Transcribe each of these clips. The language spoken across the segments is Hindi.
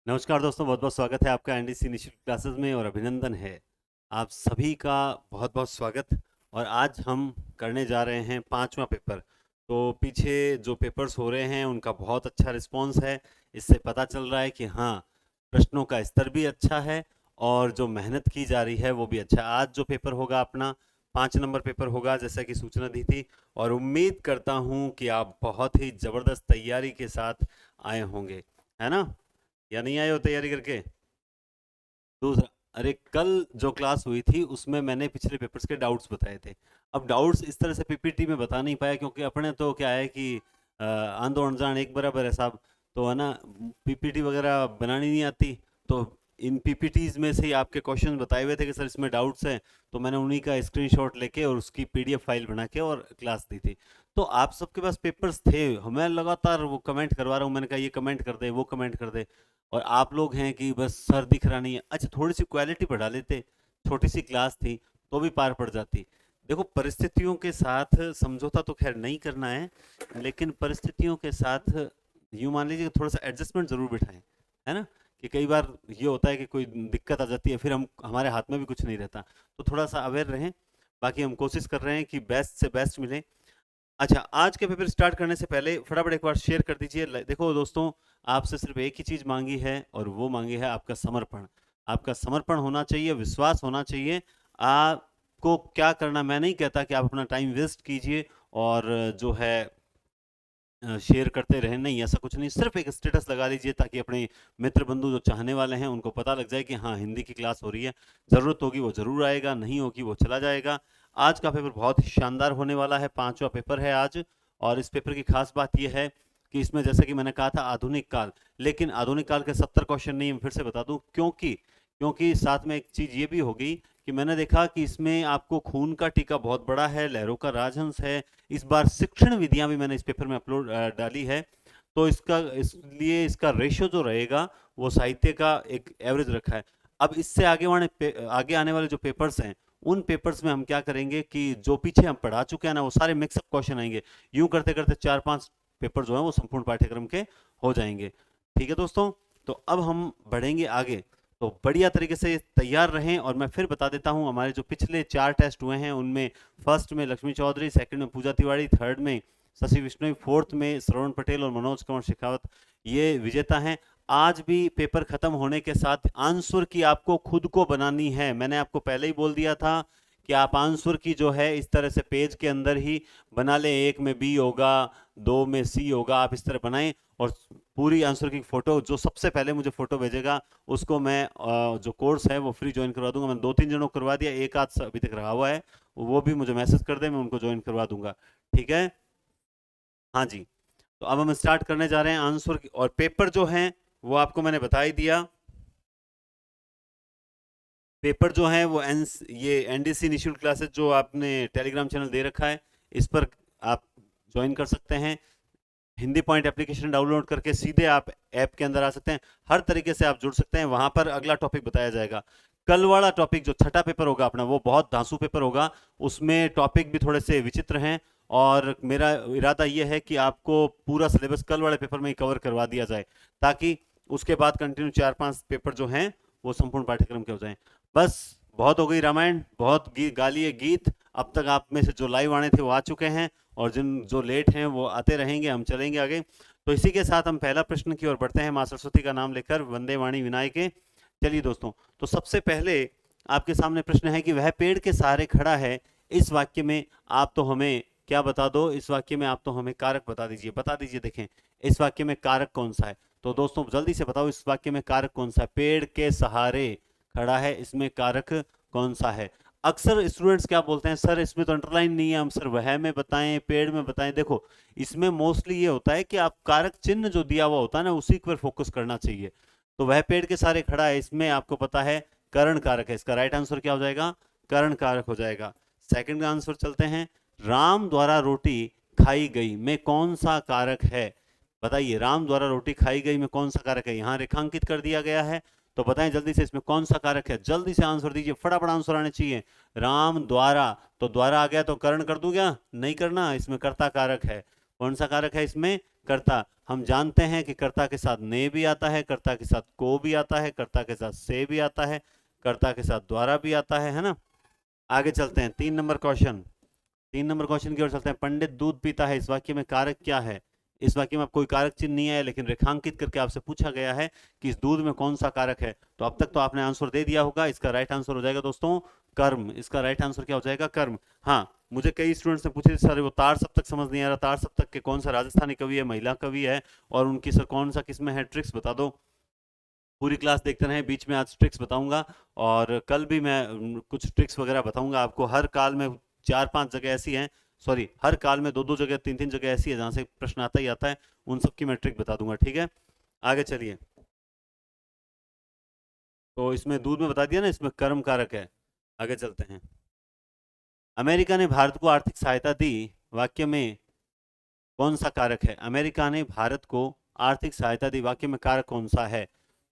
नमस्कार दोस्तों, बहुत बहुत स्वागत है आपका एनडीसी निशुल्क क्लासेस में और अभिनंदन है आप सभी का। बहुत बहुत स्वागत। और आज हम करने जा रहे हैं पांचवा पेपर। तो पीछे जो पेपर्स हो रहे हैं उनका बहुत अच्छा रिस्पांस है। इससे पता चल रहा है कि हाँ, प्रश्नों का स्तर भी अच्छा है और जो मेहनत की जा रही है वो भी अच्छा है। आज जो पेपर होगा अपना 5 नंबर पेपर होगा, जैसा कि सूचना दी थी। और उम्मीद करता हूँ कि आप बहुत ही ज़बरदस्त तैयारी के साथ आए होंगे, है ना? या नहीं आए हो तैयारी करके? दूसरा, अरे कल जो क्लास हुई थी उसमें मैंने पिछले पेपर्स के डाउट्स बताए थे। अब डाउट्स इस तरह से पीपीटी में बता नहीं पाया क्योंकि अपने तो क्या है कि आंदो अनजान एक बराबर है साहब। तो है ना, पीपीटी वगैरह बनानी नहीं आती। तो इन पीपीटीज में से ही आपके क्वेश्चन बताए हुए थे कि सर इसमें डाउट्स हैं। तो मैंने उन्हीं का स्क्रीनशॉट लेके और उसकी पीडीएफ फाइल बना के और क्लास दी थी। तो आप सबके पास पेपर्स थे, मैं लगातार वो कमेंट करवा रहा हूँ। मैंने कहा ये कमेंट कर दे, वो कमेंट कर दे। और आप लोग हैं कि बस सर दिख रहा नहीं है। अच्छा, थोड़ी सी क्वालिटी बढ़ा लेते, छोटी सी क्लास थी तो भी पार पड़ जाती। देखो, परिस्थितियों के साथ समझौता तो खैर नहीं करना है, लेकिन परिस्थितियों के साथ यूं मान लीजिए कि थोड़ा सा एडजस्टमेंट जरूर बिठाएं, है ना? कि कई बार ये होता है कि कोई दिक्कत आ जाती है, फिर हम हमारे हाथ में भी कुछ नहीं रहता। तो थोड़ा सा अवेयर रहें। बाकी हम कोशिश कर रहे हैं कि बेस्ट से बेस्ट मिले। अच्छा, आज के पेपर स्टार्ट करने से पहले फटाफट एक बार शेयर कर दीजिए। देखो दोस्तों, आपसे सिर्फ एक ही चीज मांगी है और वो मांगी है आपका समर्पण। आपका समर्पण होना चाहिए, विश्वास होना चाहिए। आपको क्या करना, मैं नहीं कहता कि आप अपना टाइम वेस्ट कीजिए और जो है शेयर करते रहें, नहीं, ऐसा कुछ नहीं। सिर्फ एक स्टेटस लगा लीजिए ताकि अपने मित्र बंधु जो चाहने वाले हैं उनको पता लग जाए कि हाँ, हिंदी की क्लास हो रही है। ज़रूरत होगी वो ज़रूर आएगा, नहीं होगी वो चला जाएगा। आज का पेपर बहुत ही शानदार होने वाला है, पांचवा पेपर है आज। और इस पेपर की खास बात यह है कि इसमें, जैसे कि मैंने कहा था, आधुनिक काल। लेकिन आधुनिक काल के 70 क्वेश्चन नहीं, मैं फिर से बता दूं, क्योंकि क्योंकि साथ में एक चीज़ ये भी होगी कि मैंने देखा कि इसमें आपको खून का टीका बहुत बड़ा है, लहरों का राजहंस है। इस बार शिक्षण विधियां भी मैंने इस पेपर में अपलोड डाली है। तो इसलिए इसका रेशियो जो रहेगा वो साहित्य का एक एवरेज रखा है। अब इससे आगे आने वाले जो पेपर्स हैं, उन पेपर्स में हम क्या करेंगे कि जो पीछे हम पढ़ा चुके हैं ना, वो सारे मिक्सअप क्वेश्चन आएंगे। यूं करते करते 4-5 पेपर जो है वो संपूर्ण पाठ्यक्रम के हो जाएंगे। ठीक है दोस्तों? तो अब हम बढ़ेंगे आगे। तो बढ़िया तरीके से तैयार रहें। और मैं फिर बता देता हूं, हमारे जो पिछले 4 टेस्ट हुए हैं उनमें फर्स्ट में लक्ष्मी चौधरी, सेकंड में पूजा तिवारी, थर्ड में शशि विश्नोई, फोर्थ में श्रवण पटेल और मनोज कुमार शेखावत, ये विजेता हैं। आज भी पेपर खत्म होने के साथ आंसर की आपको खुद को बनानी है। मैंने आपको पहले ही बोल दिया था कि आप आंसर की जो है इस तरह से पेज के अंदर ही बना लें। एक में बी होगा, दो में सी होगा, आप इस तरह बनाएं। और पूरी आंसर की फोटो, जो सबसे पहले मुझे फोटो भेजेगा उसको मैं जो कोर्स है वो फ्री ज्वाइन करवा दूंगा। मैंने 2-3 जनों को करवा दिया, एक आध अभी तक रहा हुआ है, वो भी मुझे मैसेज कर दे, मैं उनको ज्वाइन करवा दूंगा। ठीक है? हाँ जी। तो अब हम स्टार्ट करने जा रहे हैं आंसर की। और पेपर जो है वो आपको मैंने बता ही दिया। पेपर जो है वो ये एनडीसी निशुल्क क्लासेस जो आपने टेलीग्राम चैनल दे रखा है, इस पर आप ज्वाइन कर सकते हैं। हिंदी पॉइंट एप्लीकेशन डाउनलोड करके सीधे आप ऐप के अंदर आ सकते हैं। हर तरीके से आप जुड़ सकते हैं। वहां पर अगला टॉपिक बताया जाएगा। कल वाला टॉपिक जो छठा पेपर होगा अपना, वो बहुत धांसू पेपर होगा। उसमें टॉपिक भी थोड़े से विचित्र हैं। और मेरा इरादा यह है कि आपको पूरा सिलेबस कल वाले पेपर में ही कवर करवा दिया जाए, ताकि उसके बाद कंटिन्यू 4-5 पेपर जो हैं वो संपूर्ण पाठ्यक्रम के हो जाएं। बस, बहुत हो गई रामायण, बहुत गा लिए गीत। अब तक आप में से जो लाइव आने थे वो आ चुके हैं, और जिन जो लेट हैं वो आते रहेंगे। हम चलेंगे आगे। तो इसी के साथ हम पहला प्रश्न की ओर बढ़ते हैं, मां सरस्वती का नाम लेकर वंदे वाणी विनायके। चलिए दोस्तों, तो सबसे पहले आपके सामने प्रश्न है कि वह पेड़ के सहारे खड़ा है। इस वाक्य में आप तो हमें क्या बता दो, इस वाक्य में आप तो हमें कारक बता दीजिए। बता दीजिए, देखें इस वाक्य में कारक कौन सा है। तो दोस्तों जल्दी से बताओ, इस वाक्य में कारक कौन सा है? पेड़ के सहारे खड़ा है, इसमें कारक कौन सा है? अक्सर स्टूडेंट्स क्या बोलते हैं, सर इसमें तो अंडरलाइन नहीं है, हम सर वह में बताएं, पेड़ में बताएं। देखो, इसमें मोस्टली ये होता है कि आप कारक चिन्ह जो दिया हुआ होता है ना, उसी पर फोकस करना चाहिए। तो वह पेड़ के सारे खड़ा है, इसमें आपको पता है करण कारक है। इसका राइट आंसर क्या हो जाएगा? करण कारक हो जाएगा। सेकंड आंसर चलते हैं। राम द्वारा रोटी खाई गई में कौन सा कारक है? बताइए, राम द्वारा रोटी खाई गई में कौन सा कारक है? यहां रेखांकित कर दिया गया है। तो बताएं जल्दी से, इसमें कौन सा कारक है? जल्दी से आंसर दीजिए, फटाफट आंसर आने चाहिए। राम द्वारा, तो द्वारा आ गया तो करण कर दूं क्या? नहीं करना, इसमें कर्ता कारक है। कौन सा कारक है इसमें? कर्ता। हम जानते हैं कि कर्ता के साथ ने भी आता है, कर्ता के साथ को भी आता है, कर्ता के साथ से भी आता है, कर्ता के साथ द्वारा भी आता है ना। आगे चलते हैं 3 नंबर क्वेश्चन। 3 नंबर क्वेश्चन की ओर चलते हैं। पंडित दूध पीता है, इस वाक्य में कारक क्या है? इस वाक्य में कोई कारक चिन्ह नहीं है, लेकिन रेखांकित करके आपसे पूछा गया है कि इस दूध में कौन सा कारक है। तो अब तक तो आपने आंसर दे दिया होगा। इसका राइट आंसर हो जाएगा दोस्तों कर्म। इसका राइट आंसर क्या हो जाएगा? कर्म। हाँ, मुझे कई स्टूडेंट्स ने पूछे सर वो तार सप्तक समझ नहीं आ रहा, तार सप्तक के कौन सा राजस्थानी कवि है, महिला कवि है, और उनकी सर कौन सा किसमें है, ट्रिक्स बता दो। पूरी क्लास देखते रहें, बीच में आज ट्रिक्स बताऊंगा और कल भी मैं कुछ ट्रिक्स वगैरह बताऊंगा आपको। हर काल में 4-5 जगह ऐसी हैं, सॉरी हर काल में 2-2 जगह 3-3 जगह ऐसी है जहां से प्रश्न आता ही आता है, उन सब की मैं ट्रिक बता दूंगा। ठीक है, आगे चलिए। तो इसमें दूध में बता दिया ना, इसमें कर्म कारक है। आगे चलते हैं। अमेरिका ने भारत को आर्थिक सहायता दी, वाक्य में कौन सा कारक है? अमेरिका ने भारत को आर्थिक सहायता दी, वाक्य में कारक कौन सा है?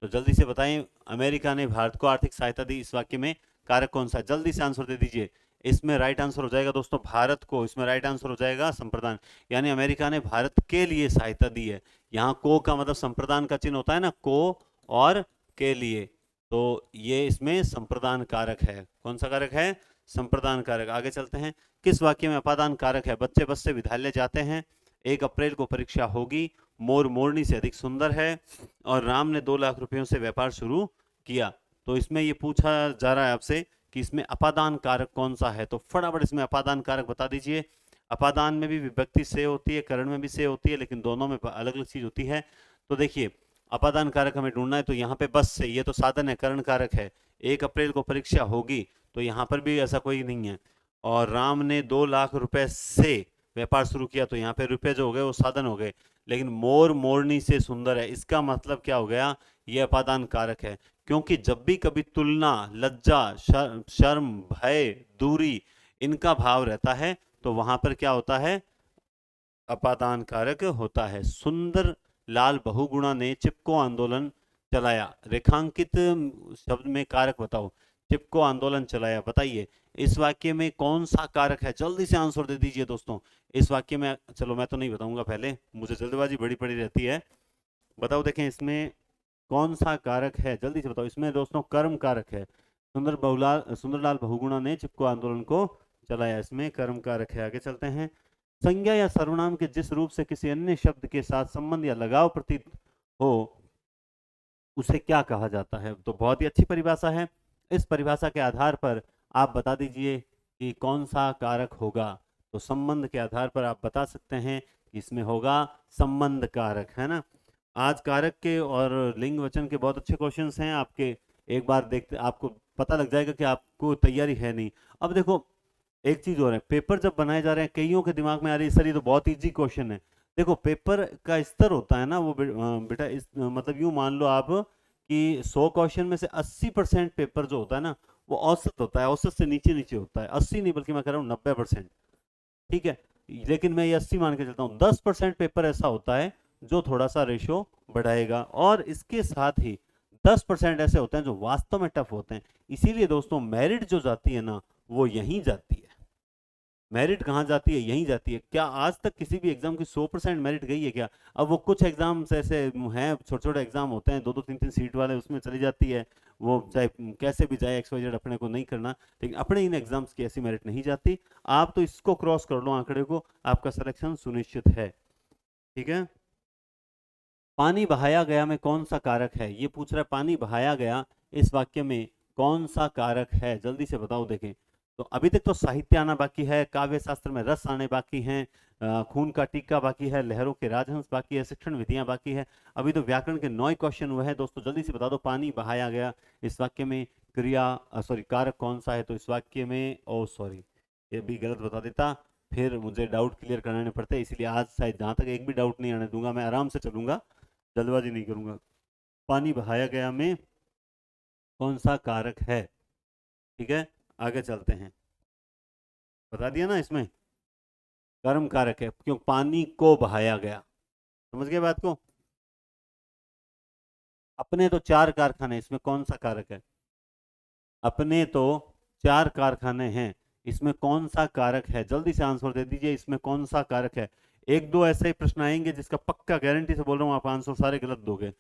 तो जल्दी से बताएं, अमेरिका ने भारत को आर्थिक सहायता दी, इस वाक्य में कारक कौन सा है? जल्दी से आंसर दे दीजिए। इसमें राइट आंसर हो जाएगा दोस्तों भारत को, इसमें राइट आंसर हो जाएगा संप्रदान। यानी अमेरिका ने भारत के लिए सहायता दी है। यहाँ को का मतलब संप्रदान का चिन्ह होता है ना, को और के लिए, तो ये इसमें संप्रदान कारक है। कौन सा कारक है? संप्रदान कारक। आगे चलते हैं। किस वाक्य में अपादान कारक है? बच्चे बस से विद्यालय जाते हैं, 1 अप्रैल को परीक्षा होगी, मोर मोरनी से अधिक सुंदर है, और राम ने 2 लाख रुपयों से व्यापार शुरू किया। तो इसमें ये पूछा जा रहा है आपसे कि इसमें अपादान कारक कौन सा है, तो फटाफट इसमें अपादान कारक बता दीजिए। अपादान में भी विभक्ति से होती है, करण में भी से होती है, लेकिन दोनों में अलग अलग चीज होती है। तो देखिए, अपादान कारक हमें ढूंढना है, तो यहाँ पे बस से, ये तो साधन है, करण कारक है। 1 अप्रैल को परीक्षा होगी, तो यहाँ पर भी ऐसा कोई नहीं है। और राम ने 2 लाख रुपए से व्यापार शुरू किया, तो यहाँ पे रुपए जो हो गए वो साधन हो गए। लेकिन मोर मोरनी से सुंदर है, इसका मतलब क्या हो गया? ये अपादान कारक है। क्योंकि जब भी कभी तुलना, लज्जा, शर्म, भय, दूरी, इनका भाव रहता है, तो वहां पर क्या होता है? अपादान कारक होता है। सुंदर लाल बहुगुणा ने चिपको आंदोलन चलाया, रेखांकित शब्द में कारक बताओ। चिपको आंदोलन चलाया, बताइए इस वाक्य में कौन सा कारक है? जल्दी से आंसर दे दीजिए दोस्तों। इस वाक्य में, चलो मैं तो नहीं बताऊंगा, पहले मुझे जल्दबाजी बड़ी पड़ी रहती है। बताओ, देखें इसमें कौन सा कारक है, जल्दी से बताओ। इसमें दोस्तों कर्म कारक है। सुंदरलाल बहुगुणा ने चिपको आंदोलन को चलाया, इसमें कर्म कारक है। आगे चलते हैं। संज्ञा या सर्वनाम के जिस रूप से किसी अन्य शब्द के साथ संबंध या लगाव प्रतीत हो, उसे क्या कहा जाता है? तो बहुत ही अच्छी परिभाषा है। इस परिभाषा के आधार पर आप बता दीजिए कि कौन सा कारक होगा। तो संबंध के आधार पर आप बता सकते हैं कि इसमें होगा संबंध कारक, है ना। आज कारक के और लिंग वचन के बहुत अच्छे क्वेश्चंस हैं आपके। एक बार देखते आपको पता लग जाएगा कि आपको तैयारी है नहीं। अब देखो, एक चीज और है, पेपर जब बनाए जा रहे हैं, कईयों के दिमाग में आ रही है सर ये तो बहुत इजी क्वेश्चन है। देखो, पेपर का स्तर होता है ना वो बेटा, इस मतलब यूं मान लो आप कि 100 क्वेश्चन में से 80% पेपर जो होता है ना, वो औसत होता है, औसत से नीचे नीचे होता है। 80 नहीं, बल्कि मैं कह रहा हूँ 90%। ठीक है, लेकिन मैं ये 80 मान के चलता हूँ। 10% पेपर ऐसा होता है जो थोड़ा सा रेशो बढ़ाएगा, और इसके साथ ही 10% ऐसे होते हैं जो वास्तव में टफ होते हैं। इसीलिए दोस्तों मेरिट जो जाती है ना, वो यहीं जाती है। मेरिट कहाँ जाती है? यहीं जाती है। क्या आज तक किसी भी एग्जाम की 100% मेरिट गई है क्या? अब वो कुछ एग्जाम्स ऐसे हैं, छोटे छोटे एग्जाम होते हैं, 2-2 3-3 सीट वाले, उसमें चली जाती है वो, चाहे कैसे भी जाए, XYZ अपने को नहीं करना, लेकिन अपने इन एग्जाम्स की ऐसी मेरिट नहीं जाती। आप तो इसको क्रॉस कर लो आंकड़े को, आपका सिलेक्शन सुनिश्चित है। ठीक है। पानी बहाया गया में कौन सा कारक है? ये पूछ रहा है, पानी बहाया गया इस वाक्य में कौन सा कारक है? जल्दी से बताओ। देखें, तो अभी तक तो साहित्य आना बाकी है, काव्य शास्त्र में रस आने बाकी हैं, खून का टीका बाकी है, लहरों के राजहंस बाकी है, शिक्षण विधियां बाकी है। अभी तो व्याकरण के 9 क्वेश्चन हुए हैं दोस्तों। जल्दी से बता दो, पानी बहाया गया इस वाक्य में क्रिया, सॉरी कारक कौन सा है? तो इस वाक्य में, ओ सॉरी, ये भी गलत बता देता, फिर मुझे डाउट क्लियर कराने पड़ते, इसलिए आज शायद जहां तक एक भी डाउट नहीं आने दूंगा, मैं आराम से चलूंगा, जल्दबाजी नहीं करूंगा। पानी बहाया गया में कौन सा कारक है? ठीक है, आगे चलते हैं। बता दिया ना, इसमें कर्म कारक है, क्यों? पानी को बहाया गया। समझ गए बात को? अपने तो 4 कारखाने, इसमें कौन सा कारक है? अपने तो 4 कारखाने हैं, इसमें कौन सा कारक है? जल्दी से आंसर दे दीजिए, इसमें कौन सा कारक है? एक दो ऐसे ही प्रश्न आएंगे जिसका पक्का गारंटी से बोल रहा हूँ आप आंसर सारे गलत दोगे।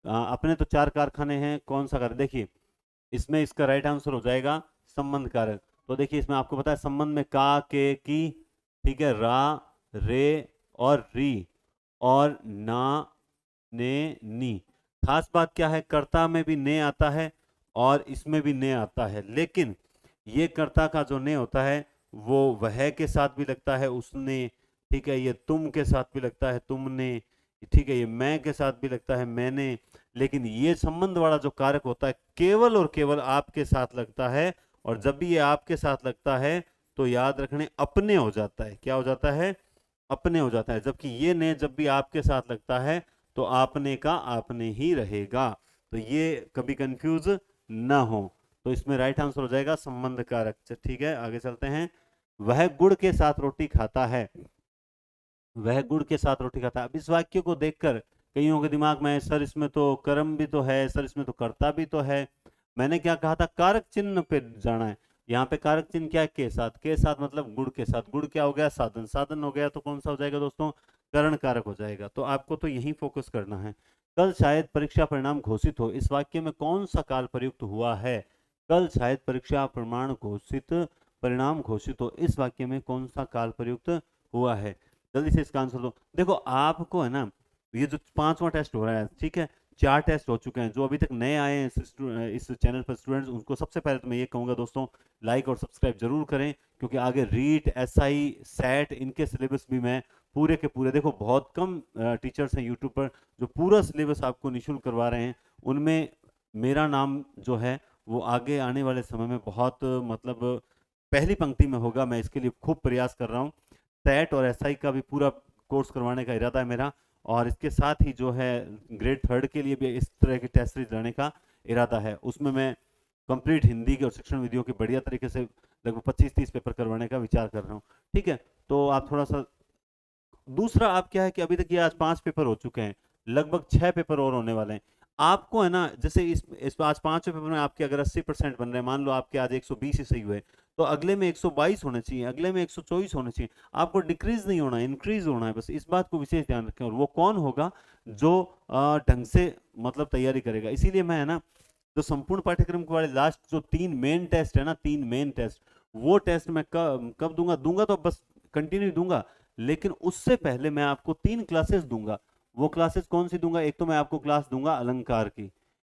अपने तो 4 कारखाने हैं, कौन सा कर, देखिए इसमें इसका राइट आंसर हो जाएगा संबंध कारक। तो देखिए इसमें आपको पता है संबंध में का, के, की, ठीक है, रा, रे और री, और ना, ने, नी। खास बात क्या है, कर्ता में भी ने आता है और इसमें भी ने आता है, लेकिन ये कर्ता का जो ने होता है वो वह के साथ भी लगता है, उसने, ठीक है, ये तुम के साथ भी लगता है, तुमने, ठीक है, ये मैं के साथ भी लगता है, मैंने। लेकिन ये संबंध वाला जो कारक होता है केवल और केवल आपके साथ लगता है, और जब भी ये आपके साथ लगता है तो याद रखने अपने हो जाता है। क्या हो जाता है? अपने हो जाता है। जबकि ये ने जब भी आपके साथ लगता है तो आपने का आपने ही रहेगा। तो ये कभी कंफ्यूज ना हो। तो इसमें राइट आंसर हो जाएगा संबंध कारक। ठीक है, आगे चलते हैं। वह गुड़ के साथ रोटी खाता है। वह गुड़ के साथ रोटी खाता है। अब इस वाक्य को देखकर कईयों के दिमाग में, सर इसमें तो कर्म भी तो है, सर इसमें तो कर्ता भी तो है। मैंने क्या कहा था, कारक चिन्ह पे जाना है। यहाँ पे कारक चिन्ह क्या है? के साथ। के साथ मतलब गुड़ के साथ। गुड़ क्या हो गया? साधन। साधन हो गया तो कौन सा हो जाएगा दोस्तों? करण कारक हो जाएगा। तो आपको तो यही फोकस करना है। कल शायद परीक्षा परिणाम घोषित हो, इस वाक्य में कौन सा काल प्रयुक्त हुआ है? कल शायद परीक्षा प्रमाण घोषित, परिणाम घोषित हो, इस वाक्य में कौन सा काल प्रयुक्त हुआ है? जल्दी से इसका आंसर दो। देखो आपको है ना, ये जो 5वां टेस्ट हो रहा है, ठीक है, 4 टेस्ट हो चुके हैं। जो अभी तक नए आए हैं इस चैनल पर स्टूडेंट्स, उनको सबसे पहले तो मैं ये कहूंगा दोस्तों, लाइक और सब्सक्राइब जरूर करें, क्योंकि आगे रीट, एसआई, सेट, इनके सिलेबस भी मैं पूरे के पूरे, देखो बहुत कम टीचर्स हैं यूट्यूब पर जो पूरा सिलेबस आपको निःशुल्क करवा रहे हैं। उनमें मेरा नाम जो है वो आगे आने वाले समय में बहुत मतलब पहली पंक्ति में होगा। मैं इसके लिए खूब प्रयास कर रहा हूँ। सेट और एसआई का भी पूरा कोर्स करवाने का इरादा है मेरा, और इसके साथ ही जो है ग्रेड 3 के लिए भी इस तरह की टेस्ट सीरीज लाने का इरादा है। उसमें मैं कंप्लीट हिंदी के और शिक्षण विधियों के बढ़िया तरीके से लगभग 25-30 पेपर करवाने का विचार कर रहा हूँ। ठीक है, तो आप थोड़ा सा, दूसरा आप क्या है कि अभी तक ये आज 5 पेपर हो चुके हैं, लगभग 6 पेपर और होने वाले हैं। आपको है ना, जैसे इस आज 5 पेपर में आपके अगर 80% बन रहे हैं, मान लो आपके आज 120 ही सही हुए, तो अगले में 122 होने चाहिए, अगले में 124 होने चाहिए। आपको डिक्रीज नहीं होना है, इंक्रीज होना है। बस इस बात को विशेष ध्यान रखें। और वो कौन होगा जो ढंग से मतलब तैयारी करेगा। इसीलिए मैं है ना, जो संपूर्ण पाठ्यक्रम के वाले लास्ट जो 3 मेन टेस्ट है ना, 3 मेन टेस्ट, वो टेस्ट मैं कब दूंगा, तो बस कंटिन्यू दूंगा। लेकिन उससे पहले मैं आपको 3 क्लासेस दूंगा। वो क्लासेस कौन सी दूंगा? एक तो मैं आपको क्लास दूंगा अलंकार की,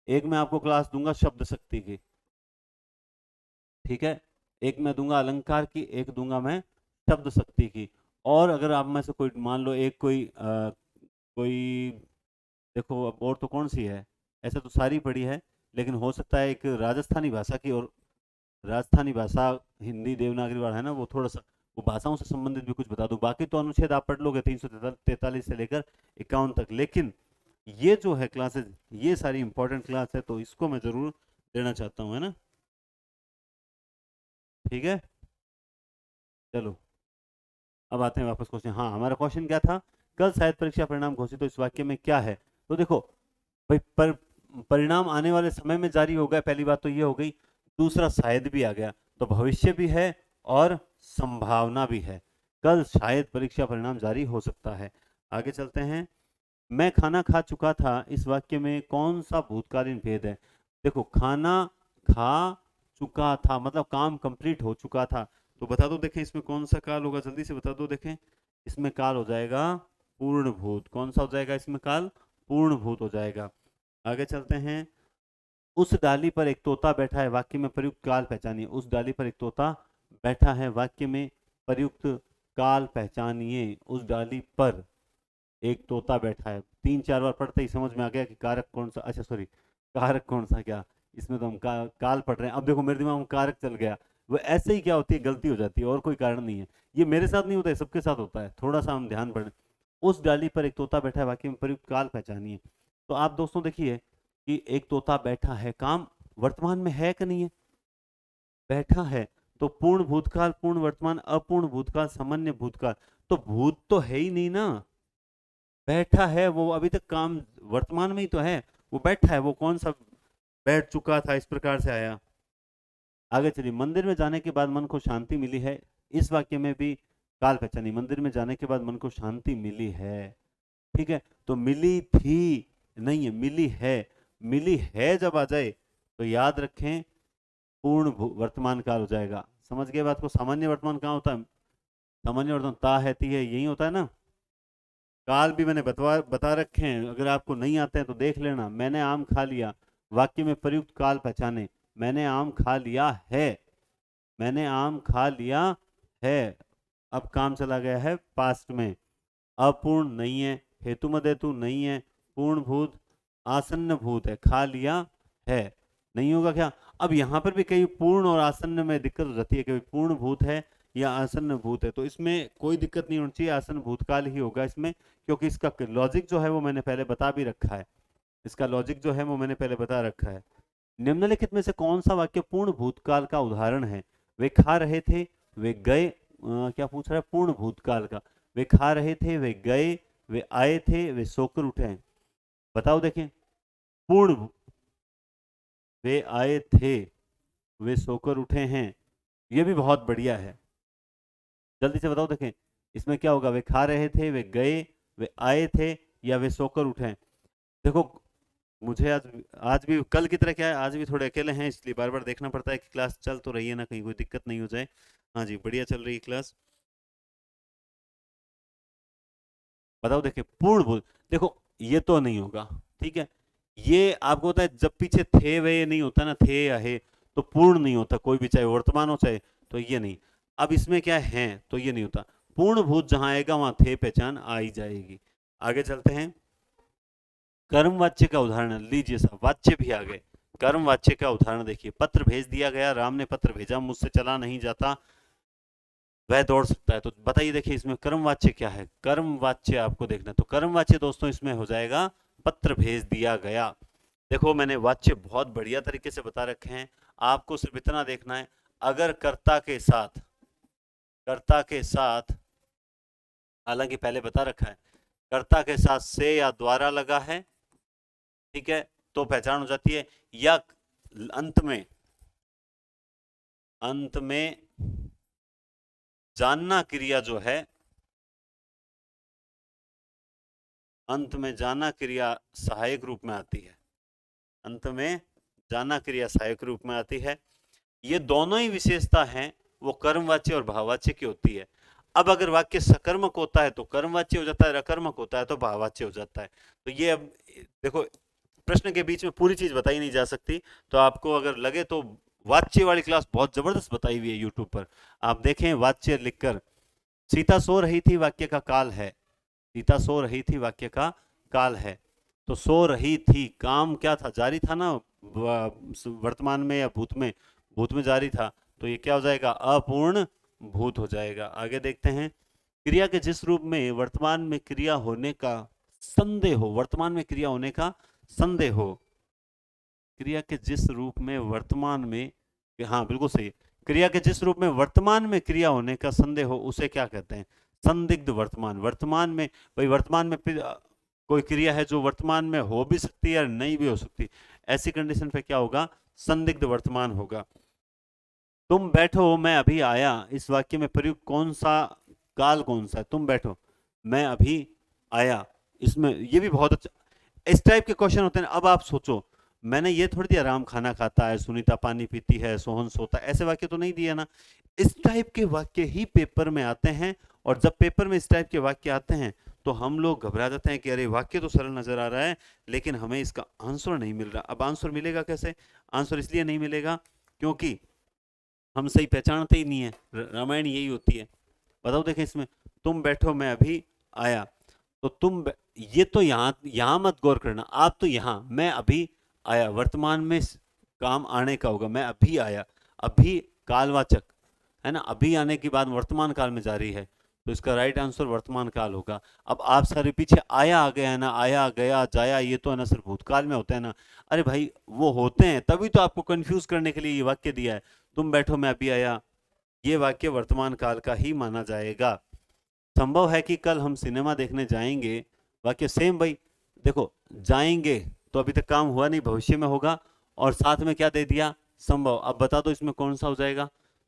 एक मैं आपको क्लास दूंगा शब्द शक्ति की, ठीक है, एक मैं दूंगा अलंकार की, एक दूंगा मैं शब्द शक्ति की। और अगर आप में से कोई मान लो एक कोई देखो, अब और तो कौन सी है, ऐसे तो सारी पड़ी है, लेकिन हो सकता है एक राजस्थानी भाषा की, और राजस्थानी भाषा हिंदी देवनागरी वाला है ना, वो थोड़ा सा वो भाषाओं से संबंधित भी कुछ बता दूं। बाकी तो अनुच्छेद आप पढ़ लोगे 343 से लेकर 51 तक। लेकिन ये जो है क्लासेस, ये सारी इंपॉर्टेंट क्लास है, तो इसको मैं जरूर देना चाहता हूँ, है ना। ठीक है, चलो अब आते हैं वापस क्वेश्चन। हाँ, हमारा क्वेश्चन क्या था? कल शायद परीक्षा परिणाम घोषित हो, इस वाक्य में क्या है? तो देखो भाई, परिणाम आने वाले समय में जारी हो गया, पहली बात तो ये हो गई। दूसरा शायद भी आ गया, तो भविष्य भी है और संभावना भी है। कल शायद परीक्षा परिणाम जारी हो सकता है। आगे चलते हैं। मैं खाना खा चुका था, इस वाक्य में कौन सा भूतकालीन भेद है? देखो, खाना खा चुका था मतलब काम कंप्लीट हो चुका था। तो बता दो, देखें इसमें कौन सा काल होगा, जल्दी से बता दो। देखें इसमें काल हो जाएगा पूर्ण भूत। कौन सा हो जाएगा इसमें काल? पूर्ण भूत हो जाएगा। आगे चलते हैं। उस डाली पर एक तोता बैठा है, वाक्य में प्रयुक्त काल पहचानिए। उस डाली पर एक तोता बैठा है, वाक्य में प्रयुक्त काल पहचानिए। उस डाली पर एक तोता बैठा है। 3-4 बार पढ़ते ही समझ में आ गया कि कारक कौन सा, अच्छा सॉरी, कारक कौन सा, क्या इसमें तो हम काल पढ़ रहे हैं। अब देखो मेरे दिमाग में कारक चल गया। वो ऐसे ही क्या होती है, गलती हो जाती है, और कोई कारण नहीं है। ये मेरे साथ नहीं होता है, सबके साथ होता है। थोड़ा सा हम ध्यान पढ़ें। उस डाली पर एक तोता बैठा है, वाक्य में प्रयुक्त काल पहचानिए। तो आप दोस्तों देखिए कि एक तोता बैठा है, काम वर्तमान में है कि नहीं है? बैठा है, तो पूर्ण भूतकाल, पूर्ण वर्तमान, अपूर्ण भूतकाल, सामान्य भूतकाल। तो भूत तो है ही नहीं ना। बैठा है, वो अभी तक काम वर्तमान में ही तो है। वो बैठा है, वो कौन सा बैठ चुका था, इस प्रकार से आया। आगे चलिए। मंदिर में जाने के बाद मन को शांति मिली है, इस वाक्य में भी काल पहचानी, मंदिर में जाने के बाद मन को शांति मिली है। ठीक है, तो मिली थी नहीं है, मिली है। मिली है जब आ जाए तो याद रखें पूर्ण वर्तमान काल हो जाएगा। समझ गए बात को? सामान्य वर्तमान कहाँ होता है? सामान्य वर्तमान ता है ती है, यही होता है ना। काल भी मैंने बता रखे हैं, अगर आपको नहीं आते हैं तो देख लेना। मैंने आम खा लिया, वाक्य में प्रयुक्त काल पहचाने। मैंने आम खा लिया है, मैंने आम खा लिया है, अब काम चला गया है पास्ट में। अपूर्ण नहीं है, हेतु मद हेतु नहीं है, पूर्ण भूत आसन्न भूत है, खा लिया है, नहीं होगा क्या? अब यहां पर भी कई पूर्ण और आसन्न में दिक्कत हो जाती है कि पूर्ण भूत है या आसन्न भूत है, तो इसमें कोई दिक्कत नहीं होनी चाहिए, आसन्न भूतकाल ही होगा इसमें, क्योंकि इसका लॉजिक जो है वो मैंने पहले बता भी रखा है। इसका लॉजिक जो है वो मैंने पहले बता रखा है। निम्नलिखित में से कौन सा वाक्य पूर्ण भूतकाल का उदाहरण है? वे खा रहे थे, वे गए, क्या पूछ रहा है? पूर्ण भूतकाल का। वे खा रहे थे, वे गए, वे आए थे, वे सोकर उठे हैं। बताओ देखें, पूर्ण, वे आए थे, वे सोकर उठे हैं, ये भी बहुत बढ़िया है। जल्दी से बताओ देखें, इसमें क्या होगा? वे खा रहे थे, वे गए, वे आए थे, या वे सोकर उठे हैं? देखो, मुझे आज भी कल की तरह क्या है, आज भी थोड़े अकेले हैं, इसलिए बार बार देखना पड़ता है कि क्लास चल तो रही है ना, कहीं कोई दिक्कत नहीं हो जाए। हाँ जी, बढ़िया चल रही है क्लास। बताओ देखिए, पूर्ण भूत, देखो ये तो नहीं होगा। ठीक है, ये आपको होता है जब पीछे थे वे नहीं होता ना, थे या है, तो पूर्ण नहीं होता कोई भी, चाहे वर्तमान हो चाहे, तो ये नहीं। अब इसमें क्या है, तो ये नहीं होता। पूर्ण भूत जहां आएगा वहां थे पहचान आ ही जाएगी। आगे चलते हैं। कर्म वाच्य का उदाहरण लीजिए साहब, वाच्य भी आ गए। कर्म वाच्य का उदाहरण देखिए, पत्र भेज दिया गया, राम ने पत्र भेजा, मुझसे चला नहीं जाता, वह दौड़ सकता है। तो बताइए देखिए इसमें कर्म वाच्य क्या है? कर्म वाच्य आपको देखना है, तो कर्म वाच्य दोस्तों इसमें हो जाएगा पत्र भेज दिया गया। देखो मैंने वाच्य बहुत बढ़िया तरीके से बता रखे हैं, आपको सिर्फ इतना देखना है, अगर कर्ता के साथ, हालांकि पहले बता रखा है, कर्ता के साथ से या द्वारा लगा है, ठीक है, तो पहचान हो जाती है। या अंत में जानना क्रिया जो है, अंत में जाना क्रिया सहायक रूप में आती है, अंत में जाना क्रिया सहायक रूप में आती है। ये दोनों ही विशेषता हैं, वो कर्मवाच्य और भाववाच्य की होती है। अब अगर वाक्य सकर्मक होता है तो कर्मवाच्य हो जाता है, अकर्मक होता है तो भाववाच्य हो जाता है। तो ये अब देखो, प्रश्न के बीच में पूरी चीज बताई नहीं जा सकती, तो आपको अगर लगे तो वाच्य वाली क्लास बहुत जबरदस्त बताई हुई है यूट्यूब पर, आप देखें वाच्य लिखकर। सीता सो रही थी, वाक्य का काल है। सीता सो रही थी, वाक्य का काल है। तो सो रही थी, काम क्या था? जारी था ना, वर्तमान में या भूत में? भूत में जारी था, तो ये क्या हो जाएगा? अपूर्ण भूत हो जाएगा। आगे देखते हैं। क्रिया के जिस रूप में वर्तमान में क्रिया होने का संदेह हो, वर्तमान में क्रिया होने का संदेह हो, क्रिया के जिस रूप में वर्तमान में, हाँ बिल्कुल सही, क्रिया के जिस रूप में वर्तमान में क्रिया होने का संदेह हो, उसे क्या कहते हैं? संदिग्ध वर्तमान। वर्तमान में, भाई वर्तमान में कोई क्रिया है जो वर्तमान में हो भी सकती है या नहीं भी हो सकती, ऐसी कंडीशन पे क्या होगा? संदिग्ध वर्तमान होगा। तुम बैठो मैं अभी आया, इस वाक्य में प्रयुक्त कौन सा काल कौन सा है? तुम बैठो मैं अभी आया, इसमें ये भी बहुत अच्छा, इस टाइप के क्वेश्चन होते हैं। अब आप सोचो, मैंने ये थोड़ी दिया राम खाना खाता है, सुनीता पानी पीती है, सोहन सोता है, ऐसे वाक्य तो नहीं दिया ना। इस टाइप के वाक्य ही पेपर में आते हैं, और जब पेपर में इस टाइप के वाक्य आते हैं तो हम लोग घबरा जाते हैं कि अरे वाक्य तो सरल नजर आ रहा है, लेकिन हमें इसका आंसर नहीं मिल रहा। अब आंसर मिलेगा कैसे? आंसर इसलिए नहीं मिलेगा क्योंकि हम सही पहचानते ही नहीं है। रामायण यही होती है। बताओ देखें इसमें, तुम बैठो मैं अभी आया, तो ये तो यहां मत गौर करना, आप तो यहां मैं अभी आया, वर्तमान में काम आने का होगा, मैं अभी आया, अभी कालवाचक है ना, अभी आने की बात वर्तमान काल में जारी है, तो इसका राइट आंसर वर्तमान काल होगा। अब आप सारे पीछे आया आ गया है ना, आया गया जाया, ये तो है ना सिर्फ भूतकाल में होता है ना। अरे भाई वो होते हैं, तभी तो आपको कंफ्यूज करने के लिए ये वाक्य दिया है, तुम बैठो मैं अभी आया, ये वाक्य वर्तमान काल का ही माना जाएगा। संभव है कि कल हम सिनेमा देखने जाएंगे, वाक्य सेम भाई। देखो जाएंगे तो अभी तक काम हुआ नहीं, भविष्य में होगा, और साथ में क्या दे दिया? संभव। अब बता दो इसमें कौन सा हो जाएगा?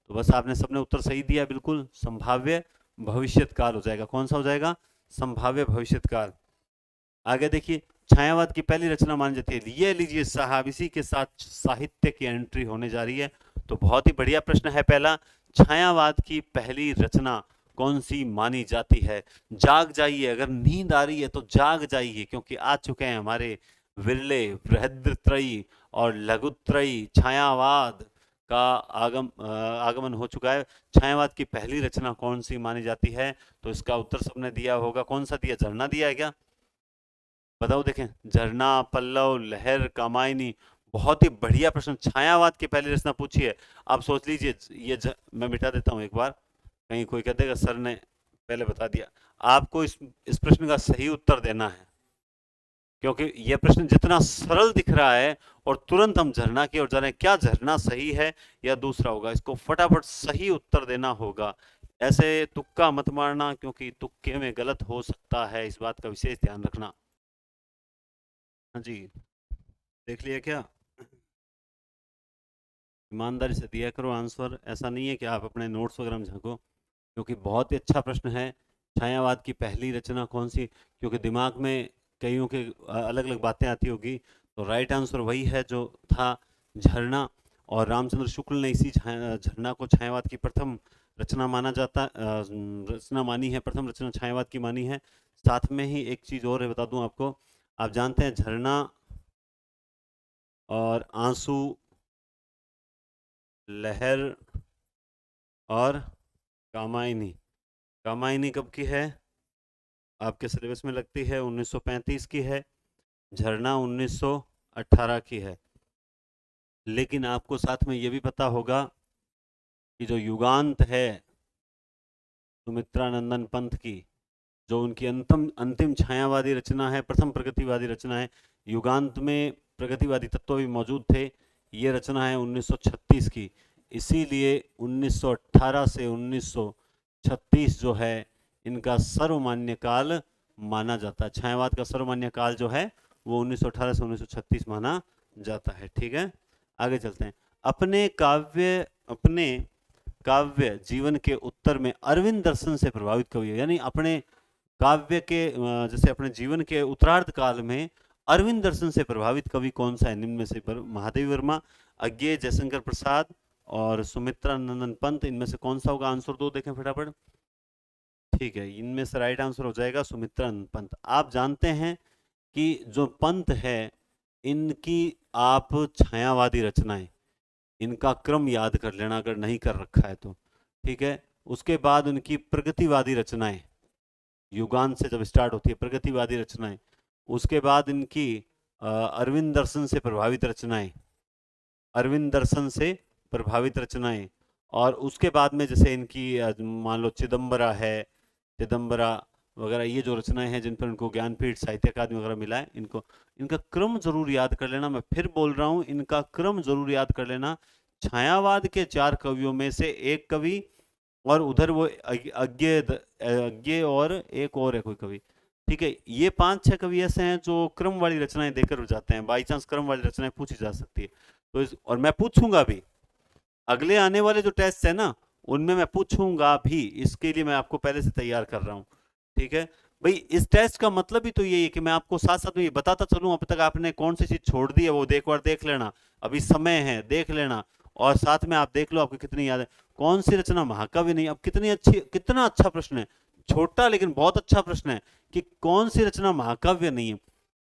तो बस आपने सबने उत्तर सही दिया, बिल्कुल संभाव्य भविष्यत्काल हो जाएगा। कौन सा हो जाएगा? संभाव्य भविष्यत्काल। आगे देखिए, छायावाद की पहली रचना मानी जाती है। ये लीजिए साहब, इसी के साथ साहित्य की एंट्री होने जा रही है। तो बहुत ही बढ़िया प्रश्न है पहला, छायावाद की पहली रचना कौन सी मानी जाती है? जाग जाइए, अगर नींद आ रही है तो जाग जाइए, क्योंकि आ चुके हैं हमारे विरले बृहद्रत्रयी और लघुत्रयी छायावाद का आगमन हो चुका है। छायावाद की पहली रचना कौन सी मानी जाती है? तो इसका उत्तर सबने दिया होगा। कौन सा दिया? झरना दिया है क्या? बताओ देखें। झरना, पल्लव, लहर, कामायनी। बहुत ही बढ़िया प्रश्न। छायावाद की पहली रचना पूछी है। आप सोच लीजिए, मैं मिटा देता हूं एक बार, कहीं कोई कह देगा सर ने पहले बता दिया। आपको इस प्रश्न का सही उत्तर देना है, क्योंकि यह प्रश्न जितना सरल दिख रहा है और तुरंत हम झरना की ओर जा रहे हैं। क्या झरना सही है या दूसरा होगा? इसको फटाफट सही उत्तर देना होगा। ऐसे तुक्का मत मारना, क्योंकि तुक्के में गलत हो सकता है, इस बात का विशेष ध्यान रखना। हाँ जी, देख लिया क्या? ईमानदारी से दिया करो आंसर, ऐसा नहीं है कि आप अपने नोट्स वगैरह में झांको, क्योंकि बहुत ही अच्छा प्रश्न है। छायावाद की पहली रचना कौन सी? क्योंकि दिमाग में कईयों के अलग अलग बातें आती होगी, तो राइट आंसर वही है जो था, झरना। और रामचंद्र शुक्ल ने इसी झरना को छायावाद की प्रथम रचना माना जाता रचना मानी है, प्रथम रचना छायावाद की मानी है। साथ में ही एक चीज और है, बता दूं आपको। आप जानते हैं झरना और आंसू, लहर और कामायनी, कामायनी कब की है? आपके सिलेबस में लगती है 1935 की है। झरना 1918 की है। लेकिन आपको साथ में ये भी पता होगा कि जो युगांत है सुमित्रानंदन पंत की, जो उनकी अंतिम अंतिम छायावादी रचना है, प्रथम प्रगतिवादी रचना है, युगांत में प्रगतिवादी तत्व भी मौजूद थे। ये रचना है 1936 की। इसीलिए 1918 से 1936 जो है, इनका सर्वमान्य काल माना जाता है। छायावाद का सर्वमान्य काल जो है वो 1918 से 1936 माना जाता है। ठीक है, आगे चलते हैं। अपने काव्य जीवन के उत्तर में अरविंद दर्शन से प्रभावित कवि है, यानी अपने काव्य के जैसे अपने जीवन के उत्तरार्ध काल में अरविंद दर्शन से प्रभावित कवि कौन सा है? निम्न में से पर महादेवी वर्मा, अज्ञेय जयशंकर प्रसाद और सुमित्रा नंदन पंत, इनमें से कौन सा होगा? आंसर दो, देखें फटाफट। ठीक है, इनमें से राइट आंसर हो जाएगा सुमित्रा नंदन पंत। आप जानते हैं कि जो पंत है, इनकी आप छायावादी रचनाएं, इनका क्रम याद कर लेना अगर नहीं कर रखा है तो। ठीक है, उसके बाद उनकी प्रगतिवादी रचनाएं, युगांत से जब स्टार्ट होती है प्रगतिवादी रचनाएं, उसके बाद इनकी अरविंद दर्शन से प्रभावित रचनाएं, अरविंद दर्शन से प्रभावित रचनाएं, और उसके बाद में जैसे इनकी मान लो चिदम्बरा है, चिदम्बरा वगैरह, ये जो रचनाएं हैं जिन पर इनको ज्ञानपीठ साहित्य अकादमी वगैरह मिला है, इनको इनका क्रम जरूर याद कर लेना। मैं फिर बोल रहा हूं, इनका क्रम जरूर याद कर लेना। छायावाद के 4 कवियों में से एक कवि, और उधर वो अज्ञे और एक और है कोई कवि। ठीक है, ये 5-6 कवि ऐसे हैं जो क्रम वाली रचनाएं देकर जाते हैं। बाई चांस क्रम वाली रचनाएं पूछी जा सकती है, तो और मैं पूछूंगा भी अगले आने वाले जो टेस्ट है ना, उनमें मैं पूछूंगा भी। इसके लिए मैं आपको पहले से तैयार कर रहा हूं। ठीक है भाई, इस टेस्ट का मतलब ही तो यही है कि मैं आपको साथ साथ में ये बताता चलूं अब तक आपने कौन सी चीज छोड़ दी है, वो एक बार देख लेना, अभी समय है, देख लेना। और साथ में आप देख लो आपको कितनी याद है। कौन सी रचना महाकाव्य नहीं? अब कितनी अच्छी, कितना अच्छा प्रश्न है, छोटा लेकिन बहुत अच्छा प्रश्न है कि कौन सी रचना महाकाव्य नहीं है।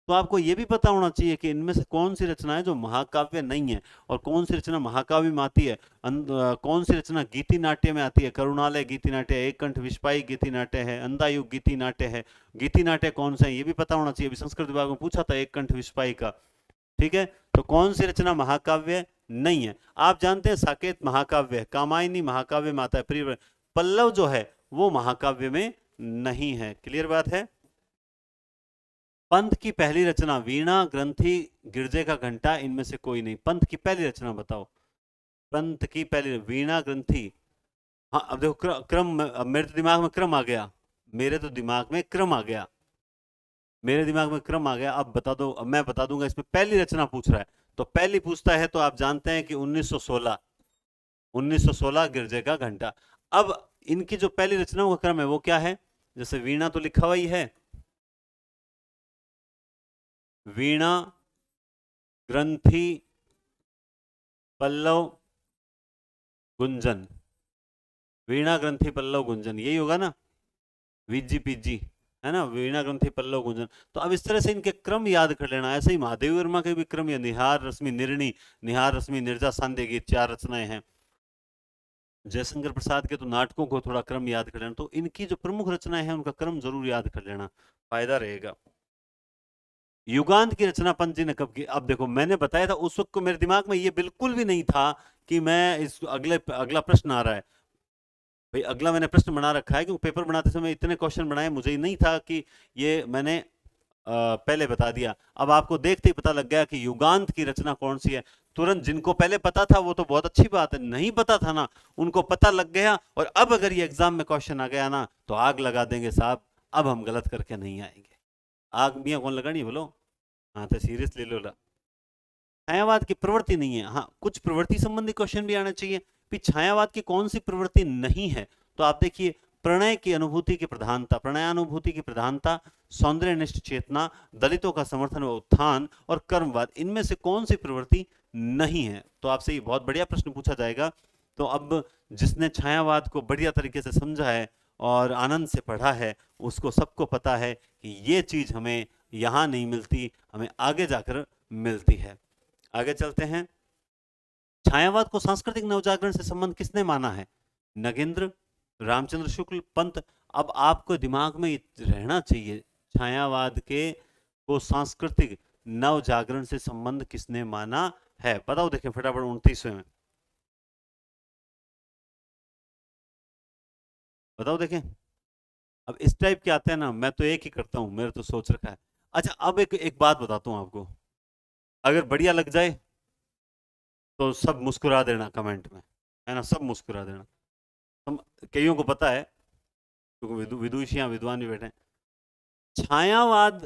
तो आपको यह भी पता होना चाहिए कि इनमें से कौन सी रचना है जो महाकाव्य नहीं है, और कौन सी रचना महाकाव्य में आती है। कौन सी रचना गीति नाट्य में आती है। करुणालय गीति नाट्य, एक कंठ विस्पाई गीति नाट्य है, अंधायुग गीति नाट्य है। गीति नाट्य कौन सा है ये भी पता होना चाहिए। अभी संस्कृत विभाग में पूछा था एक कंठ विस्पाई का। ठीक है, तो कौन सी रचना महाकाव्य नहीं है? आप जानते हैं साकेत महाकाव्य है, कामायनी महाकाव्य में आता है, प्रिय पल्लव जो है वो महाकाव्य में नहीं है। क्लियर बात है? पंत की पहली रचना वीणा, ग्रंथि, गिरजे का घंटा, इनमें से कोई नहीं। पंत की पहली रचना बताओ। पंत की पहली, वीणा, ग्रंथि। हाँ, अब देखो क्रम, अब मेरे तो दिमाग में क्रम आ गया, मेरे तो दिमाग में क्रम आ गया, मेरे दिमाग में क्रम आ गया। अब बता दो, अब मैं बता दूंगा। इसमें पहली रचना पूछ रहा है, तो पहली पूछता है तो आप जानते हैं कि 1916, 1916 गिरजे का घंटा। अब इनकी जो पहली रचनाओं का क्रम है वो क्या है? जैसे वीणा तो लिखा हुआ ही है, वीणा, ग्रंथि, पल्लव, गुंजन। वीणा, ग्रंथि, पल्लव, गुंजन, यही होगा ना, वीजी पीजी, है ना, वीणा, ग्रंथि, पल्लव, गुंजन। तो अब इस तरह से इनके क्रम याद कर लेना। ऐसे ही महादेव वर्मा के भी क्रम, या निहार, रश्मि, निर्णी, निहार, रश्मि, निर्जा, सांध्य गीत, 4 रचनाएं हैं। जयशंकर प्रसाद के तो नाटकों को थोड़ा क्रम याद कर लेना। तो इनकी जो प्रमुख रचनाएं हैं उनका क्रम जरूर याद कर लेना, फायदा रहेगा। युगांत की रचना पंत जी ने कब की? अब देखो, मैंने बताया था उस वक्त को मेरे दिमाग में ये बिल्कुल भी नहीं था कि मैं इस अगला प्रश्न आ रहा है। भाई अगला मैंने प्रश्न बना रखा है, क्योंकि पेपर बनाते समय इतने क्वेश्चन बनाए, मुझे ही नहीं था कि ये मैंने पहले बता दिया। अब आपको देखते ही पता लग गया कि युगांत की रचना कौन सी है। तुरंत जिनको पहले पता था वो तो बहुत अच्छी बात है, नहीं पता था ना, उनको पता लग गया। और अब अगर ये एग्जाम में क्वेश्चन आ गया ना तो आग लगा देंगे साहब, अब हम गलत करके नहीं आएंगे। आग मियाँ कौन लगानी, बोलो? हाँ तो सीरियस ले लो ला। छायावाद की प्रवृत्ति नहीं है, हाँ कुछ प्रवृत्ति संबंधी क्वेश्चन भी आना चाहिए कि छायावाद की कौन सी प्रवृत्ति नहीं है। तो आप देखिए, प्रणय की अनुभूति की प्रधानता, प्रणयानुभूति की प्रधानता, सौंदर्यनिष्ठ चेतना, दलितों का समर्थन व उत्थान और कर्मवाद, इनमें से कौन सी प्रवृत्ति नहीं है? तो आपसे ये बहुत बढ़िया प्रश्न पूछा जाएगा। तो अब जिसने छायावाद को बढ़िया तरीके से समझा है और आनंद से पढ़ा है, उसको सबको पता है कि ये चीज हमें यहां नहीं मिलती, हमें आगे जाकर मिलती है। आगे चलते हैं। छायावाद को सांस्कृतिक नवजागरण से संबंध किसने माना है? नगेंद्र, रामचंद्र शुक्ल, पंत। अब आपको दिमाग में रहना चाहिए, छायावाद के को सांस्कृतिक नवजागरण से संबंध किसने माना है? बताओ, देखें फटाफट 29वें में बताओ देखें। अब इस टाइप के आते हैं ना, मैं तो एक ही करता हूं, मेरे तो सोच रखा है। अच्छा, अब एक एक बात बताता हूं आपको, अगर बढ़िया लग जाए तो सब मुस्कुरा देना कमेंट में, है ना, सब मुस्कुरा देना। हम कईयों को पता है, क्योंकि विदुषियां विद्वान भी बैठे हैं। छायावाद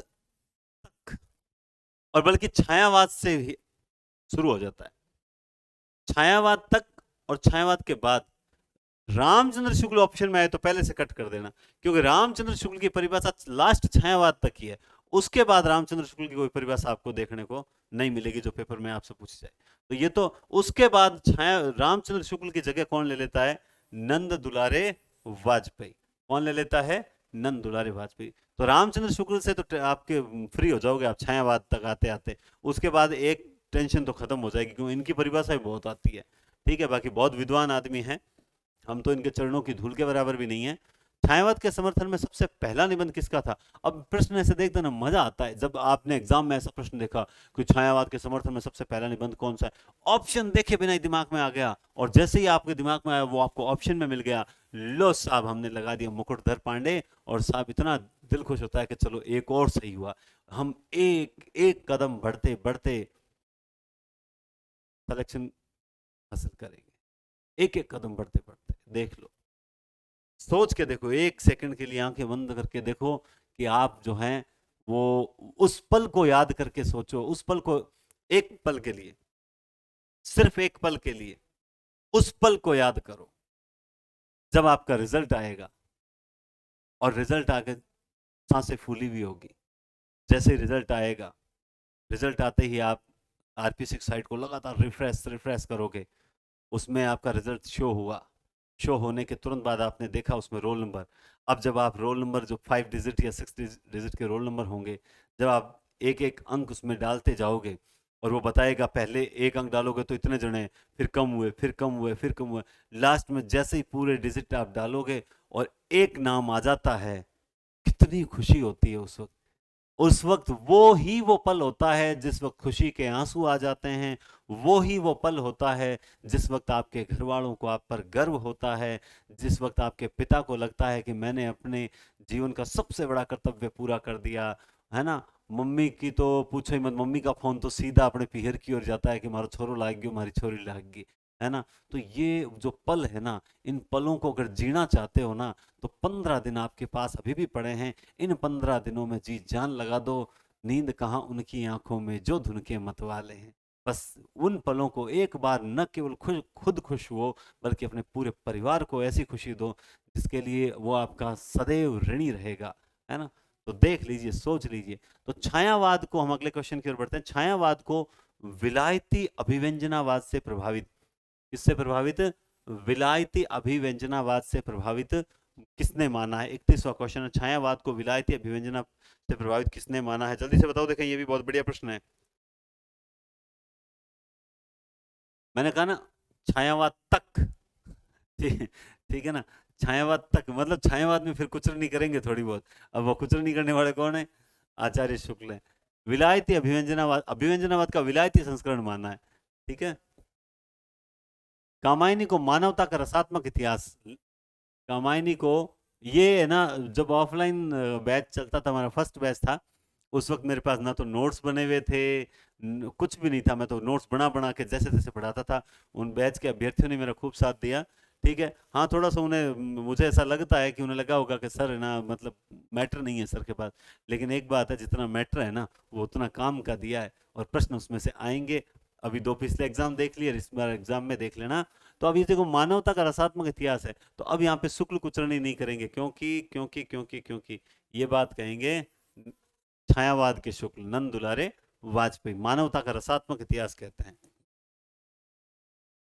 तक, और बल्कि छायावाद से ही शुरू हो जाता है, छायावाद तक और छायावाद के बाद रामचंद्र शुक्ल ऑप्शन में आए तो पहले से कट कर देना, क्योंकि रामचंद्र शुक्ल की परिभाषा लास्ट छायावाद तक ही है। उसके बाद रामचंद्र शुक्ल की कोई परिभाषा आपको देखने को नहीं मिलेगी जो पेपर में आपसे पूछी जाए। तो ये तो उसके बाद छाया रामचंद्र शुक्ल की जगह कौन ले लेता है? नंद दुलारे वाजपेयी। कौन ले लेता है? नंद दुलारे वाजपेयी। तो रामचंद्र शुक्ल से तो आपके फ्री हो जाओगे आप छायावाद तक आते आते। उसके बाद एक टेंशन तो खत्म हो जाएगी, क्योंकि इनकी परिभाषा भी बहुत आती है। ठीक है, बाकी बहुत विद्वान आदमी हैं, हम तो इनके चरणों की धूल के बराबर भी नहीं है। छायावाद के समर्थन में सबसे पहला निबंध किसका था? अब प्रश्न ऐसे देखते ना मजा आता है, जब आपने एग्जाम में ऐसा प्रश्न देखा कि छायावाद के समर्थन में सबसे पहला निबंध कौन सा है, ऑप्शन देखे बिना ही दिमाग में आ गया, और जैसे ही आपके दिमाग में आया वो आपको ऑप्शन में मिल गया, लो साहब हमने लगा दिया मुकुटधर पांडे, और साहब इतना दिल खुश होता है कि चलो एक और सही हुआ। हम एक एक कदम बढ़ते बढ़ते सिलेक्शन हासिल करेंगे, एक एक कदम बढ़ते बढ़ते। देख लो, सोच के देखो, एक सेकंड के लिए आंखें बंद करके देखो कि आप जो हैं वो उस पल को याद करके सोचो, उस पल को, एक पल के लिए, सिर्फ एक पल के लिए उस पल को याद करो जब आपका रिजल्ट आएगा, और रिजल्ट आके सांसें फूली भी होगी। जैसे ही रिजल्ट आएगा, रिजल्ट आते ही आप RP6 साइट को लगातार रिफ्रेश रिफ्रेश करोगे, उसमें आपका रिजल्ट शो हुआ, शो होने के तुरंत बाद आपने देखा उसमें रोल नंबर। अब जब आप रोल नंबर जो 5 डिजिट या 6 डिजिट के रोल नंबर होंगे, जब आप एक एक अंक उसमें डालते जाओगे, और वो बताएगा पहले एक अंक डालोगे तो इतने जने, फिर कम हुए, फिर कम हुए, फिर कम हुए, लास्ट में जैसे ही पूरे डिजिट आप डालोगे और एक नाम आ जाता है, कितनी खुशी होती है उस वक्त। उस वक्त वो पल होता है जिस वक्त खुशी के आंसू आ जाते हैं, वो पल होता है जिस वक्त आपके घर वालों को आप पर गर्व होता है, जिस वक्त आपके पिता को लगता है कि मैंने अपने जीवन का सबसे बड़ा कर्तव्य पूरा कर दिया, है ना। मम्मी की तो पूछो ही मत, मम्मी का फोन तो सीधा अपने पीहर की ओर जाता है कि मारो छोरो लाग गयो, हमारी छोरी लाग गई, है ना। तो ये जो पल है ना, इन पलों को अगर जीना चाहते हो ना, तो 15 दिन आपके पास अभी भी पड़े हैं। इन 15 दिनों में जी जान लगा दो, नींद कहाँ उनकी आंखों में जो धुन के मतवाले हैं। बस उन पलों को एक बार न केवल खुद खुश हो, बल्कि अपने पूरे परिवार को ऐसी खुशी दो जिसके लिए वो आपका सदैव ऋणी रहेगा, है ना। तो देख लीजिए, सोच लीजिए। तो छायावाद को, हम अगले क्वेश्चन की ओर बढ़ते हैं। छायावाद को विलायती अभिव्यंजनावाद से प्रभावित, किससे प्रभावित, विलायती अभिव्यंजनावाद से प्रभावित किसने माना है? 31वां क्वेश्चन है, छायावाद को विलायती अभिव्यंजना से प्रभावित किसने माना है? जल्दी से बताओ, देखें, ये भी बहुत बढ़िया प्रश्न है। मैंने कहा ना, छायावाद तक। ठीक, ठीक है ना। छायावाद तक मतलब छायावाद में फिर कुचरनी करेंगे थोड़ी बहुत। अब वो कुचरनी करने वाले कौन है? आचार्य शुक्ल है। विलायती अभिव्यंजनावाद, अभिव्यंजनावाद का विलायती संस्करण माना है। ठीक है। कामायनी को मानवता का रसात्मक इतिहास, कामायनी को, ये है ना, जब ऑफलाइन बैच चलता था, हमारा फर्स्ट बैच था, उस वक्त मेरे पास ना तो नोट्स बने हुए थे, कुछ भी नहीं था। मैं तो नोट्स बना बना के जैसे तैसे पढ़ाता था। उन बैच के अभ्यर्थियों ने मेरा खूब साथ दिया। ठीक है। हाँ, थोड़ा सा उन्हें, मुझे ऐसा लगता है कि उन्हें लगा होगा कि सर है ना, मतलब मैटर नहीं है सर के पास। लेकिन एक बात है, जितना मैटर है ना, वो उतना काम का दिया है, और प्रश्न उसमें से आएंगे। अभी 2 पिछले एग्जाम देख लिए, इस बार एग्जाम में देख लेना। तो अब ये देखो, मानवता का रसात्मक इतिहास है, तो अब यहाँ पे शुक्ल कुचरणी नहीं करेंगे, क्योंकि ये बात कहेंगे छायावाद के शुक्ल नंद दुलारे वाजपेयी, मानवता का रसात्मक इतिहास कहते हैं।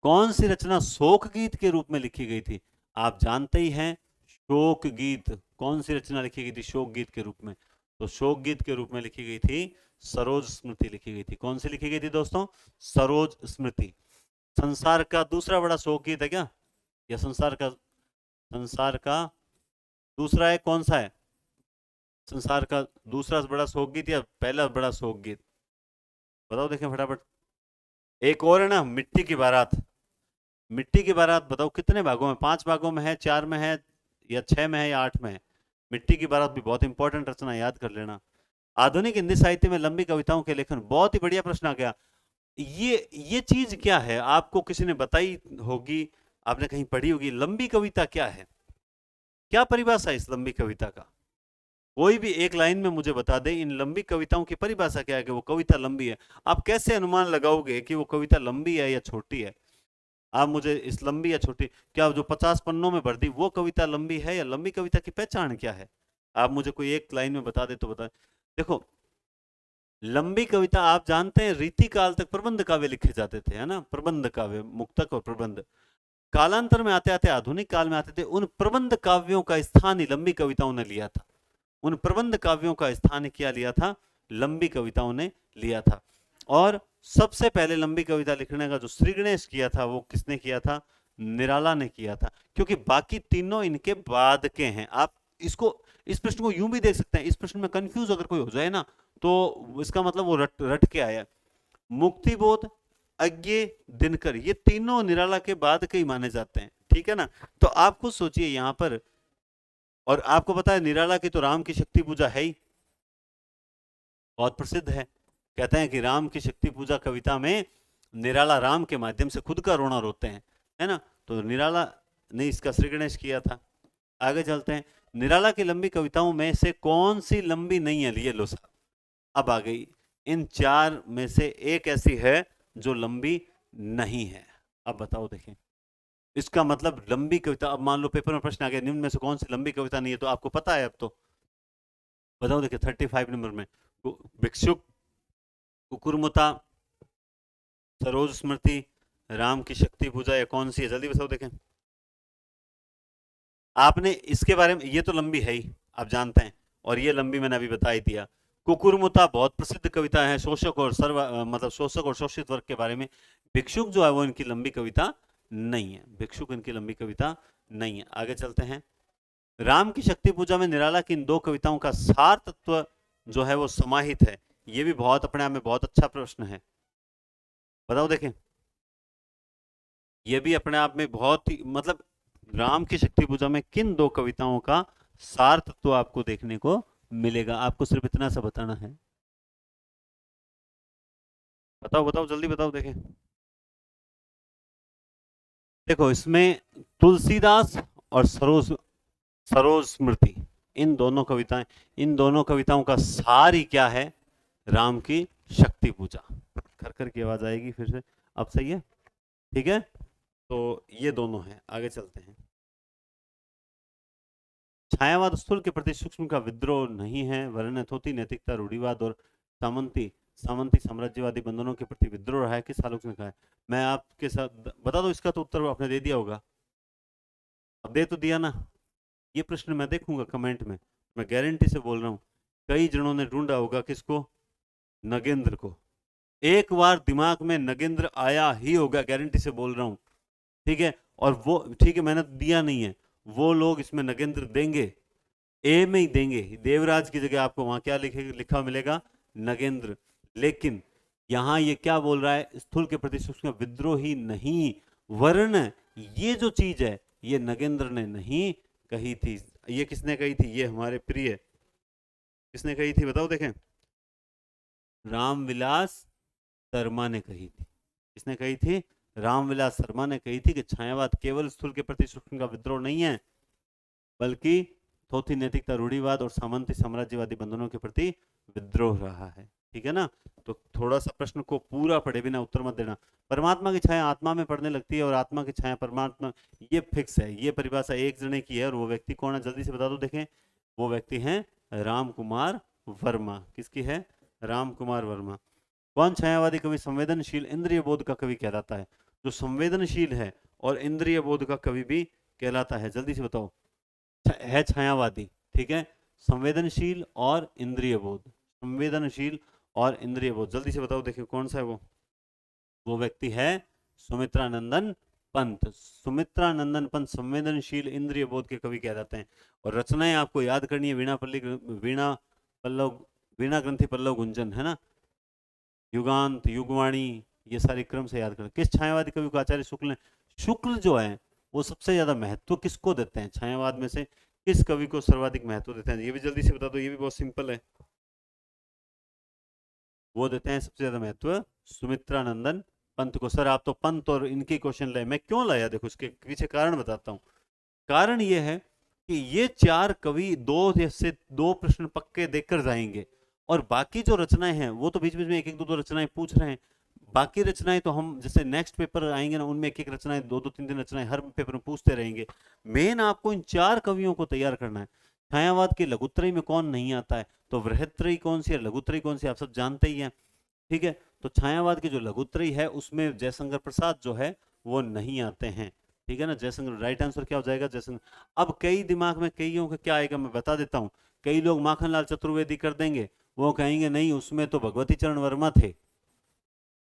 कौन सी रचना शोक गीत के रूप में लिखी गई थी? आप जानते ही हैं, शोक गीत। कौन सी रचना लिखी गई थी शोक गीत के रूप में? तो शोक गीत के रूप में लिखी गई थी सरोज स्मृति लिखी गई थी। कौन सी लिखी गई थी दोस्तों? सरोज स्मृति। संसार का दूसरा बड़ा शोक गीत है क्या? या संसार का दूसरा है, कौन सा है? संसार का दूसरा बड़ा शोक गीत या पहला बड़ा शोक गीत? बताओ, देखें फटाफट। एक और है ना, मिट्टी की बारात। मिट्टी की बारात बताओ कितने भागों में, 5 भागों में है, 4 में है, या 6 में है, या 8 में है? मिट्टी की बारात भी बहुत इंपॉर्टेंट रचना, याद कर लेना। आधुनिक हिंदी साहित्य में लंबी कविताओं के लेखन, बहुत ही बढ़िया प्रश्न आ गया। ये चीज क्या है, आपको किसी ने बताई होगी, आपने कहीं पढ़ी होगी। लंबी कविता क्या है? क्या परिभाषा है इस लंबी कविता का? कोई भी एक लाइन में मुझे बता दे, इन लंबी कविताओं की परिभाषा क्या है कि वो कविता लंबी है। आप कैसे अनुमान लगाओगे कि वो कविता लंबी है या छोटी है? आप मुझे इस लंबी या छोटी, क्या जो 50 पन्नों में भर दी वो कविता लंबी है, या लंबी कविता की पहचान क्या है? आप मुझे कोई एक लाइन में बता दे तो बता। देखो, लंबी कविता, आप जानते हैं रीति काल तक प्रबंध काव्य लिखे जाते थे, है ना, प्रबंध काव्य, मुक्तक और प्रबंध। कालांतर में आते आते आधुनिक काल में आते थे, उन प्रबंध काव्यों का स्थान ही लंबी कविताओं ने लिया था। उन प्रबंध काव्यों का स्थान क्या लिया था? लंबी कविताओं ने लिया था। और सबसे पहले लंबी कविता लिखने का जो श्री गणेश किया था, वो किसने किया था? निराला ने किया था। क्योंकि बाकी तीनों इनके बाद के हैं। आप इसको, इस प्रश्न को यूं भी देख सकते हैं, इस प्रश्न में कंफ्यूज अगर कोई हो जाए ना, तो इसका मतलब वो रट रट के आया। मुक्तिबोध, अज्ञे, दिनकर, ये तीनों निराला के बाद के ही माने जाते हैं। ठीक है ना। तो आप खुद सोचिए यहां पर, और आपको पता है निराला की तो राम की शक्ति पूजा है ही, बहुत प्रसिद्ध है। कहते हैं कि राम की शक्ति पूजा कविता में निराला राम के माध्यम से खुद का रोना रोते हैं, है ना। तो निराला ने इसका श्री गणेश किया था। आगे चलते हैं। निराला की लंबी कविताओं में से कौन सी लंबी नहीं है? ये लो साहब, अब आ गई। इन 4 में से एक ऐसी है जो लंबी नहीं है। अब बताओ, देखें, इसका मतलब लंबी कविता, अब मान लो पेपर में प्रश्न आ गया, निम्न में से कौन सी लंबी कविता नहीं है, तो आपको पता है अब तो। बताओ, देखिए 35 नंबर में, भिक्षुक, कुकुरमुता, सरोज स्मृति, राम की शक्ति पूजा, या कौन सी है? जल्दी बताओ, देखें। आपने इसके बारे में, ये तो लंबी है ही, आप जानते हैं, और ये लंबी मैंने अभी बता ही दिया। कुकुरमुता बहुत प्रसिद्ध कविता है, शोषक और मतलब शोषक और शोषित वर्ग के बारे में। भिक्षुक जो है वो इनकी लंबी कविता नहीं है, भिक्षुक इनकी लंबी कविता नहीं है। आगे चलते हैं। राम की शक्ति पूजा में निराला की इन 2 कविताओं का सार तत्व जो है वो समाहित है। ये भी बहुत अपने आप में बहुत अच्छा प्रश्न है। बताओ, देखें, ये भी अपने आप में बहुत ही, मतलब राम की शक्ति पूजा में किन 2 कविताओं का सार तत्व आपको देखने को मिलेगा? आपको सिर्फ इतना सा बताना है। बताओ बताओ, जल्दी बताओ, देखें। देखो, इसमें तुलसीदास और सरोज सरोज स्मृति, इन दोनों कविताओं का सार ही क्या है? राम की शक्ति पूजा। खर खर की आवाज आएगी फिर से। अब सही है, ठीक है। तो ये दोनों हैं, आगे चलते हैं। छायावाद स्थूल के प्रति सूक्ष्म का विद्रोह नहीं है, वरन यथोथी नैतिकता रूढ़िवाद और सामंती सामंती साम्राज्यवादी बंधनों के प्रति विद्रोह रहा है। किस आलोक ने कहा है? मैं आपके साथ बता दो, इसका तो उत्तर आपने दे दिया होगा, अब दे तो दिया ना। ये प्रश्न मैं देखूंगा कमेंट में, मैं गारंटी से बोल रहा हूँ कई जनों ने ढूंढा होगा किसको, नगेंद्र को। एक बार दिमाग में नगेंद्र आया ही होगा, गारंटी से बोल रहा हूँ, ठीक है। और वो ठीक है, मैंने तो दिया नहीं है, वो लोग इसमें नगेंद्र देंगे, ए में ही देंगे। देवराज की जगह आपको वहां क्या लिखा मिलेगा, नगेंद्र। लेकिन यहां ये क्या बोल रहा है, स्थूल के प्रति सूक्ष्म विद्रोही नहीं, वर्ण ये जो चीज है ये नगेंद्र ने नहीं कही थी। ये किसने कही थी? ये हमारे प्रिय, किसने कही थी बताओ देखें, रामविलास शर्मा ने कही थी। किसने कही थी? रामविलास शर्मा ने कही थी कि छायावाद केवल स्थूल के प्रति सूक्ष्म का विद्रोह नहीं है, बल्कि थोथी नैतिकता रूढ़िवाद और सामंती साम्राज्यवादी बंधनों के प्रति विद्रोह रहा है, ठीक है ना। तो थोड़ा सा प्रश्न को पूरा पढ़े बिना उत्तर मत देना। परमात्मा की छाया आत्मा में पड़ने लगती है और आत्मा की छाया परमात्मा, ये फिक्स है, ये परिभाषा एक जने की है। और वो व्यक्ति कौन है, जल्दी से बता दो देखें। वो व्यक्ति है राम कुमार वर्मा। किसकी है? राम कुमार वर्मा। कौन छायावादी कवि संवेदनशील इंद्रिय बोध का कवि कहलाता है? जो संवेदनशील है और इंद्रिय बोध का कवि भी कहलाता है, जल्दी से बताओ। है छायावादी, ठीक है, संवेदनशील और इंद्रिय बोध, संवेदनशील और इंद्रिय बोध, जल्दी से बताओ देखिए कौन सा है वो व्यक्ति है सुमित्रानंदन पंत। सुमित्रानंदन पंत संवेदनशील इंद्रिय बोध के कवि कह जाते हैं। और रचनाएं आपको याद करनी है, वीणा पल्लव, वीणा ग्रंथि पल्लव गुंजन, है ना, युगांत युगवाणी, ये सारे क्रम से याद करें। किस छायावादी कवि को आचार्य शुक्ल ने, शुक्ल जो है वो सबसे ज्यादा महत्व किसको देते हैं छायावाद में से, किस कवि को सर्वाधिक महत्व देते हैं? ये भी जल्दी से बता दो, ये भी बहुत सिंपल है। वो देते हैं सबसे ज्यादा महत्व सुमित्रानंदन पंत को। सर आप तो पंत और इनके क्वेश्चन लाए, मैं क्यों लाया देखो इसके पीछे कारण बताता हूँ। कारण ये है कि ये चार कवि दो से दो प्रश्न पक्के देकर जाएंगे, और बाकी जो रचनाएं हैं वो तो बीच बीच में एक एक दो दो रचनाएं पूछ रहे हैं। बाकी रचनाएं तो हम जैसे नेक्स्ट पेपर आएंगे ना, उनमें एक एक रचनाएं, दो दो तीन तीन रचनाएं हर पेपर में पूछते रहेंगे। मेन आपको इन चार कवियों को तैयार करना है। छायावाद के लघुत्रयी में कौन नहीं आता है? तो वृहत्त्रयी कौन सी है, लघुत्रयी कौन सी, आप सब जानते ही हैं, ठीक है। तो छायावाद की जो लघुत्रयी है उसमें जयशंकर प्रसाद जो है वो नहीं आते हैं, ठीक है ना। जयशंकर, राइट आंसर क्या हो जाएगा? जयशंकर। अब कई दिमाग में कईयों का क्या आएगा मैं बता देता हूं। कई लोग माखनलाल चतुर्वेदी कर देंगे, वो कहेंगे नहीं उसमें तो भगवती चरण वर्मा थे,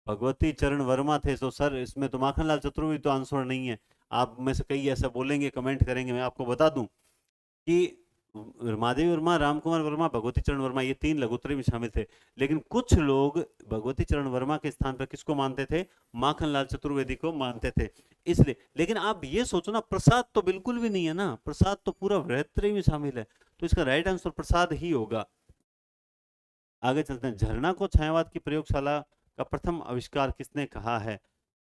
भगवती चरण वर्मा थे, तो सर इसमें तो माखनलाल चतुर्वेदी तो आंसर नहीं है। आप में से कई ऐसा बोलेंगे, कमेंट करेंगे। मैं आपको बता दूं कि महादेवी वर्मा, रामकुमार वर्मा, भगवती चरण वर्मा, ये तीन लघुत्रय में शामिल थे। लेकिन कुछ लोग भगवती चरण वर्मा के स्थान पर किसको मानते थे? माखनलाल चतुर्वेदी को मानते थे, इसलिए। लेकिन आप ये सोचो ना, प्रसाद तो बिल्कुल भी नहीं है ना, प्रसाद तो पूरा वृहत्त्रयी में शामिल है, तो इसका राइट आंसर प्रसाद ही होगा। आगे चलते हैं। झरना को छायावाद की प्रयोगशाला का प्रथम आविष्कार किसने कहा है?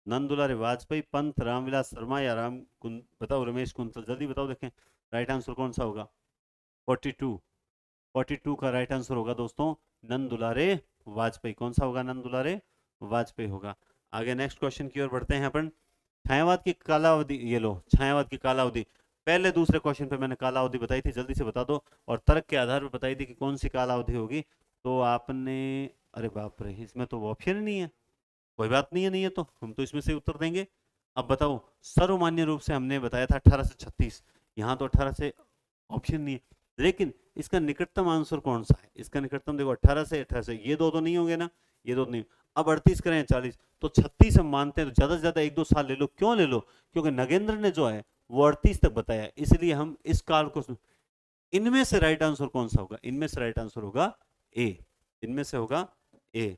नंदुलारे वाजपेयी, पंत, रामविलास शर्मा या बताओ रमेश कुंतल, जल्दी बताओ देखें राइट आंसर कौन सा होगा। 42, 42 का राइट आंसर होगा दोस्तों नंदुलारे वाजपेयी। कौन सा होगा? नंदुलारे वाजपेयी होगा। आगे नेक्स्ट क्वेश्चन की ओर बढ़ते हैं अपन। छायावाद की कालावधि, ये लो, छायावाद की कालावधि। पहले दूसरे क्वेश्चन पे मैंने कालावधि बताई थी, जल्दी से बता दो, और तर्क के आधार पर बताई थी कि कौन सी कालावधि होगी। तो आपने, अरे बाप रे, इसमें तो ऑप्शन ही नहीं है। कोई बात नहीं है, नहीं है तो हम तो इसमें से उत्तर देंगे। अब बताओ, सर्वमान्य रूप से हमने बताया था 18 से 36, यहाँ तो 18 से ऑप्शन नहीं है, लेकिन इसका निकटतम आंसर कौन सा है? इसका निकटतम देखो 18 से 18 से, ये दो तो नहीं होंगे ना, ये दो नहीं। अब 38 करें 40, तो 36 हम मानते हैं, तो ज्यादा से ज्यादा एक दो साल ले लो। क्यों ले लो? क्योंकि नगेंद्र ने जो है वो 38 तक बताया, इसलिए हम इस काल को। इनमें से राइट आंसर कौन सा होगा? इनमें से राइट आंसर होगा ए, इनमें से होगा ए।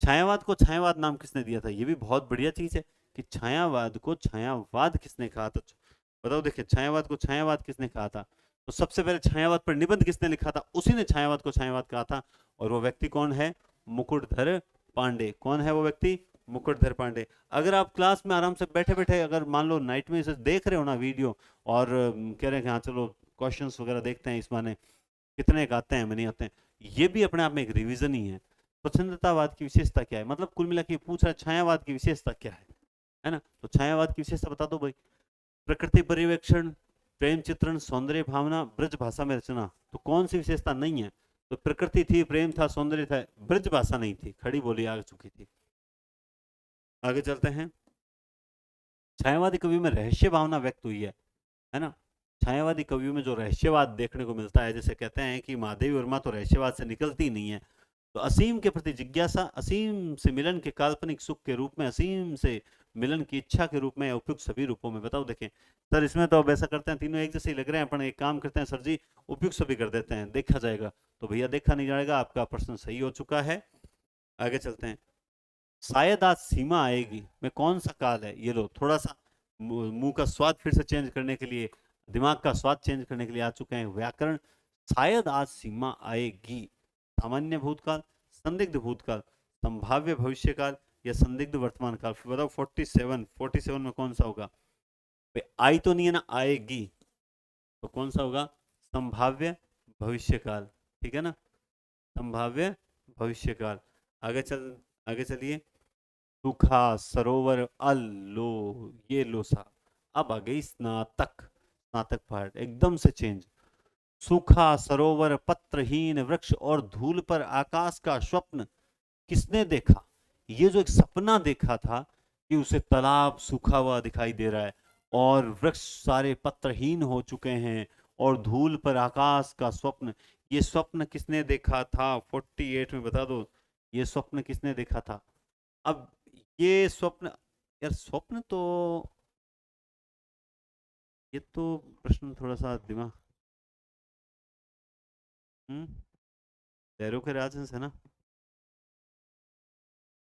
छायावाद को छायावाद नाम किसने दिया था? ये भी बहुत बढ़िया चीज है कि छायावाद को छायावाद किसने कहा था। बताओ देखिए, छायावाद को छायावाद किसने कहा था? तो सबसे पहले छायावाद पर निबंध किसने लिखा था? उसी ने छायावाद को छायावाद कहा था, और वो व्यक्ति कौन है? मुकुटधर पांडे। कौन है वो व्यक्ति? मुकुटधर पांडे। अगर आप क्लास में आराम से बैठे बैठे, अगर मान लो नाइट में इसे देख रहे हो ना वीडियो, और कह रहे हैं कि हाँ चलो क्वेश्चंस वगैरह देखते हैं, इस माने कितने आते हैं, नहीं आते हैं, ये भी अपने आप में एक रिवीजन ही है। स्वच्छंदतावाद की विशेषता क्या है, मतलब कुल मिला के पूछ रहा है छायावाद की विशेषता क्या है ना। तो छायावाद की विशेषता बता दो भाई। प्रकृति पर्यवेक्षण, प्रेम चित्रण, सौंदर्य भावना, ब्रज भाषा में रचना। तो कौन सी विशेषता नहीं है? तो प्रकृति थी, प्रेम था, सौंदर्य था, ब्रज भाषा नहीं थी, खड़ी बोली आ चुकी थी। आगे चलते हैं। छायावादी कवियों में रहस्य भावना व्यक्त हुई है ना। छायावादी कवियों में जो रहस्यवाद देखने को मिलता है, जैसे कहते हैं कि महादेवी वर्मा तो रहस्यवाद से निकलती नहीं है, तो असीम के प्रति जिज्ञासा, असीम से मिलन के काल्पनिक सुख के रूप में, असीम से मिलन की इच्छा के रूप में, उपयुक्त सभी रूपों में। बताओ देखें सर, इसमें तो अब ऐसा करते हैं, तीनों एक जैसे ही लग रहे हैं, अपन एक काम करते हैं सर जी, उपयुक्त सभी कर देते हैं, देखा जाएगा। तो भैया देखा नहीं जाएगा, आपका प्रश्न सही हो चुका है। आगे चलते हैं। शायद आज सीमा आएगी में कौन सा काल है? ये लो, थोड़ा सा मुंह का स्वाद फिर से चेंज करने के लिए, दिमाग का स्वाद चेंज करने के लिए आ चुके हैं व्याकरण। शायद आज सीमा आएगी। सामान्य भूतकाल, संदिग्ध भूतकाल, संभाव्य भविष्यकाल या संदिग्ध वर्तमान काल। फिर बताओ 47 में कौन सा होगा? आई तो नहीं है ना, आएगी, तो कौन सा होगा? संभाव्य भविष्यकाल, ठीक है ना, संभाव्य भविष्यकाल। आगे चल, आगे चलिए। सूखा सरोवर अल, लो, ये लो सा। अब आ गई स्नातक, स्नातक पार्ट एकदम से चेंज। सूखा सरोवर, पत्रहीन वृक्ष और धूल पर आकाश का स्वप्न किसने देखा? ये जो एक सपना देखा था कि उसे तालाब सूखा हुआ दिखाई दे रहा है और वृक्ष सारे पत्रहीन हो चुके हैं और धूल पर आकाश का स्वप्न, ये स्वप्न किसने देखा था? 48 में बता दो, ये स्वप्न किसने देखा था? अब ये स्वप्न, यार स्वप्न तो, ये तो प्रश्न थोड़ा सा दिमाग, हम्म, लहरों के राजहंस है ना।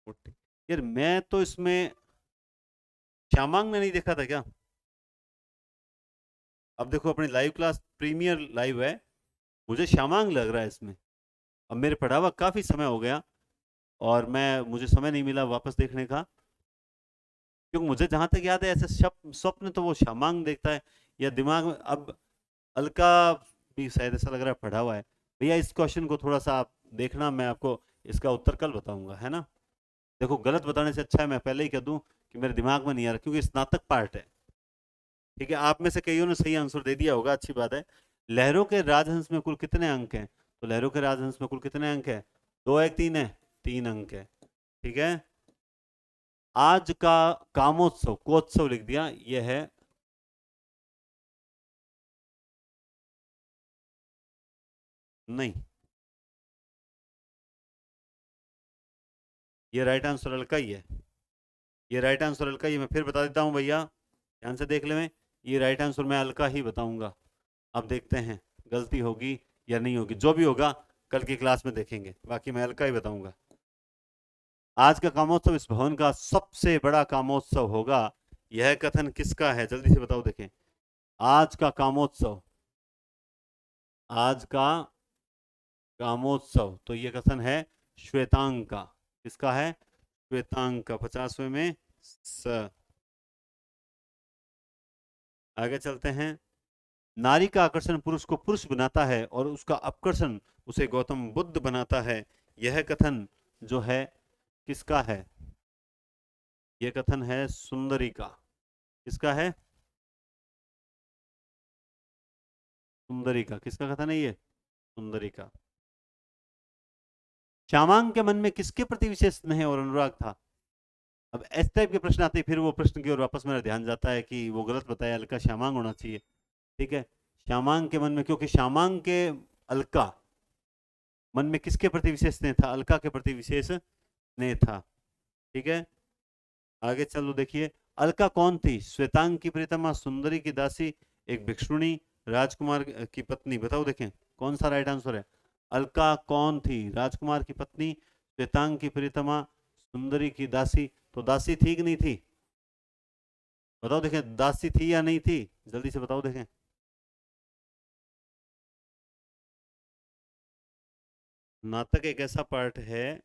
40, यार मैं तो इसमें श्यामांग ने नहीं देखा था क्या? अब देखो अपनी लाइव क्लास प्रीमियर लाइव है, मुझे श्यामांग लग रहा है इसमें। अब मेरे पढ़ा हुआ काफी समय हो गया और मुझे समय नहीं मिला वापस देखने का, क्योंकि मुझे जहां तक याद है ऐसे स्वप्न तो वो श्यामांग देखता है या दिमाग में। अब अलका भी शायद ऐसा लग रहा है पढ़ा हुआ है। भैया इस क्वेश्चन को थोड़ा सा आप देखना, मैं आपको इसका उत्तर कल बताऊंगा, है ना। देखो गलत बताने से अच्छा है मैं पहले ही कह दूं कि मेरे दिमाग में नहीं आ रहा, क्योंकि स्नातक पार्ट है। ठीक है, आप में से कईयों ने सही आंसर दे दिया होगा, अच्छी बात है। लहरों के राजहंस में कुल कितने अंक हैं? तो लहरों के राजहंस में कुल कितने अंक है? दो एक तीन है? 3 अंक है, ठीक है। आज का कामोत्सव, कोत्सव लिख दिया, यह है नहीं, ये राइट आंसर अलका ही है। ये राइट आंसर अलका ही, मैं फिर बता देता हूँ भैया, ध्यान से देख ले। मैं ये राइट आंसर मैं अलका ही बताऊंगा। अब देखते हैं गलती होगी या नहीं होगी, जो भी होगा कल की क्लास में देखेंगे, बाकी मैं अलका ही बताऊंगा। आज का कामोत्सव इस भवन का सबसे बड़ा कामोत्सव होगा, यह कथन किसका है? जल्दी से बताओ देखें। आज का कामोत्सव, आज का कामोत्सव, तो यह कथन है श्वेतांग का। किसका है? श्वेतांग का, 50वें में स। आगे चलते हैं। नारी का आकर्षण पुरुष को पुरुष बनाता है और उसका अपकर्षण उसे गौतम बुद्ध बनाता है, यह कथन जो है किसका है? यह कथन है सुंदरी का। किसका है? सुंदरी का। किसका कथन है ये? सुंदरी का। श्यामांग के मन में किसके प्रति विशेष स्नेह और अनुराग था? अब इस टाइप के प्रश्न आते हैं, फिर वो प्रश्न की ओर वापस मेरा ध्यान जाता है कि वो गलत बताया, अलका श्यामांग होना चाहिए। ठीक है, श्यामांग के मन में, क्योंकि श्यामांग के अलका मन में किसके प्रति विशेष स्नेह था? अलका के प्रति विशेष स्नेह था। ठीक है, आगे चलो देखिए। अलका कौन थी? श्वेतांग की प्रीतमा, सुंदरी की दासी, एक भिक्षुणी, राजकुमार की पत्नी। बताओ देखें कौन सा राइट आंसर है। अलका कौन थी? राजकुमार की पत्नी, श्वेतांग की प्रीतमा, सुंदरी की दासी। तो दासी थी कि नहीं थी? बताओ देखें, दासी थी या नहीं थी? जल्दी से बताओ देखें। नाटक एक ऐसा पार्ट है,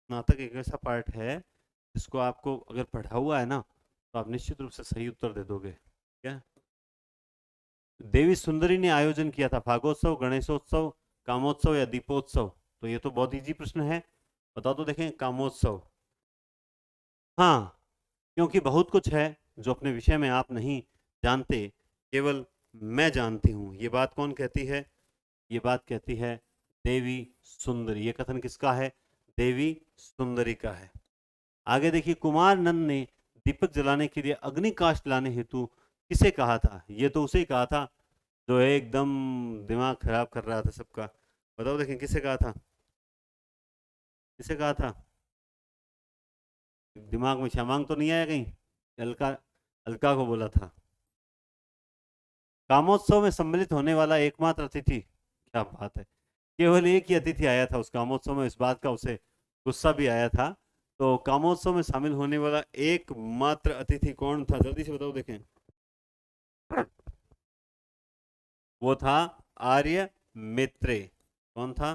नाटक एक ऐसा पार्ट है जिसको आपको अगर पढ़ा हुआ है ना, तो आप निश्चित रूप से सही उत्तर दे दोगे। क्या देवी सुंदरी ने आयोजन किया था? फागोत्सव, गणेशोत्सव, कामोत्सव या दीपोत्सव? तो ये तो बहुत इजी प्रश्न है। बताओ तो देखें, कामोत्सव। हाँ, क्योंकि बहुत कुछ है जो अपने विषय में आप नहीं जानते, केवल मैं जानती हूँ। ये बात कौन कहती है? ये बात कहती है देवी सुंदरी। ये कथन किसका है? देवी सुंदरी का है। आगे देखिए, कुमार नंद ने दीपक जलाने के लिए अग्नि काष्ठ लाने हेतु किसे कहा था? ये तो उसे ही कहा था जो एकदम दिमाग खराब कर रहा था सबका। बताओ देखें, किसे कहा था? किसे कहा था? दिमाग में छमांग तो नहीं आया कहीं? अलका, अलका को बोला था। कामोत्सव में सम्मिलित होने वाला एकमात्र अतिथि, क्या बात है, केवल एक ही अतिथि आया था उस कामोत्सव में। इस बात का उसे गुस्सा भी आया था। तो कामोत्सव में शामिल होने वाला एकमात्र अतिथि कौन था? जल्दी से बताओ देखें। वो था आर्य मित्रे। कौन था?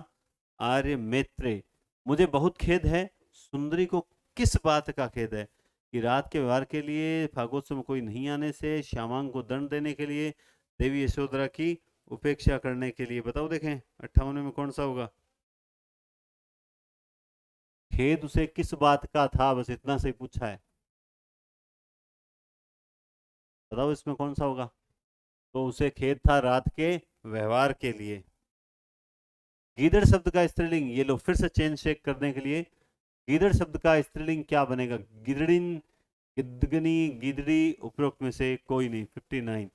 आर्य मित्रे। मुझे बहुत खेद है। सुंदरी को किस बात का खेद है? कि रात के व्यवहार के लिए, फागोत्सव में कोई नहीं आने से, श्यामांग को दंड देने के लिए, देवी यशोधरा की उपेक्षा करने के लिए। बताओ देखें, 58 में कौन सा होगा? खेद उसे किस बात का था, बस इतना से ही पूछा है। बताओ इसमें कौन सा होगा? तो उसे खेद था रात के व्यवहार के लिए। गीदड़ शब्द का स्त्रीलिंग, ये लो फिर से चेन चेक करने के लिए, गीदड़ शब्द का स्त्रीलिंग क्या बनेगा? गिदड़िन, गिदगनी, गिदड़ी, उपरोक्त में से कोई नहीं। 59।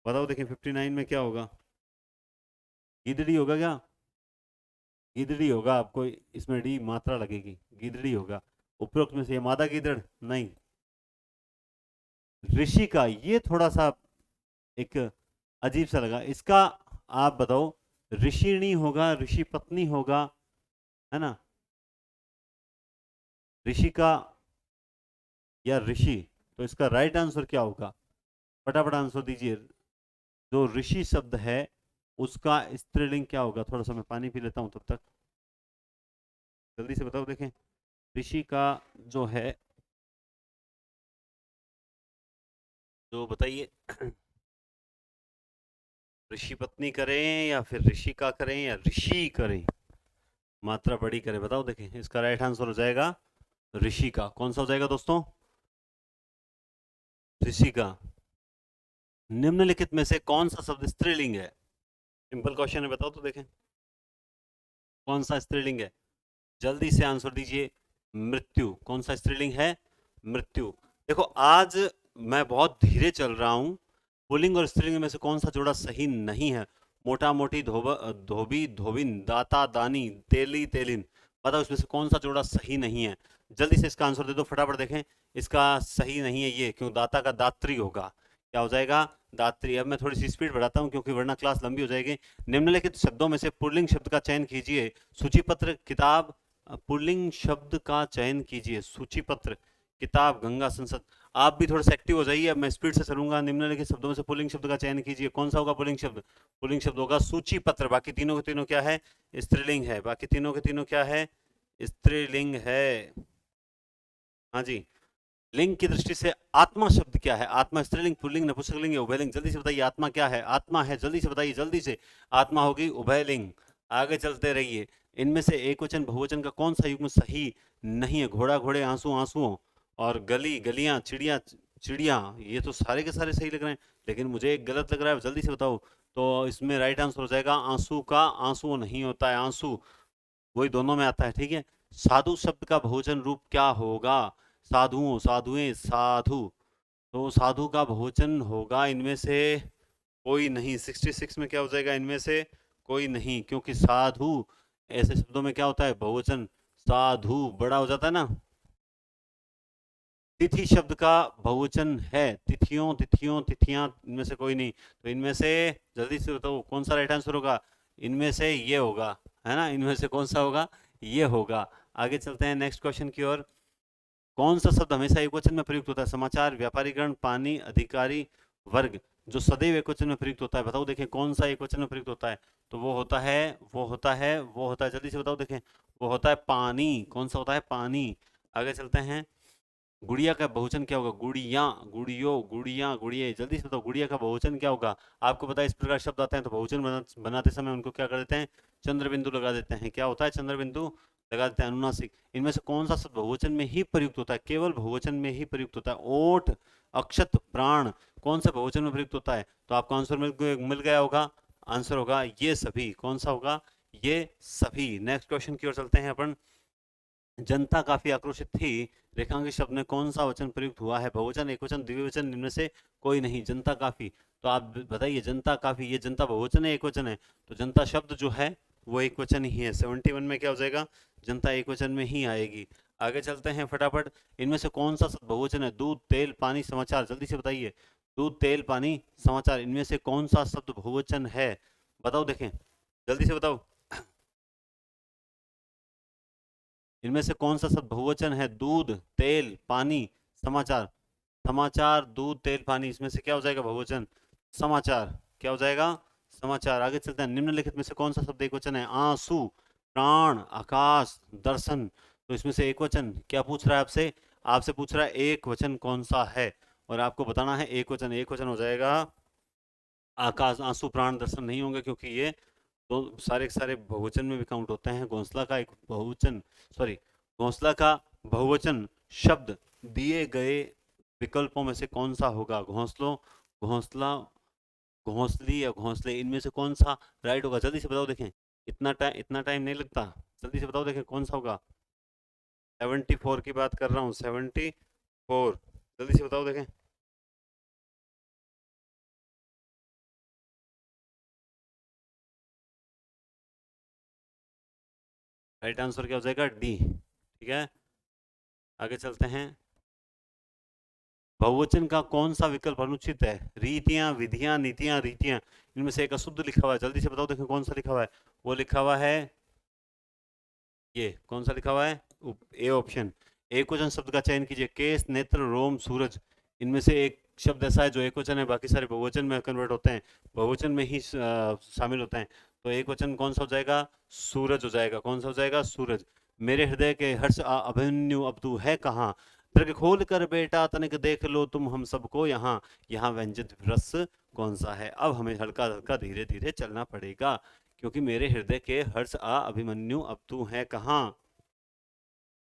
बताओ देखें 59 में क्या होगा? गिदड़ी होगा क्या? गिदड़ी होगा। आपको इसमें डी मात्रा लगेगी, गिदड़ी होगा। उपरोक्त में से ये मादा गिदड़ नहीं। ऋषि का, ये थोड़ा सा एक अजीब सा लगा इसका। आप बताओ, ऋषिणी होगा, ऋषि पत्नी होगा, है ना? ऋषि का या ऋषि, तो इसका राइट आंसर क्या होगा? फटाफट आंसर दीजिए। जो ऋषि शब्द है उसका स्त्रीलिंग क्या होगा? थोड़ा सा मैं पानी पी लेता हूं तब तक। जल्दी से बताओ देखें, ऋषि का जो है, जो बताइए। ऋषि पत्नी करें या फिर ऋषि का करें या ऋषि करें? मात्रा बड़ी करें? बताओ देखें, इसका राइट आंसर हो जाएगा ऋषि का। कौन सा हो जाएगा दोस्तों? ऋषि का। निम्नलिखित में से कौन सा शब्द स्त्रीलिंग है? सिंपल क्वेश्चन है, बताओ तो देखें, कौन सा स्त्रीलिंग है? जल्दी से आंसर दीजिए। मृत्यु। कौन सा स्त्रीलिंग है? मृत्यु। देखो, आज मैं बहुत धीरे चल रहा हूं। पुल्लिंग और स्त्रीलिंग में से कौन सा जोड़ा सही नहीं है? मोटा मोटी, धोबी धोबिन, दाता दानी, तेली तेलिन। बताओ इसमें से कौन सा जोड़ा सही नहीं है? जल्दी से इसका आंसर दे दो फटाफट। देखें, इसका सही नहीं है ये, क्यों? दाता का दात्री होगा। क्या हो जाएगा? दात्री। अब मैं थोड़ी सी स्पीड बढ़ाता हूं क्योंकि वरना क्लास लंबी हो जाएगी। निम्नलिखित शब्दों में से पुल्लिंग शब्द का चयन कीजिए। सूचीपत्र, किताब। पुल्लिंग शब्द का चयन कीजिए। सूचीपत्र, किताब, गंगा, संसद। आप भी थोड़ा सा एक्टिव हो जाइए। अब मैं स्पीड से चलूंगा। निम्नलिखित शब्दों में से पुल्लिंग शब्द का चयन कीजिए। कौन सा होगा पुल्लिंग शब्द? पुल्लिंग शब्द होगा सूची पत्र। बाकी तीनों के तीनों क्या है? स्त्रीलिंग है। बाकी तीनों के तीनों क्या है? स्त्रीलिंग है। हाँ जी। लिंग की दृष्टि से आत्मा शब्द क्या है? आत्मा स्त्रीलिंग, पुल्लिंग, नपुंसकलिंग या उभयलिंग? जल्दी से बताइए, आत्मा क्या है? आत्मा है, जल्दी से बताइए, जल्दी से। आत्मा होगी उभयलिंग। आगे चलते रहिए। इनमें से एक वचन बहुवचन का कौन सा युग्म सही नहीं है? घोड़ा, घोड़े, आंसू, आंसुओं, और गली, गलियां, चिड़िया, चिड़िया। ये तो सारे के सारे सही लग रहे हैं, लेकिन मुझे एक गलत लग रहा है। जल्दी से बताओ। तो इसमें राइट आंसर हो जाएगा आंसू का। आंसू नहीं होता है, आंसू वही दोनों में आता है, ठीक है। साधु शब्द का बहुवचन रूप क्या होगा? साधुओं, साधुएं, साधु। तो साधु का बहुवचन होगा इनमें से कोई नहीं। 66 में क्या हो जाएगा? इनमें से कोई नहीं, क्योंकि साधु ऐसे शब्दों में क्या होता है? बहुवचन। साधु बड़ा हो जाता है ना। तिथि शब्द का बहुवचन है। तिथियों, तिथियों, तिथियां। इनमें से कोई नहीं। तो इनमें से जल्दी से बताओ कौन सा राइट आंसर होगा? इनमें से ये होगा, है ना? इनमें से कौन सा होगा? ये होगा। आगे चलते हैं नेक्स्ट क्वेश्चन की ओर। कौन सा शब्द हमेशा एकवचन में प्रयुक्त होता है? समाचार, व्यापारीगण, पानी, अधिकारी, वर्ग। जो सदैव एकवचन में प्रयुक्त होता है, बताओ देखें कौन सा एकवचन में प्रयुक्त होता है? तो वो होता है, वो होता है, वो होता है, जल्दी से बताओ देखें। वो होता है पानी। कौन सा होता है? पानी। आगे चलते हैं। गुड़िया का बहुवचन क्या होगा? गुड़िया, गुड़ियो, गुड़िया, गुड़िये। जल्दी से बताओ, गुड़िया का बहुवचन क्या होगा? आपको पता है इस प्रकार शब्द आते हैं तो बहुवचन बनाते समय उनको क्या कर देते हैं? चंद्र बिंदु लगा देते हैं। क्या होता है चंद्र बिंदु? लगा देते हैं अनुनासिक। इनमें से कौन सा शब्द बहुवचन में ही प्रयुक्त होता है, केवल बहुवचन में ही प्रयुक्त होता है? ओठ, अक्षत, प्राण, कौन सा बहुवचन में प्रयुक्त होता है? तो आपको आंसर मिल गया होगा। आंसर होगा ये सभी। कौन सा होगा? ये सभी। नेक्स्ट क्वेश्चन की ओर चलते हैं अपन। जनता काफी आक्रोशित थी, रेखांकित शब्द में कौन सा वचन प्रयुक्त हुआ है? बहुवचन, एकवचन, द्विवचन, इनमें से कोई नहीं। जनता काफी, तो आप बताइए जनता काफी, ये जनता बहुवचन है एकवचन है? तो जनता शब्द जो है वो एकवचन ही है। 71 में क्या हो जाएगा? जनता एकवचन में ही आएगी। आगे चलते हैं फटाफट। इनमें से कौन सा शब्द बहुवचन है? दूध, तेल, पानी, समाचार, जल्दी से बताइए। दूध, तेल, पानी, समाचार, इनमें से कौन सा शब्द बहुवचन है? बताओ, देखें, जल्दी से बताओ। इनमें से कौन सा शब्द बहुवचन है? दूध, तेल, पानी, समाचार। समाचार, दूध, तेल, पानी, इसमें से क्या हो जाएगा बहुवचन? समाचार। क्या हो जाएगा? समाचार। आगे चलते हैं। निम्नलिखित में से कौन सा शब्द एकवचन है? आंसू, प्राण, आकाश, दर्शन। तो इसमें से एक वचन क्या पूछ रहा है आपसे? आपसे पूछ रहा है एक वचन कौन सा है, और आपको बताना है एक वचन। एक वचन हो जाएगा आकाश, आंसू, प्राण, दर्शन नहीं होंगे, क्योंकि ये तो सारे के सारे बहुवचन में भी काउंट होते हैं। घोंसला का एक बहुवचन, सॉरी, घोंसला का बहुवचन शब्द दिए गए विकल्पों में से कौन सा होगा? घोंसलों, घोंसला, घोंसली या घोंसले, इनमें से कौन सा राइट होगा? जल्दी से बताओ, देखें, इतना टाइम नहीं लगता। जल्दी से बताओ, देखें कौन सा होगा। 74 की बात कर रहा हूँ, 74। जल्दी से बताओ, देखें। राइट आंसर क्या हो जाएगा? डी। ठीक है, आगे चलते हैं। बहुवचन का कौन सा विकल्प अनुचित है? रीतियां, विधियां, नीतियां, रीतियां, इनमें से एक अशुद्ध लिखा हुआ है। जल्दी से बताओ, देखें कौन सा लिखा हुआ है। वो लिखा हुआ है, ये कौन सा लिखा हुआ है? A option. एक वचन शब्द का चयन कीजिए। केस, नेत्र, रोम, सूरज, इनमें से एक शब्द ऐसा है जो एक वचन है, बाकी सारे बहुवचन में कन्वर्ट होते हैं, बहुवचन में ही शामिल होते हैं। तो एक वचन कौन सा हो जाएगा? सूरज हो जाएगा। कौन सा हो जाएगा? सूरज। मेरे हृदय के हर्ष अभिमन्यु अब तू है कहाँ? दृग खोल कर बेटा तनिक देख लो तुम हम सबको यहाँ, यहाँ व्यंजित रस कौन सा है? अब हमें हल्का हल्का धीरे धीरे चलना पड़ेगा, क्योंकि मेरे हृदय के हर्ष अभिमन्यु अब तू है कहाँ।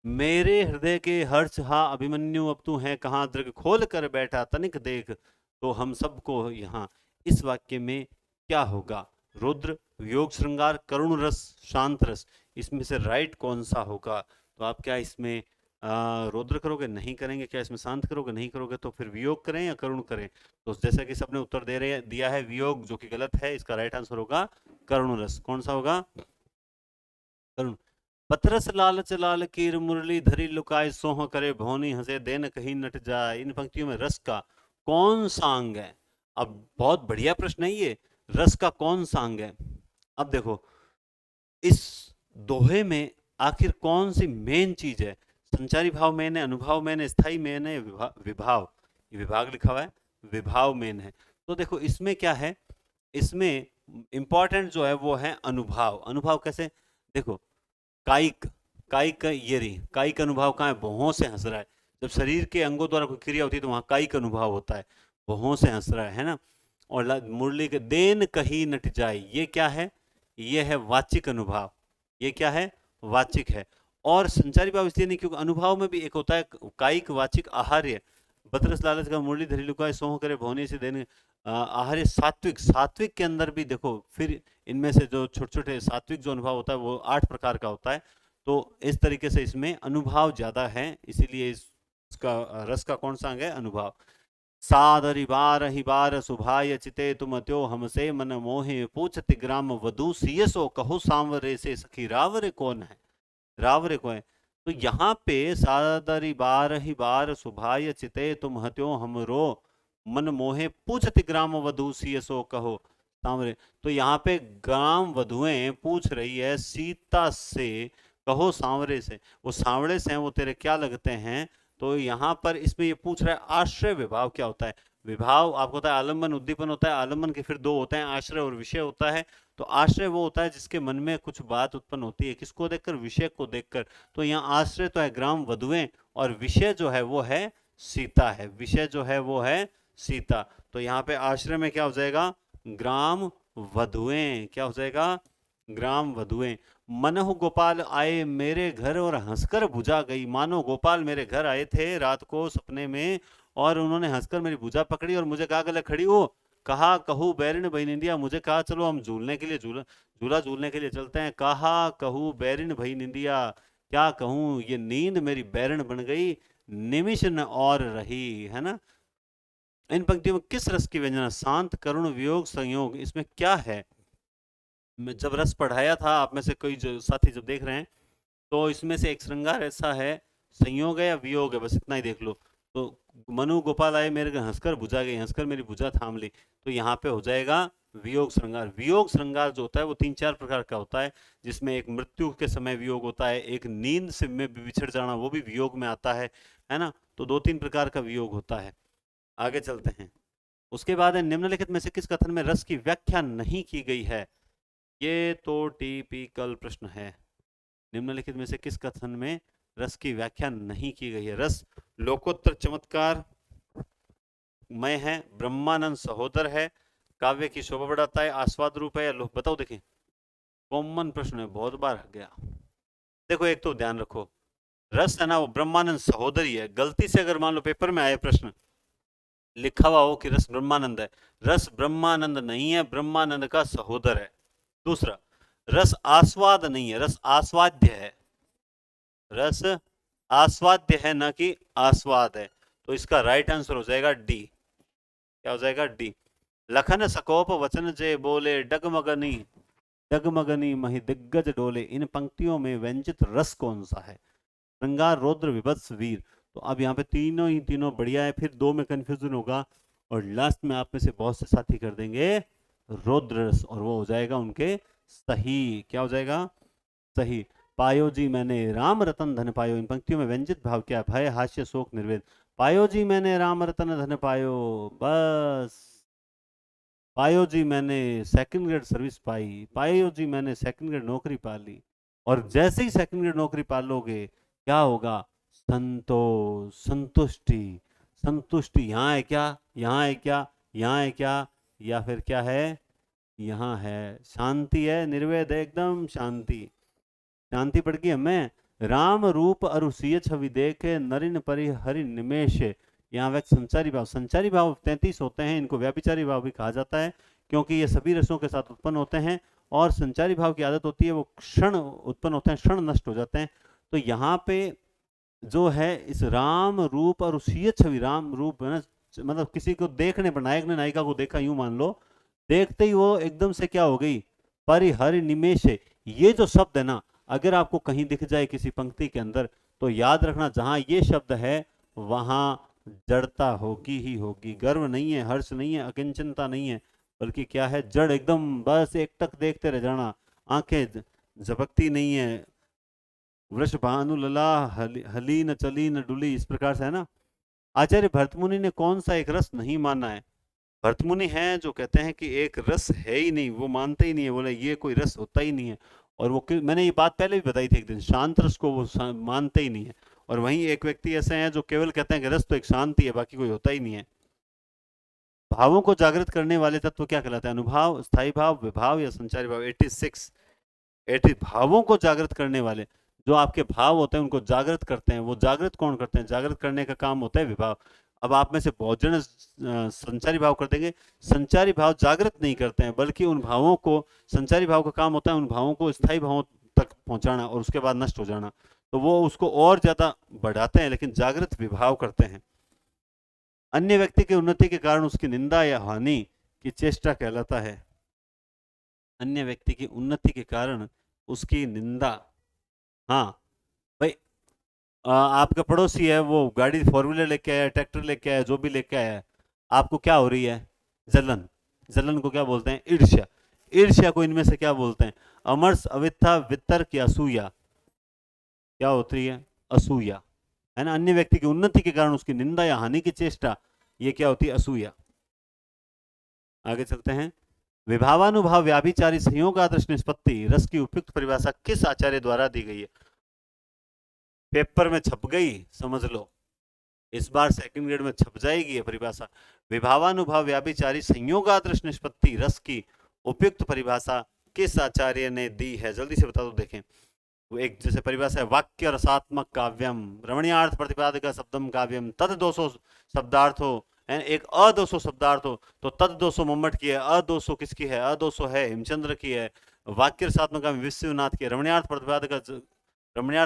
मेरे हृदय के हर्ष हा अभिमन्यु अब तू है कहाँ, दृग खोल कर बैठा तनिक देख तो हम सबको यहाँ। इस वाक्य में क्या होगा? रुद्र, वियोग श्रृंगार, करुण रस, शांत रस, इसमें से राइट कौन सा होगा? तो आप क्या इसमें रुद्र करोगे? नहीं करेंगे। क्या इसमें शांत करोगे? नहीं करोगे। तो फिर वियोग करें या करुण करें? तो जैसा कि सबने उत्तर दिया है वियोग, जो कि गलत है। इसका राइट आंसर होगा करुण रस। कौन सा होगा? करुण। पथरस लालच लाल कीर मुरली धरी लुकाए सोह करे भौनी हंसे देन कहीं नट जाए। इन पंक्तियों में रस का कौन सा अंग है? अब बहुत बढ़िया प्रश्न है ये, रस का कौन सा अंग है? अब देखो, इस दोहे में आखिर कौन सी मेन चीज है? संचारी भाव मेन है, अनुभाव मेन है, स्थाई मेन है, विभाव, ये विभाग लिखा हुआ है, विभाव मेन है। तो देखो इसमें क्या है, इसमें इंपॉर्टेंट जो है वो है अनुभाव। अनुभाव कैसे? देखो, कायिक, कायिक ये रही, कायिक अनुभव कहाँ है? भौहों से हंस रहा है। जब शरीर के अंगों द्वारा कोई क्रिया होती है तो वहां कायिक अनुभव होता है, भौहों से हंस रहा है ना। और मुरली के देन कहीं नट जाए, ये क्या है? ये है वाचिक अनुभाव। ये क्या है? वाचिक है। और संचारी भाव इसलिए नहीं क्योंकि अनुभाव में भी एक होता है कायिक, वाचिक, आहार्य। बतरस लालच का मुरली धरी लुकाए सोह करे भौनी से देने, आहार्य सात्विक, सात्विक के अंदर भी देखो फिर इनमें से जो छोटे छोटे सात्विक जो अनुभव होता है वो 8 प्रकार का होता है। तो इस तरीके से इसमें अनुभाव ज्यादा है, इसीलिए इसका रस का कौन सा अंग है? अनुभाव। सादरि बार ही बार सुभाय चिते तुम त्यो हमसे मन मोहे पूछति ग्राम वधु सियसो कहो सांवरे से सखी रावरे कौन है? रावरे कौन है? तो यहाँ पे सादरि बार ही बार सुभाय चिते तुम हत्यो हमरो मन मोहे पूछति ग्राम वधु सियसो कहो सांवरे। तो यहाँ पे ग्राम वधुएं पूछ रही है सीता से, कहो सांवरे से, वो सांवरे से हैं, वो तेरे क्या लगते हैं? तो यहाँ पर इसमें ये पूछ रहा है आश्रय विभाव क्या होता है? विभाव आपको होता है आलम्बन, उद्दीपन होता है। आलम्बन के फिर दो होते हैं, आश्रय और विषय होता है। तो आश्रय वो होता है जिसके मन में कुछ बात उत्पन्न होती है, किसको देखकर? विषय को देखकर। तो यहाँ आश्रय तो है ग्राम वधुएं, और विषय जो है वो है सीता है। विषय जो है वो है सीता। तो यहाँ पे आश्रय में क्या हो जाएगा? ग्राम वधुएं। क्या हो जाएगा? ग्राम वधुएं। मनहु गोपाल आए मेरे घर और हंसकर भुजा गई। मानो गोपाल मेरे घर आए थे रात को सपने में, और उन्होंने हंसकर मेरी भुजा पकड़ी और मुझे कहा गले खड़ी हो। कहा कहू बैरिन भई निंदिया, मुझे कहा चलो हम झूलने के लिए झूला झूला झूलने के लिए चलते हैं। कहा कहू बैरिन भई निंदिया, क्या कहूँ ये नींद मेरी बैरिन बन गई, निमिष न और रही, है ना। इन पंक्तियों में किस रस की व्यंजना, शांत करुण वियोग संयोग, इसमें क्या है। मैं जब रस पढ़ाया था, आप में से कोई जो साथी जब देख रहे हैं, तो इसमें से एक श्रृंगार ऐसा है, संयोग है या वियोग है, बस इतना ही देख लो। तो मनु गोपाल आए मेरे घर हंसकर भुजा गई, हंसकर मेरी भुजा थाम ली, तो यहाँ पे हो जाएगा वियोग श्रृंगार। वियोग श्रृंगार जो होता है वो 3-4 प्रकार का होता है, जिसमें एक मृत्यु के समय वियोग होता है, एक नींद से में बिछड़ जाना वो भी वियोग में आता है ना। तो 2-3 प्रकार का वियोग होता है। आगे चलते हैं। उसके बाद है निम्नलिखित में से किस कथन में रस की व्याख्या नहीं की गई है। ये तो टिपिकल प्रश्न है। निम्नलिखित में से किस कथन में रस की व्याख्या नहीं की गई है। रस लोकोत्तर चमत्कार मय है, ब्रह्मानंद सहोदर है, काव्य की शोभा बढ़ाता है, आस्वाद रूप है, या लोक, बताओ। देखें कॉमन प्रश्न है, बहुत बार आ गया। देखो एक तो ध्यान रखो, रस है ना वो ब्रह्मानंद सहोदरी है। गलती से अगर मान लो पेपर में आए प्रश्न लिखा हुआ हो कि रस ब्रह्मानंद है, रस ब्रह्मानंद नहीं है, ब्रह्मानंद का सहोदर है। दूसरा, रस आस्वाद नहीं है, रस आस्वाद्य है, रस आस्वाद्य है ना कि आस्वाद है। तो इसका राइट आंसर हो जाएगा डी। क्या हो जाएगा? डी। लखन सकोप वचन जे बोले, डगमगनी डगमगनी मही दिग्गज डोले। इन पंक्तियों में व्यंजित रस कौन सा है? श्रृंगार, रौद्र, विभत्स, वीर। तो अब यहाँ पे तीनों ही तीनों बढ़िया है, फिर दो में कंफ्यूजन होगा, और लास्ट में आप में से बहुत से साथी कर देंगे रौद्र रस, और वो हो जाएगा उनके सही। क्या हो जाएगा? सही। पायो जी मैंने राम रतन धन पायो। इन पंक्तियों में व्यंजित भाव क्या? भय, हास्य, शोक, निर्वेद। पायो जी मैंने राम रतन धन पायो, बस। पायो जी मैंने सेकंड ग्रेड सर्विस पाई, पायो जी मैंने सेकंड ग्रेड नौकरी पा ली। और जैसे ही सेकंड ग्रेड नौकरी पा लोगे क्या होगा? संतोष, संतुष्टि। संतुष्टि यहाँ है क्या? यहाँ है क्या? यहाँ है क्या? या फिर क्या है? यहाँ है शांति, है निर्वेद है, एकदम शांति। शांति पड़ गई हमें। राम रूप अरुषीय छवि देखे, नरिन परि हरि निमेश। यहाँ व्यक्त संचारी भाव। संचारी भाव 33 होते हैं, इनको व्यापिचारी भाव भी कहा जाता है, क्योंकि ये सभी रसों के साथ उत्पन्न होते हैं, और संचारी भाव की आदत होती है वो क्षण उत्पन्न होते हैं, क्षण नष्ट हो जाते हैं। तो यहाँ पे जो है इस राम रूप और उसी छवि, राम रूप है ना, मतलब किसी को देखने पर, नायक ने नायिका को देखा, यूं मान लो, देखते ही वो एकदम से क्या हो गई? परिहर निमेश। ये जो शब्द है ना, अगर आपको कहीं दिख जाए किसी पंक्ति के अंदर, तो याद रखना जहां ये शब्द है वहां जड़ता होगी ही होगी। गर्व नहीं है, हर्ष नहीं है, अकिंचनता नहीं है, बल्कि क्या है? जड़ एकदम, बस एकटक देखते रह जाना, आंखें झपकती नहीं है, वृष भानु लला हली न चली न डुली, इस प्रकार से है ना। आचार्य भरतमुनि ने कौन सा एक रस नहीं माना है? भरतमुनि हैं जो कहते हैं कि एक रस है ही नहीं, वो मानते ही नहीं है, बोले ये कोई रस होता ही नहीं है। और वो मैंने ये बात पहले भी बताई थी एक दिन, शांत रस को वो मानते ही नहीं है। और वहीं एक व्यक्ति ऐसे हैं जो केवल कहते हैं कि रस तो एक शांति है, बाकी कोई होता ही नहीं है। भावों को जागृत करने वाले तत्व क्या कहलाते हैं? अनुभाव, स्थायी भाव, विभाव, या संचारी भाव? 86। 80 भावों को जागृत करने वाले, जो आपके भाव होते हैं उनको जागृत करते हैं, वो जागृत कौन करते हैं? जागृत करने का काम होता है विभाव। अब आप में से बहुत जन संचारी भाव कर देंगे। संचारी भाव जागृत नहीं करते हैं, बल्कि उन भावों को, संचारी भाव का काम होता है उन भावों को स्थायी भावों तक पहुंचाना और उसके बाद नष्ट हो जाना। तो वो उसको और ज्यादा बढ़ाते हैं, लेकिन जागृत विभाव करते हैं। अन्य व्यक्ति की उन्नति के कारण उसकी निंदा या हानि की चेष्टा कहलाता है। अन्य व्यक्ति की उन्नति के कारण उसकी निंदा। हाँ भाई, आपका पड़ोसी है, वो गाड़ी 4 व्हीलर लेके आया, ट्रैक्टर लेके आया, जो भी लेके आया है, आपको क्या हो रही है? जलन। जलन को क्या बोलते हैं? ईर्ष्या। ईर्ष्या को इनमें से क्या बोलते हैं? अमर्ष, अविद्या, वितर्क, या असूया। क्या होती है? असूया, है ना। अन्य व्यक्ति की उन्नति के कारण उसकी निंदा या हानि की चेष्टा, ये क्या होती है? असूया। आगे चलते हैं। विभावानुभाव व्याभिचारी संयोग आदर्श निष्पत्ति, रस की उपयुक्त परिभाषा किस आचार्य द्वारा दी गई है? पेपर में छप गई, समझ लो, इस बार सेकंड ग्रेड में छप जाएगी ये परिभाषा। विभावानुभाव व्याभिचारी संयोग आदर्श निष्पत्ति, रस की उपयुक्त परिभाषा किस आचार्य ने दी है? जल्दी से बता दो। देखें, वो एक जैसे परिभाषा है, वाक्य रसात्मक काव्यम रमणीयार्थ प्रतिपादक शब्दम काव्यम तद 200 शब्दार्थ हो, एक अ 200 शब्दार्थ हो, तो तद 200 मम्मट की है, अ 200 किसकी है? अ 200 है हेमचंद्र की है। वाक्य रसात्मक काव्यम विश्वनाथ की है। रमणीयार्थ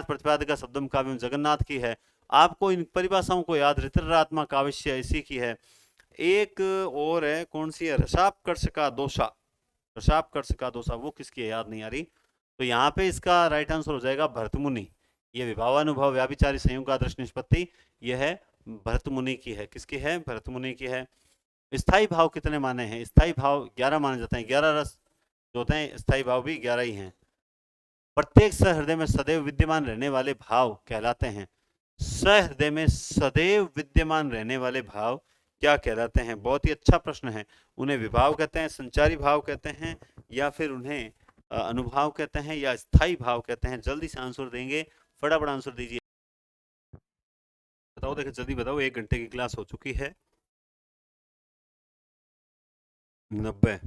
प्रतिपादक शब्दम काव्यम जगन्नाथ की है। आपको इन परिभाषाओं को याद, ऋतरात्मा काव्य इसी की है। एक और है, कौन सी है? रसापकर्ष का दोषा, रसापकर्ष का दोषा, वो किसकी है? याद नहीं आ रही। तो यहाँ पे इसका राइट आंसर हो जाएगा भरतमुनि। ये विभावानुभव व्याभिचारी संयोग आदर्श निष्पत्ति, यह है भरतमुनि की है। किसकी है? भरतमुनि की है। स्थाई भाव कितने माने हैं? स्थाई भाव 11 माने जाते हैं। 11 रस जो होते हैं, स्थाई भाव भी 11 ही हैं। प्रत्येक सहृदय में सदैव विद्यमान रहने वाले भाव कहलाते हैं। सहृदय में सदैव विद्यमान रहने वाले भाव क्या कहलाते हैं? बहुत ही अच्छा प्रश्न है। उन्हें विभाव कहते हैं, संचारी भाव कहते हैं, या फिर उन्हें अनुभाव कहते हैं, या स्थाई भाव कहते हैं? जल्दी से आंसर देंगे, फटाफट आंसर दीजिए। बताओ, देखिए जल्दी बताओ, 1 घंटे की क्लास हो चुकी है। 90।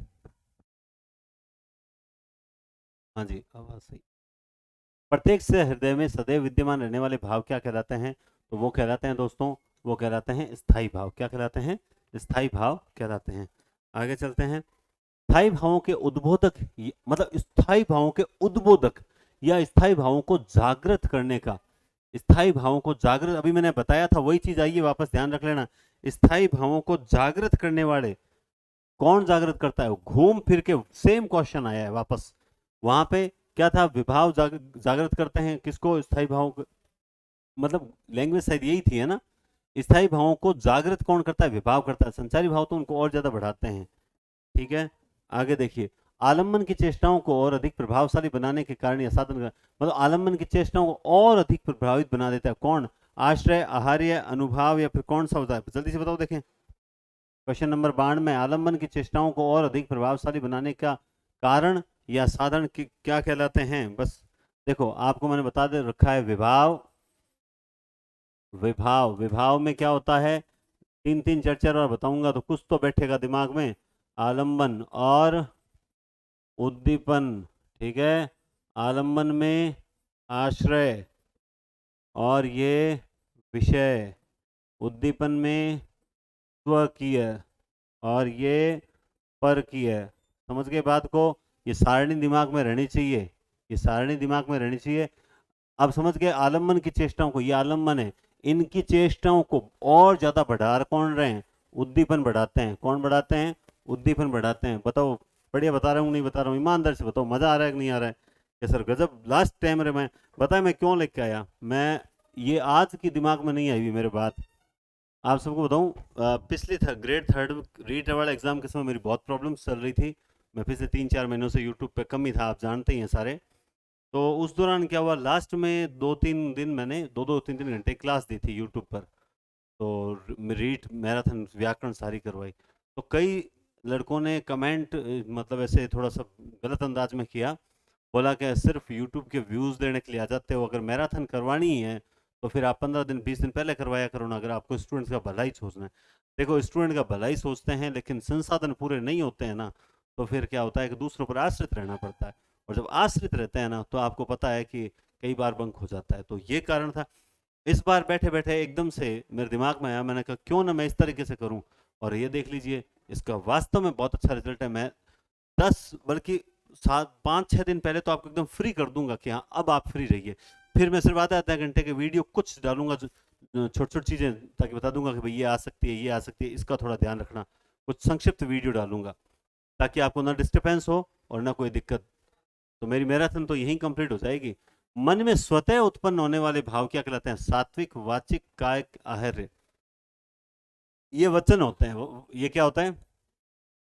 हाँ जी, आवाज सही। प्रत्येक से हृदय में सदैव विद्यमान रहने वाले भाव क्या कहलाते हैं? तो वो कहलाते हैं दोस्तों, वो कहलाते हैं स्थाई भाव। क्या कहलाते हैं? स्थाई भाव कहलाते हैं। आगे चलते हैं। स्थाई भावों के उद्बोधक, मतलब स्थाई भावों के उद्बोधक या स्थाई भावों को जागृत करने का, स्थाई भावों को जागृत, अभी मैंने बताया था वही चीज, आइए वापस ध्यान रख लेना। स्थाई भावों को जागृत करने वाले कौन जागृत करता है? घूम फिर के सेम क्वेश्चन आया है वापस। वहां पे क्या था? विभाव जागृत करते हैं किसको? स्थाई भावों को, मतलब लैंग्वेज शायद यही थी, है ना? स्थाई भावों को जागृत कौन करता है? विभाव करता है। संचारी भाव तो उनको और ज्यादा बढ़ाते हैं। ठीक है, आगे देखिए। आलम्बन की चेष्टाओं को और अधिक प्रभावशाली बनाने के कारण यह साधन मतलब आलम्बन की चेष्टाओं को और अधिक प्रभावित बना देता है कौन? आश्रय, आहार्य, अनुभाव, या फिर कौन सा होता है? जल्दी से बताओ। देखें क्वेश्चन नंबर 92 में, आलम्बन की चेष्टाओं को और अधिक प्रभावशाली बनाने का कारण या साधन क्या कहलाते हैं? बस देखो, आपको मैंने बता दे रखा है, विभाव। विभाव में क्या होता है? तीन तीन चार चार बार बताऊंगा तो कुछ तो बैठेगा दिमाग में। आलम्बन और उद्दीपन, ठीक है। आलम्बन में आश्रय और ये विषय, उद्दीपन में स्वकीय और ये परकीय। समझ गए बात को? ये सारणी दिमाग में रहनी चाहिए, ये सारणी दिमाग में रहनी चाहिए। अब समझ गए आलम्बन की चेष्टाओं को, ये आलम्बन है, इनकी चेष्टाओं को और ज्यादा बढ़ा कौन रहे हैं? उद्दीपन बढ़ाते हैं। कौन बढ़ाते हैं? उद्दीपन बढ़ाते हैं। बताओ, बढ़िया बता रहा हूँ नहीं बता रहा हूँ? ईमानदार से बताओ, मजा आ रहा है कि नहीं आ रहा है? कि सर गजब लास्ट टाइम रे, मैं बताया मैं क्यों लेके आया, मैं ये आज की दिमाग में नहीं आई हुई मेरे बात। आप सबको बताऊं, पिछले ग्रेड 3 रीट वाला एग्जाम के समय मेरी बहुत प्रॉब्लम्स चल रही थी। मैं पिछले 3-4 महीनों से यूट्यूब पे कम ही था, आप जानते ही हैं सारे। तो उस दौरान क्या हुआ, लास्ट में 2-3 दिन मैंने 2-2 3-3 घंटे क्लास दी थी यूट्यूब पर। तो रीट मैराथन व्याकरण सारी करवाई। तो कई लड़कों ने कमेंट, मतलब ऐसे थोड़ा सा गलत अंदाज में किया, बोला कि सिर्फ यूट्यूब के व्यूज़ लेने के लिए आ जाते हो, अगर मैराथन करवानी ही है तो फिर आप 15 दिन 20 दिन पहले करवाया करो ना, अगर आपको स्टूडेंट्स का भला ही सोचना है। देखो, स्टूडेंट का भला ही सोचते हैं, लेकिन संसाधन पूरे नहीं होते हैं ना, तो फिर क्या होता है कि दूसरों पर आश्रित रहना पड़ता है। और जब आश्रित रहते हैं ना, तो आपको पता है कि कई बार बंक हो जाता है। तो ये कारण था। इस बार बैठे बैठे एकदम से मेरे दिमाग में आया, मैंने कहा क्यों ना मैं इस तरीके से करूं। और ये देख लीजिए, इसका वास्तव में बहुत अच्छा रिजल्ट है। मैं 10 बल्कि 7-5-6 दिन पहले तो आपको एकदम फ्री कर दूंगा कि हाँ अब आप फ्री रहिए। फिर मैं सिर्फ आधा घंटे के वीडियो कुछ डालूंगा, छोटी छोटी चीजें, ताकि बता दूंगा कि भाई ये आ सकती है, ये आ सकती है, इसका थोड़ा ध्यान रखना। कुछ संक्षिप्त वीडियो डालूंगा ताकि आपको ना डिस्टर्बेंस हो और ना कोई दिक्कत। तो मेरी मैराथन तो यहीं कंप्लीट हो जाएगी। मन में स्वतः उत्पन्न होने वाले भाव क्या कहलाते हैं? सात्विक, वाचिक, कायिक, आहार्य। ये वचन होते हैं। ये क्या होता है?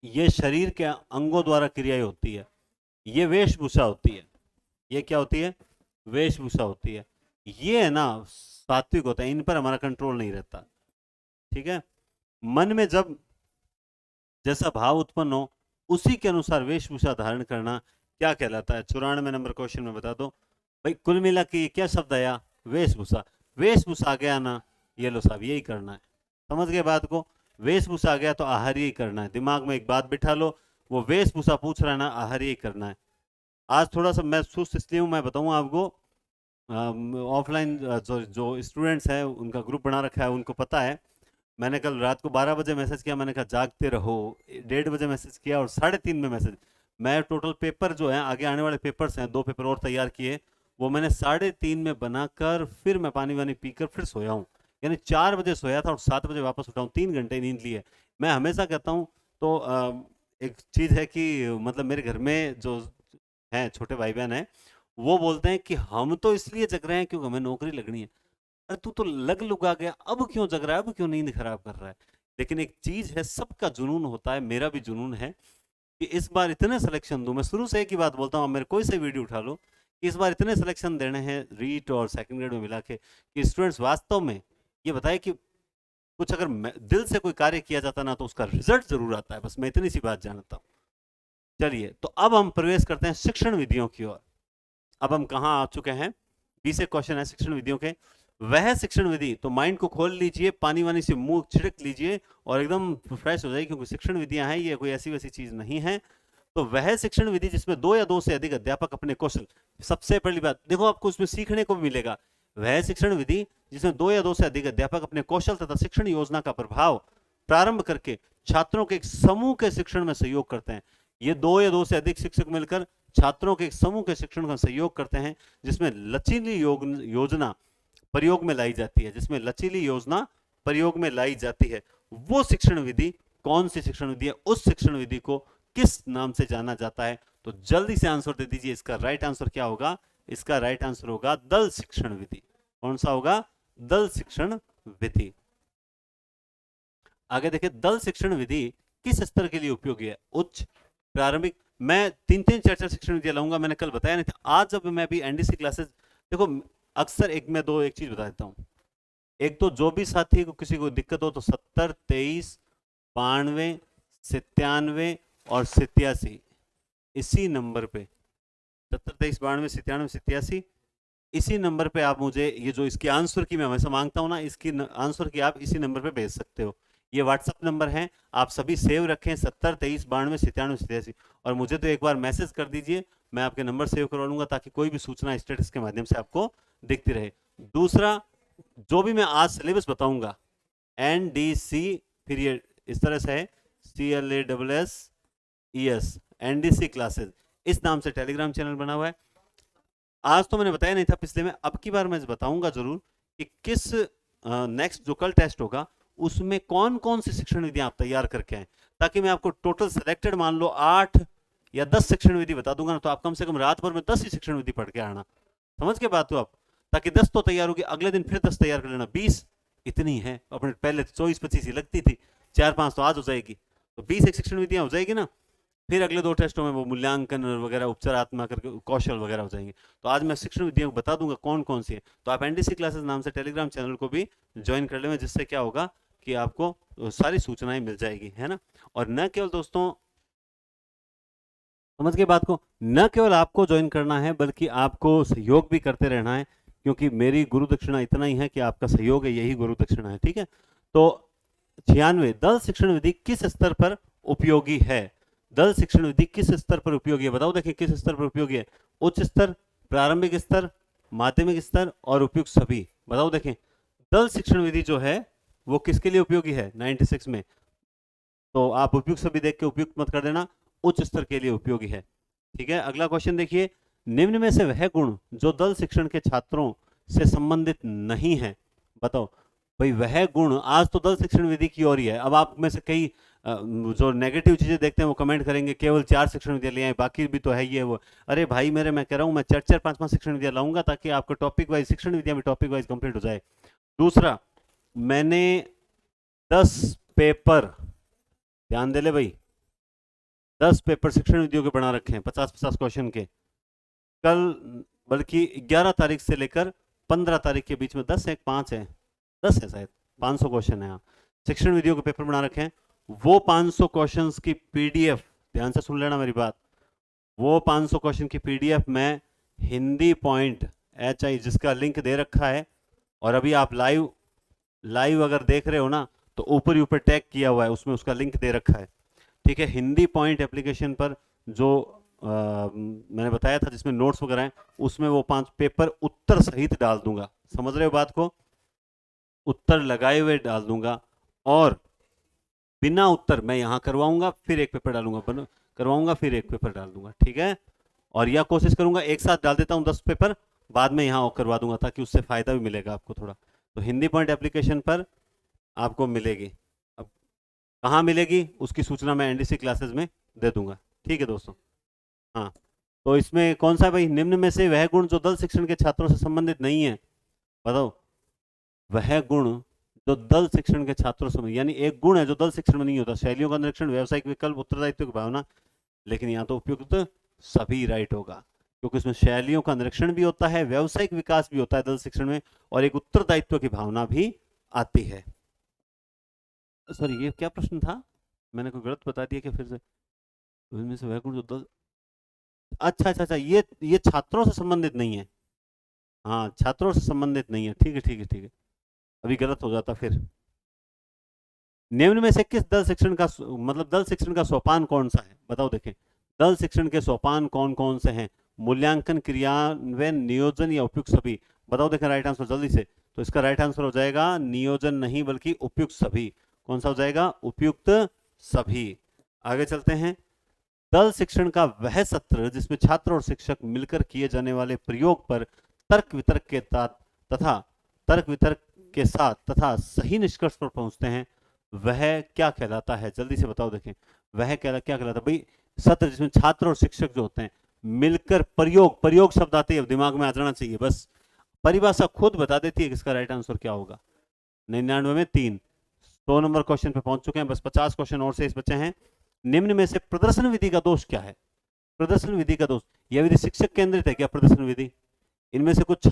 ये शरीर के अंगों द्वारा क्रियाएं होती है। ये वेशभूषा होती है। ये क्या होती है? वेशभूषा होती है। ये है ना सात्विक होता है, इन पर हमारा कंट्रोल नहीं रहता। ठीक है। मन में जब जैसा भाव उत्पन्न हो, उसी के अनुसार वेशभूषा धारण करना क्या कहलाता है? 94 नंबर क्वेश्चन में बता दो भाई। कुल मिला के ये क्या शब्द आया? वेशभूषा। वेशभूषा आ गया ना, ये लो साहब, यही करना है। समझ गए बात को? वेशभूषा आ गया तो आहार ही करना है। दिमाग में एक बात बिठा लो, वो वेशभूषा पूछ रहा है ना, आहार ही करना है। आज थोड़ा सा मैं सुस्त इसलिए हूँ, मैं बताऊँ आपको, ऑफलाइन जो स्टूडेंट्स हैं उनका ग्रुप बना रखा है, उनको पता है। मैंने कल रात को 12 बजे मैसेज किया, मैंने कहा जागते रहो। 1:30 बजे मैसेज किया और 3:30 में मैसेज। मैं टोटल पेपर जो है, आगे आने वाले पेपर्स हैं, 2 पेपर और तैयार किए, वो मैंने 3:30 में बनाकर फिर मैं पानी वानी पीकर फिर सोया हूँ। यानी 4 बजे सोया था और 7 बजे वापस उठा हूँ, 3 घंटे नींद ली है। मैं हमेशा कहता हूँ, तो एक चीज़ है कि मतलब मेरे घर में जो हैं छोटे भाई बहन हैं, वो बोलते हैं कि हम तो इसलिए जग रहे हैं क्योंकि हमें नौकरी लगनी है। अरे तू तो लग लुगा गया, अब क्यों जग रहा है, अब क्यों नींद खराब कर रहा है? लेकिन एक चीज है, सबका जुनून होता है, मेरा भी जुनून है कि इस बार इतने सिलेक्शन दूं। मैं शुरू से एक ही बात बोलता हूँ, मेरे कोई से वीडियो उठा लो, कि इस बार इतने सिलेक्शन देने हैं रीट और सेकंड ग्रेड में मिला के, कि स्टूडेंट्स वास्तव में ये बताए कि कुछ अगर दिल से कोई कार्य किया जाता ना, तो उसका रिजल्ट जरूर आता है। बस मैं इतनी सी बात जानता हूँ। चलिए, तो अब हम प्रवेश करते हैं शिक्षण विधियों की ओर। अब हम कहाँ आ चुके हैं? 20 क्वेश्चन है शिक्षण विधियों के। वह शिक्षण विधि, तो माइंड को खोल लीजिए, पानी वानी से मुंह छिड़क लीजिए और एकदम फ्रेश हो जाइए, क्योंकि शिक्षण विधियां हैं, ये कोई ऐसी वैसी चीज नहीं है। तो वह शिक्षण विधि जिसमें 2 या 2 से अधिक अध्यापक अपने कौशल, सबसे पहली बात देखो, आपको उसमें सीखने को भी मिलेगा। वह शिक्षण विधि जिसमें 2 या 2 से अधिक अध्यापक अपने कौशल तथा शिक्षण योजना का प्रभाव प्रारंभ करके छात्रों के एक समूह के शिक्षण में सहयोग करते हैं। ये 2 या 2 से अधिक शिक्षक मिलकर छात्रों के एक समूह के शिक्षण का सहयोग करते हैं, जिसमें लचीली योजना प्रयोग में लाई जाती है, जिसमें लचीली योजना प्रयोग में लाई जाती है। वो शिक्षण विधि कौन सी शिक्षण विधि है? उस शिक्षण विधि को किस नाम से जाना जाता है? तो जल्दी से आंसर दे दीजिए। इसका राइट आंसर क्या होगा? इसका राइट आंसर होगा दल शिक्षण विधि। कौन सा होगा? दल शिक्षण विधि। आगे देखिए, दल शिक्षण विधि किस स्तर के लिए उपयोगी है? उच्च, प्रारंभिक। मैं 3-3 4-4 शिक्षण विधियां लाऊंगा, मैंने कल बताया नहीं था। आज जब मैं भी एनडीसी क्लासेस, देखो अक्सर एक चीज बता देता हूँ। एक तो जो भी साथी को किसी को दिक्कत हो, तो 70 23 92 97 और 87, इसी नंबर पे 70 23 92 97 87, इसी नंबर पे आप मुझे ये जो इसके आंसर की मैं हमेशा मांगता हूं ना, इसकी आंसर की आप इसी नंबर पे भेज सकते हो। ये व्हाट्सअप नंबर है, आप सभी सेव रखें, 70 23 92 97 87। और मुझे तो एक बार मैसेज कर दीजिए, मैं आपके नंबर सेव करवा लूंगा, ताकि कोई भी सूचना स्टेटस के माध्यम से आपको दिखती रहे। दूसरा, जो भी मैं आज सिलेबस बताऊंगा, NDC, फिर ये इस तरह से है, CLASSES, NDC क्लासेस, इस नाम से टेलीग्राम चैनल बना हुआ है। आज तो मैंने बताया नहीं था पिछले में, अब की बार मैं बताऊंगा जरूर कि किस नेक्स्ट जो कल टेस्ट होगा उसमें कौन कौन सी शिक्षण विधियां आप तैयार करके आए, ताकि मैं आपको टोटल सिलेक्टेड मान लो 8 या 10 शिक्षण विधि बता दूंगा ना, तो आप कम से कम रात भर में 10 ही शिक्षण विधि पढ़ के आना। समझ के बात हो आप? ताकि 10 तो तैयार होगी, अगले दिन फिर 10 तैयार कर लेना। 20 इतनी है, अपने पहले 24-25 ही लगती थी, 4-5 तो आज हो जाएगी, तो 20 एक शिक्षण विधियां हो जाएगी ना। फिर अगले 2 टेस्टों में वो मूल्यांकन वगैरह, उपचारात्मक कौशल वगैरह हो जाएंगे। तो आज मैं शिक्षण विधियों को बता दूंगा कौन कौन सी है। तो आप एनडीसी क्लासेस नाम से टेलीग्राम चैनल को भी ज्वाइन कर लेंगे, जिससे क्या होगा कि आपको सारी सूचनाएं मिल जाएगी, है ना। और न केवल दोस्तों, समझ के बात को, न केवल आपको ज्वाइन करना है, बल्कि आपको सहयोग भी करते रहना है, क्योंकि मेरी गुरु दक्षिणा इतना ही है कि आपका सहयोग है, यही गुरु दक्षिणा है, ठीक है। तो 96, दल शिक्षण विधि किस स्तर पर उपयोगी है? दल शिक्षण विधि किस स्तर पर उपयोगी है? बताओ, देखिए किस स्तर पर उपयोगी है? उच्च स्तर, प्रारंभिक स्तर, माध्यमिक स्तर और उपयुक्त सभी। बताओ देखें, दल शिक्षण विधि जो है वो किसके लिए उपयोगी है 96 में? तो आप उपयुक्त सभी देख के उपयुक्त मत कर देना, उच्च स्तर के लिए उपयोगी है। ठीक है, अगला क्वेश्चन देखिए, निम्न में से वह गुण जो दल शिक्षण के छात्रों से संबंधित नहीं है, बताओ। भाई वह गुण, आज तो दल शिक्षण विधि की ओर ही है। अब आप में से कई जो नेगेटिव चीजें देखते हैं वो कमेंट करेंगे, केवल 4 शिक्षण विधियां ले आए, बाकी भी तो है ये वो। अरे भाई मेरे, मैं कह रहा हूं मैं 4-4 5-5 शिक्षण विधियां लाऊंगा, ताकि आपको टॉपिक वाइज शिक्षण विधियां भी टॉपिक वाइज कंप्लीट हो जाए। दूसरा, मैंने 10 पेपर, ध्यान दे ले भाई, 10 पेपर शिक्षण विधियों के बना रखे हैं, 50-50 क्वेश्चन के। कल, बल्कि 11 तारीख से लेकर 15 तारीख के बीच में 10 है, 5 है, 10 है शायद, 500 क्वेश्चन है। शिक्षण विधियों के पेपर बना रखे हैं। वो 500 क्वेश्चंस की पीडीएफ, ध्यान से सुन लेना मेरी बात, वो 500 क्वेश्चन की पीडीएफ में हिंदी पॉइंट HI, जिसका लिंक दे रखा है, और अभी आप लाइव अगर देख रहे हो ना, तो ऊपर ही टैग किया हुआ है, उसमें उसका लिंक दे रखा है। ठीक है, हिंदी पॉइंट एप्लीकेशन पर जो मैंने बताया था जिसमें नोट्स वगैरह हैं, उसमें वो 5 पेपर उत्तर सहित डाल दूंगा। समझ रहे हो बात को? उत्तर लगाए हुए डाल दूंगा, और बिना उत्तर मैं यहां करवाऊंगा, फिर एक पेपर डालूंगा, करवाऊंगा, फिर एक पेपर डाल दूंगा, ठीक है? और यह कोशिश करूंगा एक साथ डाल देता हूं 10 पेपर, बाद में यहां करवा दूंगा, ताकि उससे फायदा भी मिलेगा आपको थोड़ा। तो हिंदी पॉइंट एप्लीकेशन पर आपको मिलेगी। अब कहाँ मिलेगी उसकी सूचना मैं एनडीसी क्लासेस में दे दूंगा, ठीक है दोस्तों? हाँ, तो इसमें कौन सा भाई, निम्न में से वह गुण जो दल शिक्षण के छात्रों से संबंधित नहीं है, बताओ। वह गुण जो दल शिक्षण के छात्रों से, यानी एक गुण है जो दल शिक्षण में नहीं होता, शैलियों का निरीक्षण, व्यावसायिक विकल्प, उत्तरदायित्व की भावना। लेकिन यहाँ तो उपयुक्त सभी राइट होगा, क्योंकि इसमें शैलियों का निरीक्षण भी होता है, व्यावसायिक विकास भी होता है दल शिक्षण में, और एक उत्तरदायित्व की भावना भी आती है। सर ये क्या प्रश्न था, मैंने कोई गलत बता दिया क्या फिर से? इनमें से वह गुण जो दल, अच्छा अच्छा अच्छा, ये छात्रों से संबंधित नहीं है। हाँ, छात्रों से संबंधित नहीं है, ठीक है ठीक है ठीक है, अभी गलत हो जाता फिर। निम्न में से किस दल शिक्षण का मतलब दल शिक्षण का सोपान कौन सा है, बताओ देखें। दल शिक्षण के सोपान कौन कौन से हैं? मूल्यांकन, क्रियान्वयन, नियोजन या उपयुक्त सभी? बताओ देखें राइट आंसर जल्दी से। तो इसका राइट आंसर हो जाएगा नियोजन नहीं, बल्कि उपयुक्त सभी। कौन सा हो जाएगा? उपयुक्त सभी। आगे चलते हैं। दल शिक्षण का वह सत्र जिसमें छात्र और शिक्षक मिलकर किए जाने वाले प्रयोग पर तर्क वितर्क के तथा तर्क वितर्क के साथ तथा सही निष्कर्ष पर पहुंचते हैं, वह क्या कहलाता है? जल्दी से बताओ देखें, वह क्या क्या कहलाता है भाई? सत्र जिसमें छात्र और शिक्षक जो होते हैं मिलकर प्रयोग, प्रयोग शब्द आते हैं दिमाग में आ जाना चाहिए, बस परिभाषा खुद बता देती है किसका राइट आंसर क्या होगा। 99 में 3, 100 नंबर क्वेश्चन पे पहुंच चुके हैं, बस 50 क्वेश्चन और शेष बचे हैं। निम्न में से प्रदर्शन विधि का दोष क्या है? प्रदर्शन विधि का दोष, यह विधि शिक्षक केंद्रित है क्या? प्रदर्शन विधि, इनमें से कुछ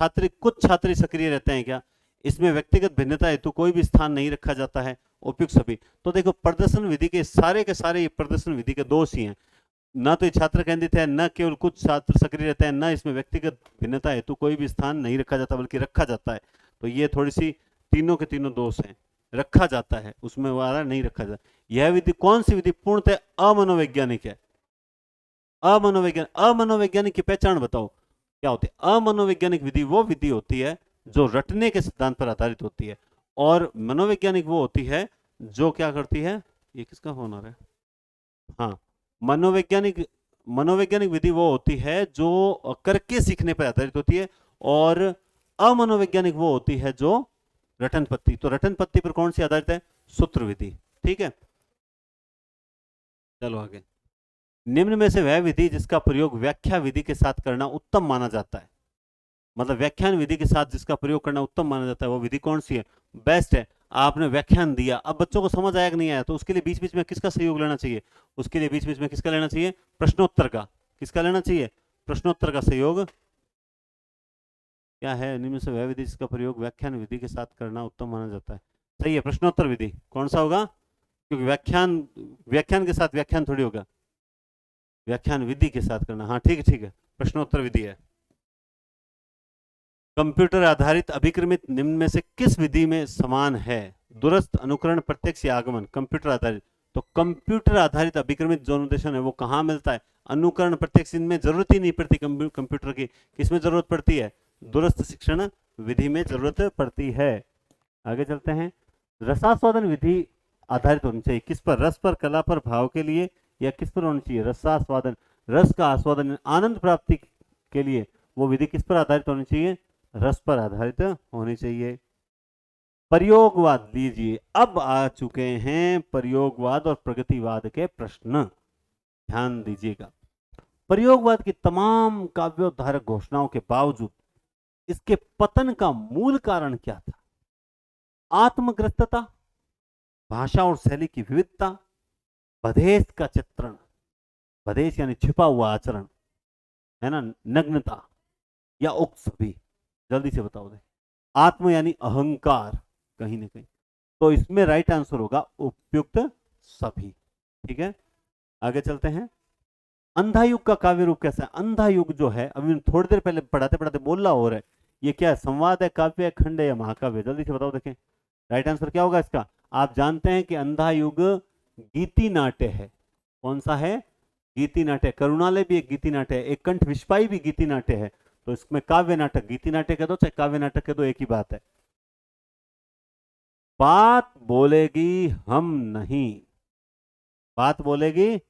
छात्र सक्रिय रहते हैं क्या? इसमें व्यक्तिगत भिन्नता हेतु कोई भी स्थान नहीं रखा जाता है, उपयुक्त सभी। तो देखो प्रदर्शन विधि के सारे ये प्रदर्शन विधि के दोष ही हैं, ना तो ये छात्र केंद्रित है, न केवल कुछ छात्र सक्रिय रहते हैं, न इसमें व्यक्तिगत भिन्नता हेतु कोई भी स्थान नहीं रखा जाता, बल्कि रखा जाता है। तो ये थोड़ी सी तीनों के तीनों दोष हैं, रखा जाता है उसमें वाला नहीं रखा जाता। यह विधि कौन सी विधि पूर्णतः अमनोवैज्ञानिक है? अमनोवैज्ञानिक की पहचान बताओ क्या होती है? अमनोवैज्ञानिक विधि वो विधि होती है जो रटने के सिद्धांत पर आधारित होती है, और मनोवैज्ञानिक वो होती है जो क्या करती है। ये किसका फोन आ रहा है? हाँ, मनोवैज्ञानिक मनोवैज्ञानिक विधि वो होती है जो करके सीखने पर आधारित होती है, और अमनोवैज्ञानिक वो होती है जो रटन पत्ती। तो रटन पत्ती पर कौन सी आधारित है? सूत्र विधि, ठीक है। चलो आगे। निम्न में से वह विधि जिसका प्रयोग व्याख्या विधि के साथ करना उत्तम माना जाता है, मतलब व्याख्यान विधि के साथ जिसका प्रयोग करना उत्तम माना जाता है, वो विधि कौन सी है? बेस्ट है। आपने व्याख्यान दिया, अब बच्चों को समझ आया कि नहीं आया, तो उसके लिए बीच बीच में किसका सहयोग लेना चाहिए? उसके लिए बीच बीच में किसका लेना चाहिए? प्रश्नोत्तर का। किसका लेना चाहिए? प्रश्नोत्तर का सहयोग। क्या है? निम्न से वह विधि जिसका प्रयोग व्याख्यान विधि के साथ करना उत्तम माना जाता है। सही है, प्रश्नोत्तर विधि। कौन सा होगा? क्योंकि व्याख्यान व्याख्यान के साथ व्याख्यान थोड़ी होगा, व्याख्यान विधि के साथ करना। हाँ ठीक है ठीक है, प्रश्नोत्तर विधि है। कंप्यूटर आधारित अभिक्रमित निम्न में से किस विधि में समान है? दूरस्थ, अनुकरण, प्रत्यक्ष या आगमन? कंप्यूटर आधारित, तो कंप्यूटर आधारित अभिक्रमित जो नोटेशन है वो कहाँ मिलता है? अनुकरण, प्रत्यक्ष, इनमें जरूरत ही नहीं पड़ती कंप्यूटर की। किसमें जरूरत पड़ती है? दूरस्थ शिक्षण विधि में जरूरत पड़ती है। आगे चलते हैं। रसास्वादन विधि आधारित होनी चाहिए किस पर? रस पर, कला पर, भाव के लिए, या किस पर होनी चाहिए? रसास्वादन, रस का आस्वादन, आनंद प्राप्ति के लिए वो विधि किस पर आधारित होनी चाहिए? रस पर आधारित होनी चाहिए। प्रयोगवाद लीजिए, अब आ चुके हैं प्रयोगवाद और प्रगतिवाद के प्रश्न, ध्यान दीजिएगा। प्रयोगवाद की तमाम काव्योद्धारक घोषणाओं के बावजूद इसके पतन का मूल कारण क्या था? आत्मग्रस्तता, भाषा और शैली की विविधता, बधेश का चित्रण, बधेश यानी छिपा हुआ आचरण, है ना, नग्नता, या उक्त सभी? जल्दी से बताओ दे। आत्म यानी अहंकार कहीं ना कहीं, तो इसमें राइट आंसर होगा उपयुक्त सभी, ठीक है। आगे चलते हैं। अंधा युग का काव्य रूप कैसा है? अंधा युग जो है, अभी थोड़ी देर पहले पढ़ाते पढ़ाते बोलना हो रहा है, ये क्या है? संवाद है, काव्य है, खंड है, या महाकाव्य? जल्दी से बताओ देखें, राइट आंसर क्या होगा इसका? आप जानते हैं कि अंधा युग गीति नाट्य है। कौन सा है? गीति नाट्य, करुणालय भी एक गीति नाट्य है, एक कंठ विस्पाई भी गीति नाट्य है। तो इसमें काव्य नाटक, गीति नाट्य कह दो चाहे काव्य नाटक कह दो, एक ही बात है। बात बोलेगी हम नहीं, बात बोलेगी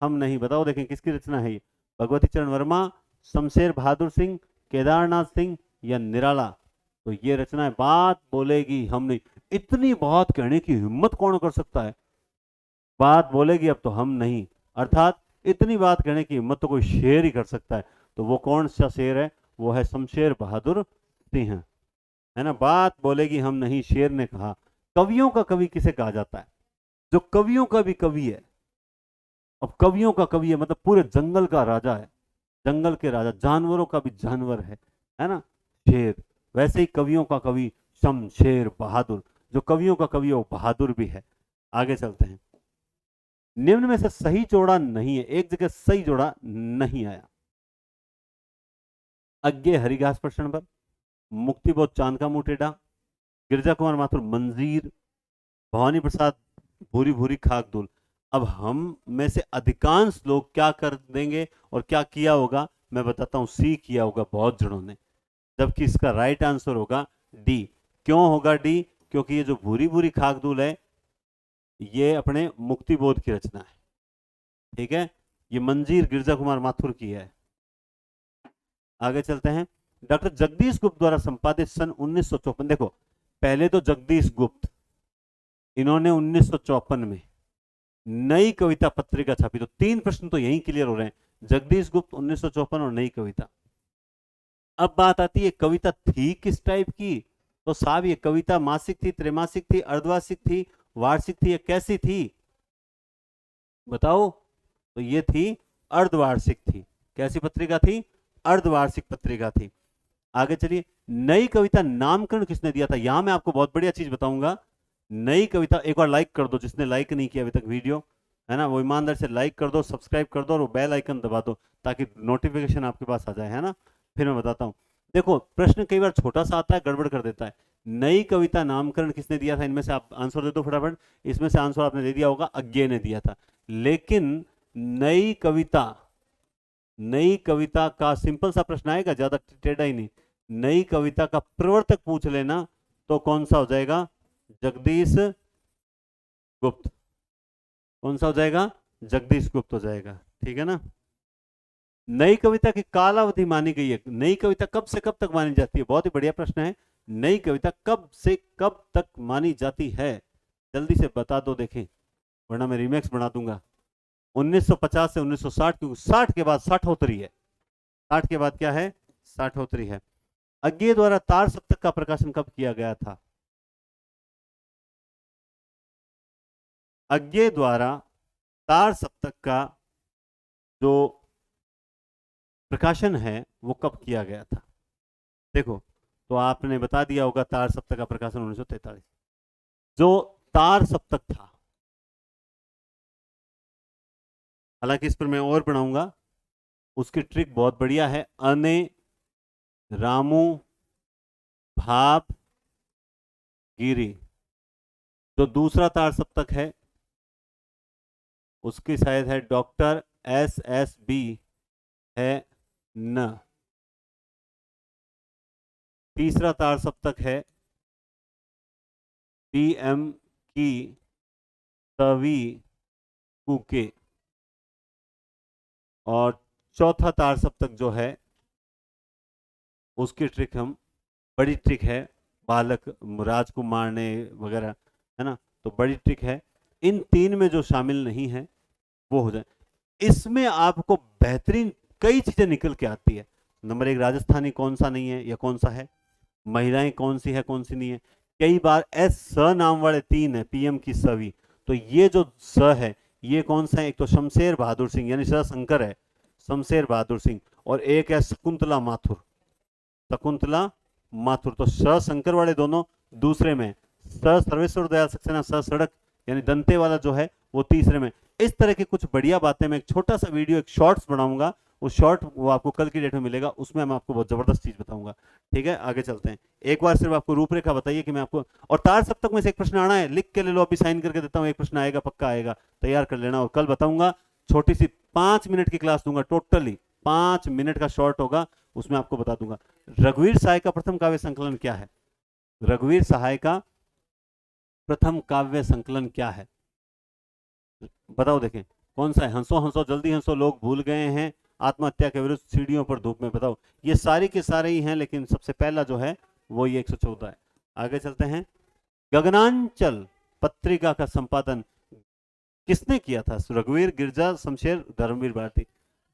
हम नहीं, बताओ देखें किसकी रचना है ये? भगवती चरण वर्मा, शमशेर बहादुर सिंह, केदारनाथ सिंह या निराला? तो ये रचना है बात बोलेगी हम नहीं। इतनी बात कहने की हिम्मत कौन कर सकता है? बात बोलेगी अब तो हम नहीं, अर्थात इतनी बात कहने की हिम्मत तो कोई शेर ही कर सकता है। तो वो कौन सा शेर है? वो है शमशेर बहादुर सिंह, है ना। बात बोलेगी हम नहीं, शेर ने कहा। कवियों का कवि किसे कहा जाता है? जो कवियों का भी कवि है। अब कवियों का कवि है मतलब पूरे जंगल का राजा है, जंगल के राजा, जानवरों का भी जानवर है ना, शेर। वैसे ही कवियों का कवि शमशेर बहादुर, जो कवियों का कवि है वो बहादुर भी है। आगे चलते हैं। निम्न में से सही जोड़ा नहीं है, एक जगह सही जोड़ा नहीं आया। अज्ञे हरिघास प्रश्न पर, मुक्तिबोध चांद का मुंह टेढ़ा, गिरजा कुमार माथुर मंजीर, भवानी प्रसाद भूरी भूरी खाक धूल। अब हम में से अधिकांश लोग क्या कर देंगे और क्या किया होगा मैं बताता हूं। सी किया होगा बहुत जनों ने, जबकि इसका राइट आंसर होगा डी। क्यों होगा डी? क्योंकि ये जो भूरी भूरी खाक धूल है ये अपने मुक्तिबोध की रचना है, ठीक है। ये मंजीर गिरजा कुमार माथुर की है। आगे चलते हैं। डॉक्टर जगदीश गुप्त द्वारा संपादित सन 1954, देखो पहले तो जगदीश गुप्त, इन्होंने 1954 में नई कविता पत्रिका छापी। तो 3 प्रश्न तो यहीं क्लियर हो रहे हैं, जगदीश गुप्त 1954 और नई कविता। अब बात आती है कविता थी किस टाइप की? तो साहब ये कविता मासिक थी, त्रैमासिक थी, अर्धवार्षिक थी, वार्षिक थी या कैसी थी? बताओ। तो ये थी अर्धवार्षिक थी। कैसी पत्रिका थी? अर्धवार्षिक पत्रिका थी। आगे चलिए। नई कविता नामकरण किसने दिया था? यहां मैं आपको बहुत बढ़िया चीज बताऊंगा। नई कविता, एक बार लाइक कर दो जिसने लाइक नहीं किया अभी तक वीडियो, है ना, वो ईमानदार से लाइक कर दो, सब्सक्राइब कर दो और वो बेल आइकन दबा दो ताकि नोटिफिकेशन आपके पास आ जाए, है ना। फिर मैं बताता हूं। देखो प्रश्न कई बार छोटा सा आता है, गड़बड़ कर देता है। नई कविता नामकरण किसने दिया था? इनमें से आप आंसर दे दो फटाफट। इसमें से आंसर आपने दे दिया होगा, अज्ञे ने दिया था। लेकिन नई कविता, नई कविता का सिंपल सा प्रश्न आएगा, ज्यादा टेढ़ा ही नहीं। नई कविता का प्रवर्तक पूछ लेना तो कौन सा हो जाएगा? जगदीश गुप्त। कौन सा हो जाएगा? जगदीश गुप्त हो जाएगा, ठीक है ना। नई कविता की कालावधि मानी गई है। नई कविता कब से कब तक मानी जाती है? बहुत ही बढ़िया प्रश्न है। नई कविता कब से कब तक मानी जाती है? जल्दी से बता दो देखें, वरना मैं रिमेक्स बना दूंगा। 1950 से 1960, क्योंकि 60 के बाद साठोत्तरी है। 60 के बाद क्या है? साठोत्तरी है। अज्ञे द्वारा तार सप्तक का प्रकाशन कब किया गया था? अज्ञे द्वारा तार सप्तक का जो प्रकाशन है वो कब किया गया था? देखो तो आपने बता दिया होगा, तार सप्तक का प्रकाशन 1943। जो तार सप्तक था, हालांकि इस पर मैं और बनाऊंगा, उसकी ट्रिक बहुत बढ़िया है। अने, रामू, भाप, गिरी। जो दूसरा तार सप्तक है उसकी शायद है डॉक्टर SSB है न। तीसरा तार सप्तक है PM की तवी कुके। और चौथा तार सप्तक जो है उसकी ट्रिक हम, बड़ी ट्रिक है, बालक राज को मारने वगैरह, है ना, तो बड़ी ट्रिक है। इन 3 में जो शामिल नहीं है वो हो जाए। इसमें आपको बेहतरीन कई चीजें निकल के आती है। नंबर 1, राजस्थानी कौन सा नहीं है या कौन सा है, महिलाएं कौन सी है कौन सी नहीं है। कई बार स नाम वाले 3 है, PM की सवी। तो ये जो स है ये कौन सा है? एक तो शमशेर बहादुर सिंह यानी स शंकर है, शमशेर बहादुर सिंह, और एक है शकुंतला माथुर, शकुंतला माथुर। तो स शंकर वाले दोनों दूसरे में, स सर्वेश्वर दयाल सक्सेना स सड़क यानी दंते वाला जो है वो तीसरे में। इस तरह की कुछ बढ़िया बातें मैं एक छोटा सा वीडियो, एक शॉर्ट्स बनाऊंगा, उस शॉर्ट वो आपको कल की डेट में मिलेगा, उसमें मैं आपको बहुत जबरदस्त चीज बताऊंगा, ठीक है। आगे चलते हैं। एक बार सिर्फ आपको रूपरेखा बताइए कि मैं आपको, और तार सप्तक में से एक प्रश्न आना है, लिख के ले लो, अभी साइन करके देता हूं, एक प्रश्न आएगा, पक्का आएगा, तैयार कर लेना, और कल बताऊंगा छोटी सी 5 मिनट की क्लास दूंगा, टोटली 5 मिनट का शॉर्ट होगा, उसमें आपको बता दूंगा। रघुवीर सहाय का प्रथम काव्य संकलन क्या है? रघुवीर सहाय का प्रथम काव्य संकलन क्या है? बताओ, देखें कौन सा है? हंसो हंसो जल्दी हंसो, लोग भूल गए हैं, आत्महत्या के विरुद्ध, सीढ़ियों पर धूप में। बताओ, ये सारी के सारे ही हैं, लेकिन सबसे पहला जो है वो ये 114 है। आगे चलते हैं। गगनांचल पत्रिका का संपादन किसने किया था? रघुवीर, गिरजा, शमशेर, धर्मवीर भारती।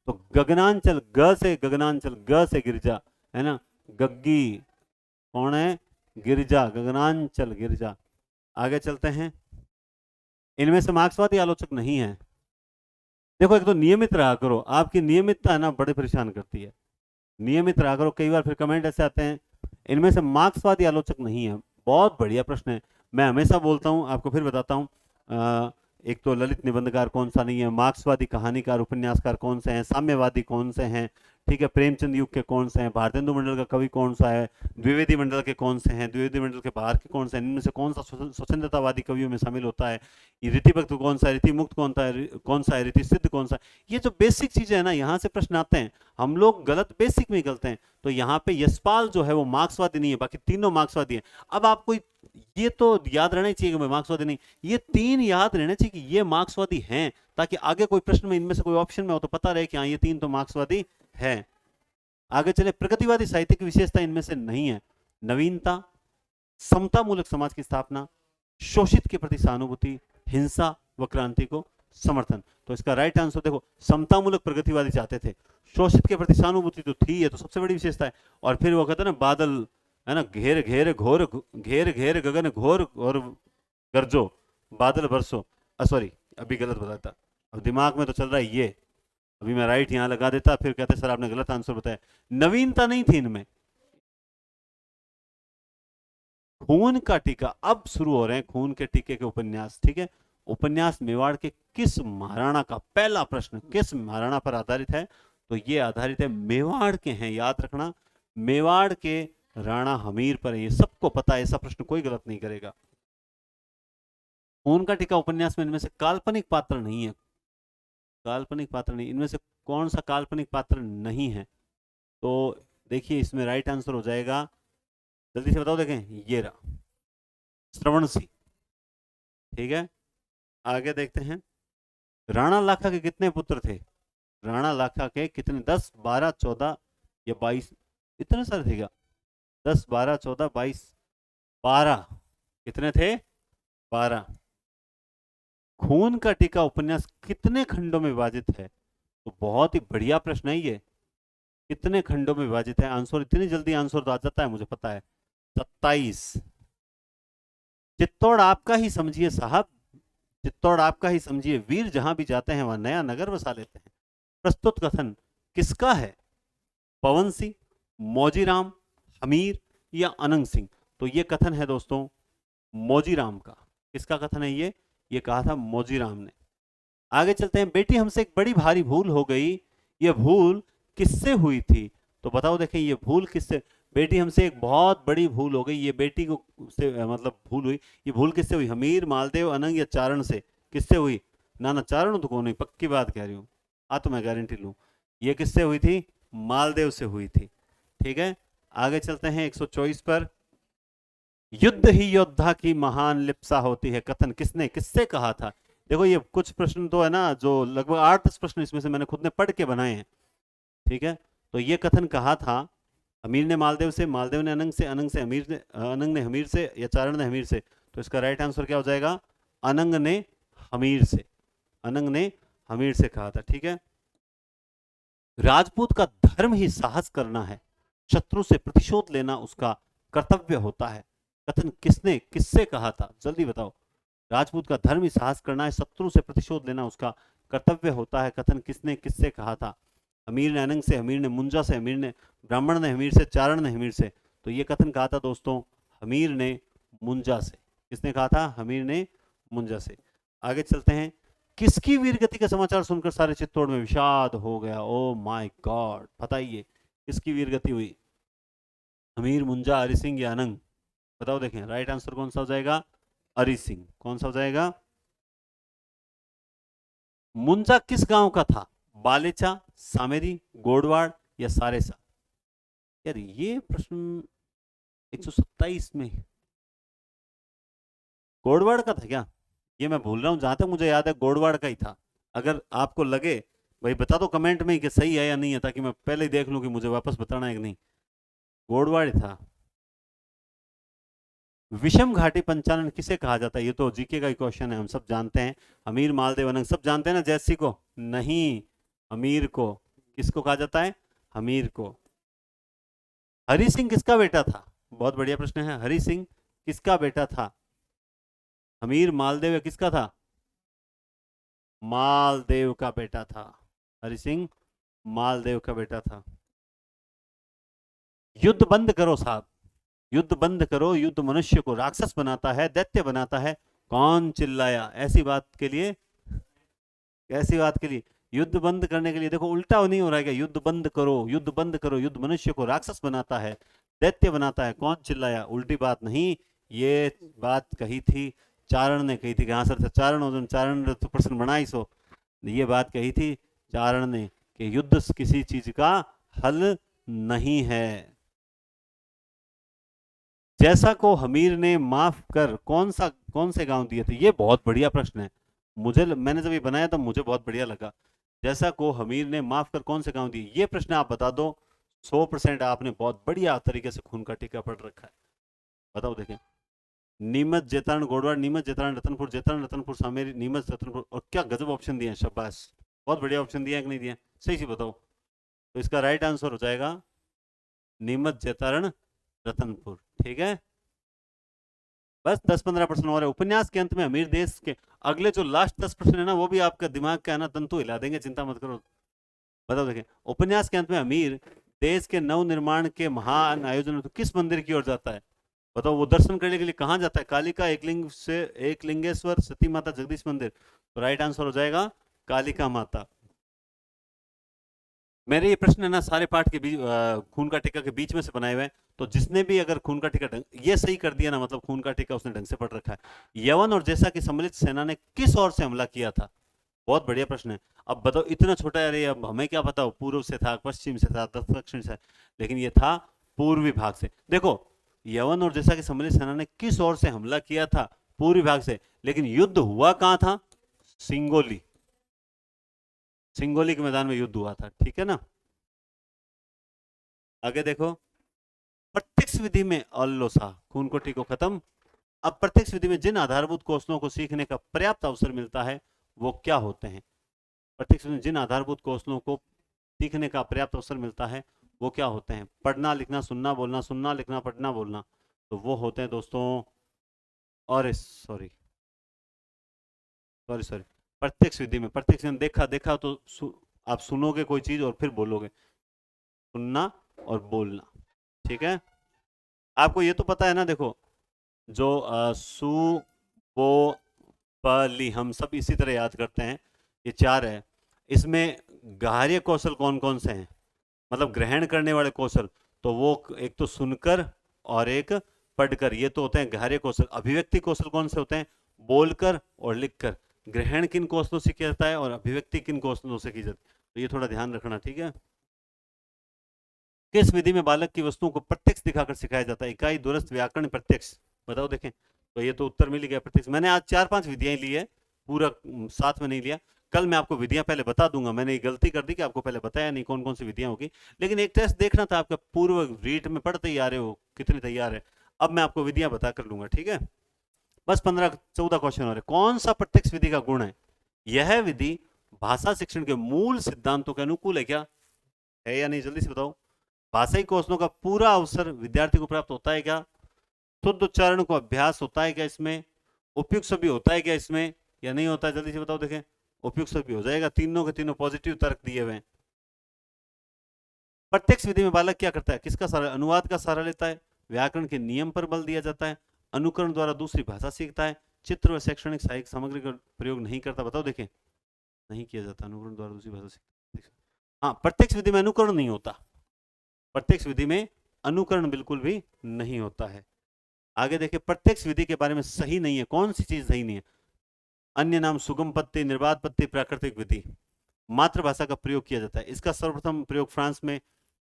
तो गगनांचल, ग से गगनांचल, ग से गिरजा, है ना, गग्गी कौन है? गिरजा, गगनांचल गिरजा। आगे चलते हैं। इनमें से मार्क्सवादी आलोचक नहीं है। देखो, एक तो नियमित रहा करो, आपकी नियमितता है ना बड़े परेशान करती है। नियमित रहा करो, कई बार फिर कमेंट ऐसे आते हैं इनमें से मार्क्सवादी आलोचक नहीं है। बहुत बढ़िया प्रश्न है, मैं हमेशा बोलता हूं, आपको फिर बताता हूं। एक तो ललित निबंधकार कौन सा नहीं है, मार्क्सवादी कहानीकार उपन्यासकार कौन से हैं, साम्यवादी कौन से हैं, ठीक है, प्रेमचंद युग के कौन से हैं, भारतेंदु मंडल का कवि कौन सा है, द्विवेदी मंडल के कौन से हैं, द्विवेदी मंडल के बाहर के कौन से हैं, इनमें से कौन सा स्वतंत्रतावादी कवियों में शामिल होता है, ये रीति भक्त कौन सा है, रीति मुक्त कौन सा है, रीति सिद्ध कौन सा है। ये जो बेसिक चीजें है ना, यहाँ से प्रश्न आते हैं, हम लोग गलत बेसिक में गलत हैं। तो यहाँ पे यशपाल जो है वो मार्क्सवादी नहीं है, बाकी तीनों मार्क्सवादी हैं। अब आपको ये तो याद रहना चाहिए कि मैं मार्क्सवादी नहीं, ये तीन याद रहना चाहिए कि ये मार्क्सवादी हैं, ताकि आगे कोई प्रश्न में इनमें से कोई ऑप्शन में हो तो पता रहे कि हाँ ये तीन तो मार्क्सवादी है। आगे चले। प्रगतिवादी साहित्य की विशेषता इनमें से नहीं है। नवीनता, समता मूलक समाज की स्थापना, शोषित के प्रति सहानुभूति, हिंसा व क्रांति को समर्थन। तो इसका राइट आंसर देखो, समता मूलक प्रगतिवादी चाहते थे, शोषित के प्रति सहानुभूति तो थी, ये तो सबसे बड़ी विशेषता है। और फिर वो कहते हैं ना, बादल है ना, घेर घेर घोर, घेर घेर गगन घोर और गरजो, बादल बरसो। सॉरी, अभी गलत बताया था, अब दिमाग में तो चल रहा है ये, अभी मैं राइट यहां लगा देता, फिर कहते सर आपने गलत आंसर बताया। नवीनता नहीं थी इनमें। खून का टीका, अब शुरू हो रहे हैं खून के टीके के उपन्यास, ठीक है। उपन्यास मेवाड़ के किस महाराणा का, पहला प्रश्न किस महाराणा पर आधारित है? तो ये आधारित है, मेवाड़ के हैं, याद रखना, मेवाड़ के राणा हमीर पर है। ये सबको पता है, ऐसा प्रश्न कोई गलत नहीं करेगा। खून का टीका उपन्यास में इनमें से काल्पनिक पात्र नहीं है, काल्पनिक पात्र नहीं, इनमें से कौन सा काल्पनिक पात्र नहीं है? तो देखिए, इसमें राइट आंसर हो जाएगा, जल्दी से बताओ, देखें ये रहा, श्रवण सिंह, ठीक है। आगे देखते हैं। राणा लाखा के कितने पुत्र थे? राणा लाखा के कितने, 10, 12, 14 या 22? इतने सारे थे क्या? 10, 12, 14, 22, 12। कितने थे? 12। खून का टीका उपन्यास कितने खंडों में विभाजित है? तो बहुत ही बढ़िया प्रश्न है ये, कितने खंडों में विभाजित है? आंसर, इतनी जल्दी आंसर तो आ जाता है, मुझे पता है, 27। चित्तौड़ आपका ही समझिए साहब, चित्तौड़ आपका ही समझिए, वीर जहां भी जाते हैं वहां नया नगर बसा लेते हैं। प्रस्तुत कथन किसका है? पवन सिंह, मौजीराम, हमीर या अनंग सिंह? तो ये कथन है दोस्तों मौजीराम का। किसका कथन है ये कहा था मौजीराम ने। आगे चलते हैं। बेटी हमसे एक बड़ी भारी भूल हो गई, ये भूल किससे हुई थी? तो बताओ, देखें ये भूल किससे, बेटी हमसे एक बहुत बड़ी भूल हो गई, ये बेटी को से मतलब भूल हुई, ये भूल किससे हुई? हमीर, मालदेव, अनंग या चारण से? किससे हुई? ना ना, चारण तो कौन, नहीं पक्की बात कह रही हूँ, तो मैं गारंटी लूँ, ये किससे हुई थी? मालदेव से हुई थी, ठीक है। आगे चलते हैं 124 पर। युद्ध ही योद्धा की महान लिप्सा होती है, कथन किसने, किससे कहा था? देखो, ये कुछ प्रश्न तो है ना, जो लगभग 8-10 प्रश्न इसमें से मैंने खुद ने पढ़ के बनाए हैं, ठीक है। तो ये कथन कहा था अमीर ने मालदेव से, मालदेव ने अनंग से, अनंग से अमीर ने, अनंग ने हमीर से, या चारण ने हमीर से? तो इसका राइट आंसर क्या हो जाएगा? अनंग ने हमीर से, अनंग ने हमीर से कहा था, ठीक है। राजपूत का धर्म ही साहस करना है, शत्रु से प्रतिशोध लेना उसका कर्तव्य होता है, कथन किसने, किससे कहा था? जल्दी बताओ। राजपूत का धर्म ही साहस करना है, शत्रु से प्रतिशोध लेना उसका कर्तव्य होता है, कथन किसने, किससे कहा था? अमीर ने अनंग से, अमीर ने मुंजा से, अमीर ने ब्राह्मण ने हमीर से, चारण ने हमीर से? तो ये कथन कहा था दोस्तों हमीर ने मुंजा से। किसने कहा था? हमीर ने मुंजा से। आगे चलते हैं। किसकी वीर गति का समाचार सुनकर सारे चित्तौड़ में विषाद हो गया? ओ माय गॉड, बताइए किसकी वीर गति हुई? हमीर, मुंजा, हरि सिंह या अनंग? बताओ, देखें राइट आंसर कौन सा हो जाएगा? हरि सिंह। कौन सा हो जाएगा? मुंजा किस गांव का था? बालेचा, सामेरी, गोडवाड़ या सारेसा? यार ये प्रश्न 127 में गोडवाड़ का था क्या? ये मैं भूल रहा हूं, जहां तक मुझे याद है गोडवाड़ का ही था। अगर आपको लगे भाई बता दो कमेंट में कि सही है या नहीं है, ताकि मैं पहले ही देख लूं कि मुझे वापस बताना है कि नहीं। गोडवाड़ ही था। विषम घाटी पंचानन किसे कहा जाता है? ये तो जीके का ही क्वेश्चन है, हम सब जानते हैं। अमीर मालदेव अनंग सब जानते हैं ना, जैसी को? नहीं, अमीर को। किसको कहा जाता है? हमीर को। हरि सिंह किसका बेटा था? बहुत बढ़िया प्रश्न है। हरि सिंह किसका बेटा था? हमीर, मालदेव या किसका था? मालदेव का बेटा था। हरि सिंह मालदेव का बेटा था। युद्ध बंद करो साहब, युद्ध बंद करो, युद्ध मनुष्य को राक्षस बनाता है, दैत्य बनाता है। कौन चिल्लाया ऐसी बात के लिए? ऐसी बात के लिए युद्ध बंद करने के लिए? देखो उल्टा नहीं हो रहा है क्या? युद्ध बंद करो, युद्ध बंद करो, युद्ध मनुष्य को राक्षस बनाता है, दैत्य बनाता है। कौन चिल्लाया? उल्टी बात नहीं, ये बात कही थी चारण ने, कही थी। हाँ सर, चारण हो, चारण ने तो प्रश्न बनाई सो। ये बात कही थी चारण ने कि युद्ध किसी चीज का हल नहीं है। जैसा को हमीर ने माफ कर कौन से गांव दिए थे? ये बहुत बढ़िया प्रश्न है। मैंने जब ये बनाया तो मुझे बहुत बढ़िया लगा। जैसा को हमीर ने माफ कर कौन से गांव दिए, ये प्रश्न आप बता दो, 100% आपने बहुत बढ़िया तरीके से खून का टीका पढ़ रखा है। बताओ देखें। नीमच, जैतारण, गोडवाड़, नीमच, जैतारण रतनपुर, सामेरी, नीमच, रतनपुर। और क्या गजब ऑप्शन दिए हैं, शाबाश। बहुत बढ़िया ऑप्शन दिया है कि नहीं दिया? सही से बताओ। तो इसका राइट आंसर हो जाएगा नीमच, जैतारण, रतनपुर। ठीक है, बस 10-15 प्रश्न और है। उपन्यास के अंत में अमीर देश के अगले जो लास्ट 10 प्रश्न है ना, वो भी आपका दिमाग का है ना तंतु हिला देंगे, चिंता मत करो। बताओ देखें। उपन्यास के अंत में अमीर देश के नव निर्माण के महान आयोजन तो किस मंदिर की ओर जाता है? बताओ, वो दर्शन करने के लिए कहां जाता है? कालिका, एक लिंगेश्वर, सती माता, जगदीश मंदिर। तो राइट आंसर हो जाएगा कालिका माता। मेरे ये प्रश्न है ना सारे पाठ के बीच, खून का टीका के बीच में से बनाए हुए हैं। तो जिसने भी अगर खून का टीका ये सही कर दिया ना, मतलब खून का टीका उसने ढंग से पढ़ रखा है। यवन और जैसा कि सम्मिलित सेना ने किस ओर से हमला किया था? बहुत बढ़िया प्रश्न है। अब बताओ, इतना छोटा है, अरे अब हमें क्या पता, पूर्व से था, पश्चिम से था, दक्षिण से, लेकिन ये था पूर्वी भाग से। देखो, यवन और जैसा कि सम्मिलित सेना ने किस ओर से हमला किया था? पूर्वी भाग से। लेकिन युद्ध हुआ कहां था? सिंगोली। सिंगोली के मैदान में युद्ध हुआ था, ठीक है ना। आगे देखो। प्रत्यक्ष विधि में अल्लोसा, खून को टीको खत्म। अब प्रत्यक्ष विधि में जिन आधारभूत कौशलों को सीखने का पर्याप्त अवसर मिलता है वो क्या होते हैं? प्रत्यक्ष विधि में जिन आधारभूत कौशलों को सीखने का पर्याप्त अवसर मिलता है वो क्या होते हैं? पढ़ना, लिखना, सुनना, बोलना, सुनना, लिखना, पढ़ना, बोलना। तो वो होते हैं दोस्तों, और सॉरी सॉरी सॉरी प्रत्यक्ष विधि में देखा देखा तो आप सुनोगे कोई चीज और फिर बोलोगे। सुनना और बोलना, ठीक है। आपको ये तो पता है ना, देखो, जो सु, वो, प, ली, हम सब इसी तरह याद करते हैं। ये चार है। इसमें ग्राह्य कौशल कौन कौन से हैं? मतलब ग्रहण करने वाले कौशल, तो वो एक तो सुनकर और एक पढ़कर, ये तो होते हैं ग्राह्य कौशल। अभिव्यक्ति कौशल कौन से होते हैं? बोलकर और लिखकर। ग्रहण किन कौशलों से किया जाता है और अभिव्यक्ति किन कौशलों से की जाती है? तो ये थोड़ा ध्यान रखना, ठीक है। किस विधि में बालक की वस्तुओं को प्रत्यक्ष दिखाकर सिखाया जाता है? इकाई, दूरस्थ, व्याकरण, प्रत्यक्ष। बताओ देखें। तो ये तो उत्तर मिल ही गया, प्रत्यक्ष। मैंने आज 4-5 विधियां ली है, पूरा साथ में नहीं लिया। कल मैं आपको विधियां पहले बता दूंगा। मैंने ये गलती कर दी कि आपको पहले बताया नहीं कौन कौन सी विधियां होगी। लेकिन एक टेस्ट देखना था आपका, पूर्व रीट में पढ़ते ही आ रहे हो, कितने तैयार है। अब मैं आपको विधियां बता कर लूंगा, ठीक है। बस 15-14 क्वेश्चन हो रहे। कौन सा प्रत्यक्ष विधि का गुण है? यह विधि भाषा शिक्षण के मूल सिद्धांतों के अनुकूल है क्या? है या नहीं, जल्दी से बताओ। भाषाई कौशलों का पूरा अवसर विद्यार्थी को प्राप्त होता है क्या? शुद्ध उच्चारण को अभ्यास होता है क्या इसमें? उपयुक्त सभी होता है क्या इसमें, या नहीं होता है? जल्दी से बताओ देखें। उपयुक्त सभी हो जाएगा, तीनों के तीनों पॉजिटिव तर्क दिए हुए हैं। प्रत्यक्ष विधि में बालक क्या करता है? किसका सहारा? अनुवाद का सहारा लेता है, व्याकरण के नियम पर बल दिया जाता है, अनुकरण द्वारा दूसरी भाषा सीखता है, चित्र व शैक्षणिक साहित्य सामग्री का प्रयोग नहीं करता। बताओ देखें। नहीं किया जाता, अनुकरण द्वारा दूसरी भाषा सीखता। हाँ, प्रत्यक्ष विधि में अनुकरण नहीं होता। प्रत्यक्ष विधि में अनुकरण बिल्कुल भी नहीं होता है। आगे देखिए, प्रत्यक्ष विधि के बारे में सही नहीं है, कौन सी चीज सही नहीं है? अन्य नाम सुगम पत्ती, निर्बाध पत्ती, प्राकृतिक विधि। मातृभाषा का प्रयोग किया जाता है। इसका सर्वप्रथम प्रयोग फ्रांस में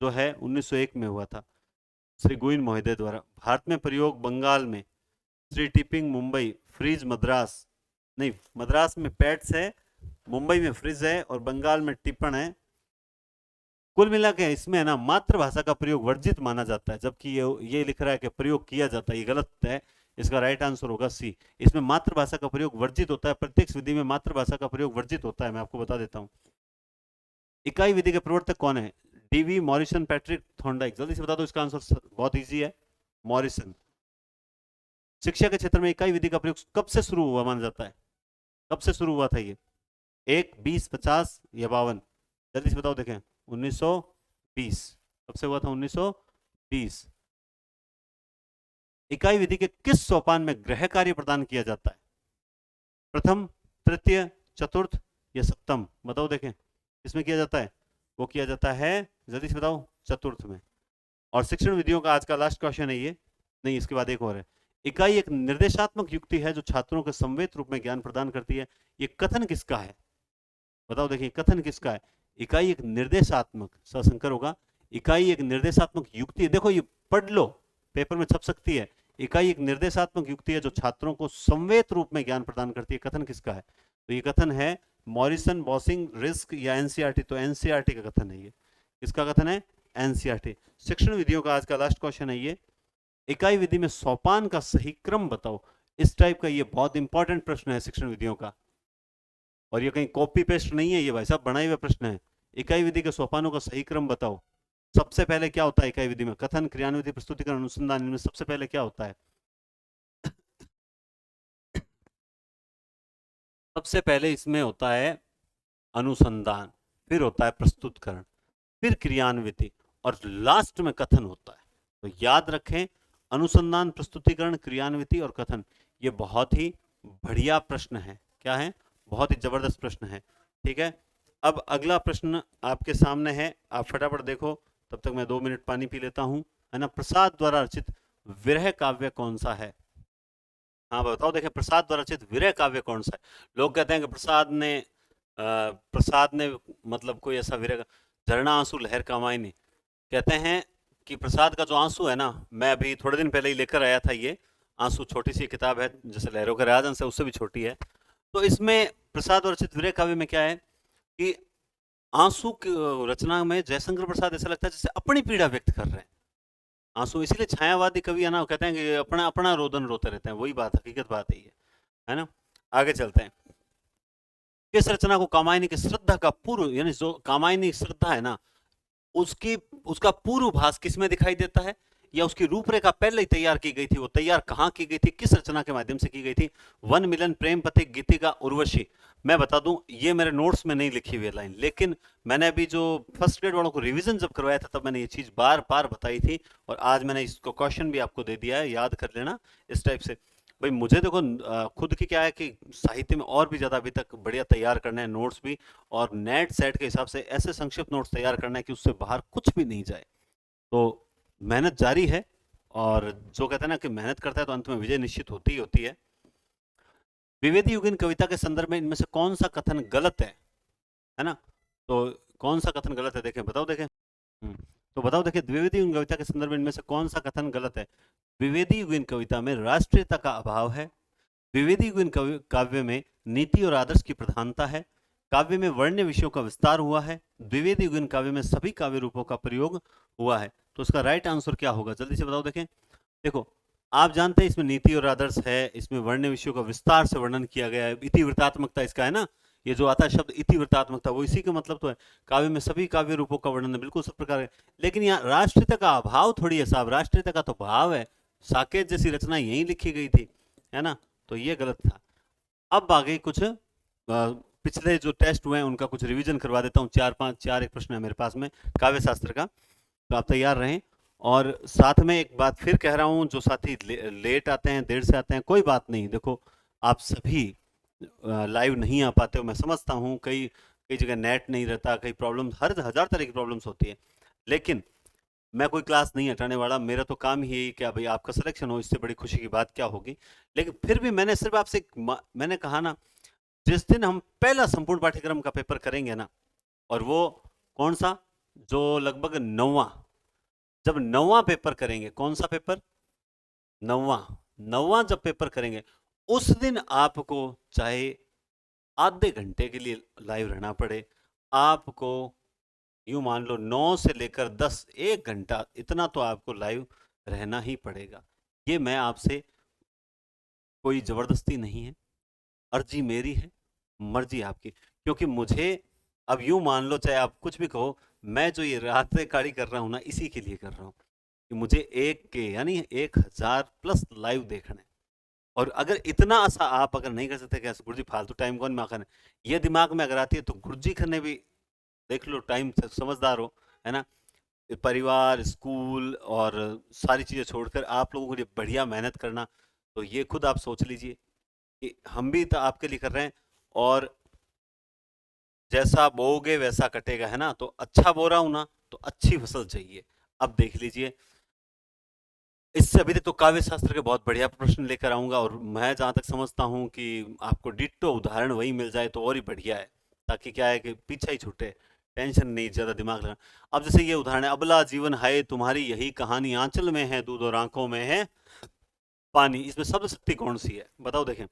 जो है 1901 में हुआ था, श्री गुइन मोहिदे द्वारा। भारत में प्रयोग बंगाल में श्री टिपिंग मुंबई, फ्रीज मद्रास, नहीं मद्रास में पैट्स है, मुंबई में फ्रिज है और बंगाल में टिप्पण है। कुल मिला के इसमें है ना मातृभाषा का प्रयोग वर्जित माना जाता है, जबकि ये लिख रहा है कि प्रयोग किया जाता है, ये गलत है। इसका राइट आंसर होगा सी। इसमें मातृभाषा का प्रयोग वर्जित होता है, प्रत्यक्ष विधि में मातृभाषा का प्रयोग वर्जित होता है, मैं आपको बता देता हूं। इकाई विधि के प्रवर्तक कौन है? Dewey, Morrison, Patrick Thorndike. जल्दी से बता दो, इसका आंसर बहुत इजी है, मॉरिसन। शिक्षा के क्षेत्र में इकाई विधि का प्रयोग कब से शुरू हुआ माना जाता है? कब से शुरू हुआ था ये? 1, 20, 50 या 52? जल्दी से बताओ, देखें। 1920। कब से हुआ था? 1920। इकाई विधि के किस सोपान में गृह कार्य प्रदान किया जाता है? प्रथम, तृतीय, चतुर्थ या सप्तम? बताओ, देखें किसमें किया जाता है? वो किया जाता है, जल्दी से बताओ, चतुर्थ में। और शिक्षण विधियों का आज का लास्ट क्वेश्चन है ये, नहीं इसके बाद एक और है। इकाई एक निर्देशात्मक युक्ति है जो छात्रों के संवेद रूप में ज्ञान प्रदान करती है। ये कथन किसका है? बताओ, देखिए कथन किसका है? इकाई एक निर्देशात्मक, सशंकर होगा। इकाई एक निर्देशात्मक युक्ति है, देखो ये पढ़ लो, पेपर में छप सकती है। इकाई एक निर्देशात्मक युक्ति है जो छात्रों को संवेद रूप में ज्ञान प्रदान करती है। कथन किसका है? तो ये कथन है मॉरिसन, बॉसिंग, रिस्क या एनसीईआरटी? तो एनसीईआरटी का कथन है ये। किसका कथन है? एनसीईआरटी। शिक्षण विधियों का आज का लास्ट क्वेश्चन है ये, इकाई विधि में सोपान का सही क्रम बताओ। इस टाइप का ये बहुत इंपॉर्टेंट प्रश्न है शिक्षण विधियों का, और ये कहीं कॉपी पेस्ट नहीं है, ये भाई साहब बनाए हुए प्रश्न है। इकाई विधि के सोपानों का सही क्रम बताओ। सबसे पहले क्या होता है इकाई विधि में? कथन, क्रियान्विधि, प्रस्तुतिकरण, अनुसंधान। इनमें सबसे पहले क्या होता है? सबसे पहले इसमें होता है अनुसंधान, फिर होता है प्रस्तुतिकरण, फिर क्रियान्विति और लास्ट में कथन होता है। तो याद रखें, अनुसंधान, प्रस्तुतिकरण, क्रियान्विति और कथन। ये बहुत ही बढ़िया प्रश्न है। क्या है? बहुत ही जबरदस्त प्रश्न है। ठीक है, अब अगला प्रश्न आपके सामने है, आप फटाफट देखो, तब तक मैं 2 मिनट पानी पी लेता हूं, है ना। प्रसाद द्वारा रचित विरह काव्य कौन सा है? हाँ बताओ, देखें प्रसाद द्वारा रचित विरह काव्य कौन सा है? लोग कहते हैं कि प्रसाद ने मतलब कोई ऐसा विरह, झरना आंसू लहर कामायनी। कहते हैं कि प्रसाद का जो आंसू है ना, मैं अभी थोड़े दिन पहले ही लेकर आया था ये आंसू, छोटी सी किताब है, जैसे लहरों के राजन से उससे भी छोटी है। तो इसमें प्रसाद और रचित विरह काव्य में क्या है कि आंसू की रचना में जयशंकर प्रसाद ऐसा लगता है जैसे अपनी पीड़ा व्यक्त कर रहे हैं। आंसू इसीलिए छायावादी कवि है ना, कहते हैं कि अपना अपना रोदन रोते रहते हैं, वही बात, हकीकत बात है ना। आगे चलते हैं। किस रचना को कामायनी की श्रद्धा का पूर्व, यानी जो कामायनी श्रद्धा है ना, उसकी उसका पूर्वाभास किस में दिखाई देता है, या उसकी रूपरेखा पहले ही तैयार की गई थी? वो तैयार कहाँ की गई थी, किस रचना के माध्यम से की गई थी? वन मिलन, प्रेम पथिक, गीतिका, उर्वशी। मैं बता दूं, ये मेरे नोट्स में नहीं लिखी हुई लाइन, लेकिन मैंने अभी जो फर्स्ट ग्रेड वालों को रिवीजन जब करवाया था तब मैंने ये चीज बार बार बताई थी, और आज मैंने इसको क्वेश्चन भी आपको दे दिया है, याद कर लेना इस टाइप से। भाई मुझे देखो खुद की क्या है कि साहित्य में और भी ज़्यादा अभी तक बढ़िया तैयार करना है, नोट्स भी, और नेट सेट के हिसाब से ऐसे संक्षिप्त नोट्स तैयार करना है कि उससे बाहर कुछ भी नहीं जाए। तो मेहनत जारी है, और जो कहते हैं ना कि मेहनत करता है तो अंत में विजय निश्चित होती ही होती है। द्विवेदी युगीन कविता के संदर्भ में इनमें से कौन सा कथन गलत है ना? तो कौन सा कथन गलत है, देखें, बताओ, देखें। तो बताओ, देखिए, द्विवेदी युगीन कविता के संदर्भ में इनमें से कौन सा कथन गलत है? द्विवेदी युगीन कविता में राष्ट्रीयता का अभाव है। द्विवेदी युगीन काव्य में नीति और आदर्श की प्रधानता है। काव्य में वर्ण्य विषयों का विस्तार हुआ है। द्विवेदी युगीन काव्य में सभी काव्य रूपों का प्रयोग हुआ है। तो इसका राइट आंसर क्या होगा, जल्दी से बताओ, देखें। देखो, आप जानते हैं इसमें नीति और आदर्श है, इसमें वर्ण्य विषयों का विस्तार से वर्णन किया गया है, इतिवृत्तात्मकता इसका है ना, ये जो आता है शब्द इतिवृत्तात्मकता, वो इसी का मतलब तो है। काव्य में सभी काव्य रूपों का वर्णन है, बिल्कुल सब प्रकार है। लेकिन यहाँ राष्ट्रीयता का अभाव थोड़ी है साहब, राष्ट्रीयता का तो भाव है। साकेत जैसी रचना यहीं लिखी गई थी, है ना, तो ये गलत था। अब आगे कुछ पिछले जो टेस्ट हुए हैं उनका कुछ रिवीजन करवा देता हूँ। चार एक प्रश्न है मेरे पास में काव्य शास्त्र का, तो आप तैयार रहें। और साथ में एक बात फिर कह रहा हूँ, जो साथी लेट आते हैं, देर से आते हैं, कोई बात नहीं। देखो, आप सभी लाइव नहीं आ पाते हो, मैं समझता हूँ, कई कई जगह नेट नहीं रहता, कई प्रॉब्लम, हर हजार तरह की प्रॉब्लम्स होती है। लेकिन मैं कोई क्लास नहीं हटाने वाला, मेरा तो काम ही क्या भाई, आपका सिलेक्शन हो, इससे बड़ी खुशी की बात क्या होगी। लेकिन फिर भी मैंने सिर्फ आपसे मैंने कहा ना, जिस दिन हम पहला संपूर्ण पाठ्यक्रम का पेपर करेंगे ना, और वो कौन सा, जो लगभग 9वां, जब 9वां पेपर करेंगे, कौन सा पेपर, 9वां, 9वां जब पेपर करेंगे, उस दिन आपको चाहे आधे घंटे के लिए लाइव रहना पड़े, आपको यूं मान लो 9 से लेकर 10, 1 घंटा, इतना तो आपको लाइव रहना ही पड़ेगा। ये मैं आपसे, कोई जबरदस्ती नहीं है, अर्जी मेरी है, मर्जी आपकी, क्योंकि मुझे, अब यूं मान लो चाहे आप कुछ भी कहो, मैं जो ये रातें काड़ी कर रहा हूं ना, इसी के लिए कर रहा हूं कि मुझे एक के यानी 1000+ लाइव देखना है। और अगर इतना सा आप अगर नहीं कर सकते, कैसे गुरुजी फालतू टाइम कौन माखन है, ये दिमाग में अगर आती है तो गुरुजी खन्ने भी देख लो, टाइम से समझदार हो, है ना, परिवार, स्कूल और सारी चीजें छोड़कर आप लोगों के लिए बढ़िया मेहनत करना, तो ये खुद आप सोच लीजिए कि हम भी तो आपके लिए कर रहे हैं। और जैसा बोओगे वैसा कटेगा, है ना, तो अच्छा बो रहा हूं ना, तो अच्छी फसल चाहिए। अब देख लीजिए, इससे अभी तक तो काव्य शास्त्र के बहुत बढ़िया प्रश्न लेकर आऊंगा, और मैं जहां तक समझता हूं कि आपको डिट्टो उदाहरण वही मिल जाए तो और ही बढ़िया है, ताकि क्या है कि पीछा ही छूटे, टेंशन नहीं, ज्यादा दिमाग लगा। अब जैसे ये उदाहरण है, अबला जीवन है तुम्हारी यही कहानी, आंचल में है दूध और आंखों में है पानी, इसमें शब्द शक्ति कौन सी है, बताओ देखें,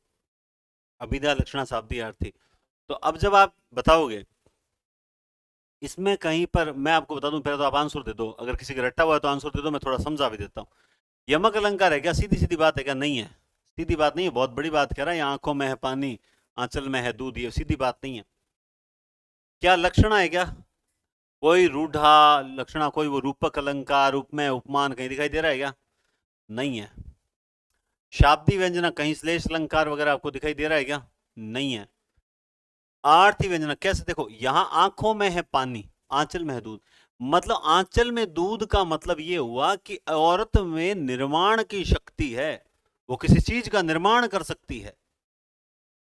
अभिधा लक्षणा शाब्दी अर्थी। तो अब जब आप बताओगे, इसमें कहीं पर मैं आपको बता दूं, पहले तो आप आंसर दे दो, अगर किसी का रट्टा हुआ है तो आंसर दे दो, मैं थोड़ा समझा भी देता हूँ। यमक अलंकार है क्या, सीधी सीधी बात है क्या, नहीं है, सीधी बात नहीं है, बहुत बड़ी बात कह रहा है, आंखों में है पानी, आंचल में है दूध, ये सीधी बात नहीं है। क्या लक्षणा है क्या, कोई रूढ़ा लक्षणा, कोई वो रूपक अलंकार, उपमेय उपमान कहीं दिखाई दे रहा है क्या, नहीं है। शाब्दी व्यंजना कहीं श्लेष अलंकार वगैरह आपको दिखाई दे रहा है क्या, नहीं है। आर्थी व्यंजना कैसे, देखो यहां आंखों में है पानी, आंचल में है दूध, मतलब आंचल में दूध का मतलब ये हुआ कि औरत में निर्माण की शक्ति है, वो किसी चीज का निर्माण कर सकती है,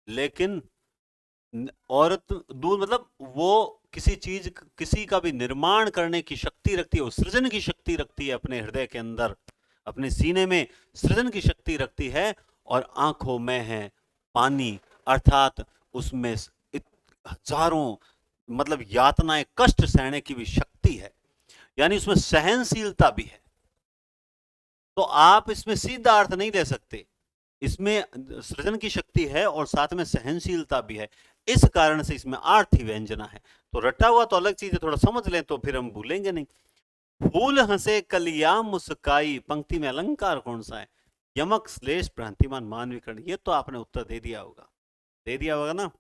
लेकिन औरत दूध मतलब वो किसी चीज, किसी का भी निर्माण करने की शक्ति रखती है, वो सृजन की शक्ति रखती है अपने हृदय के अंदर, अपने सीने में सृजन की शक्ति रखती है। और आंखों में है पानी, अर्थात उसमें हजारों, मतलब यातनाएं, कष्ट सहने की भी शक्ति है, यानी उसमें सहनशीलता भी है। तो आप इसमें सीधा अर्थ नहीं ले सकते, इसमें सृजन की शक्ति है और साथ में सहनशीलता भी है, इस कारण से इसमें आर्थी व्यंजना है। तो रटा हुआ तो अलग चीज है, थोड़ा समझ लें तो फिर हम भूलेंगे नहीं। फूल हंसे कलिया मुस्काई, पंक्ति में अलंकार कौन सा है, यमक श्लेष भ्रांतिमान मानविकर्ण, ये तो आपने उत्तर दे दिया होगा, दे दिया होगा ना,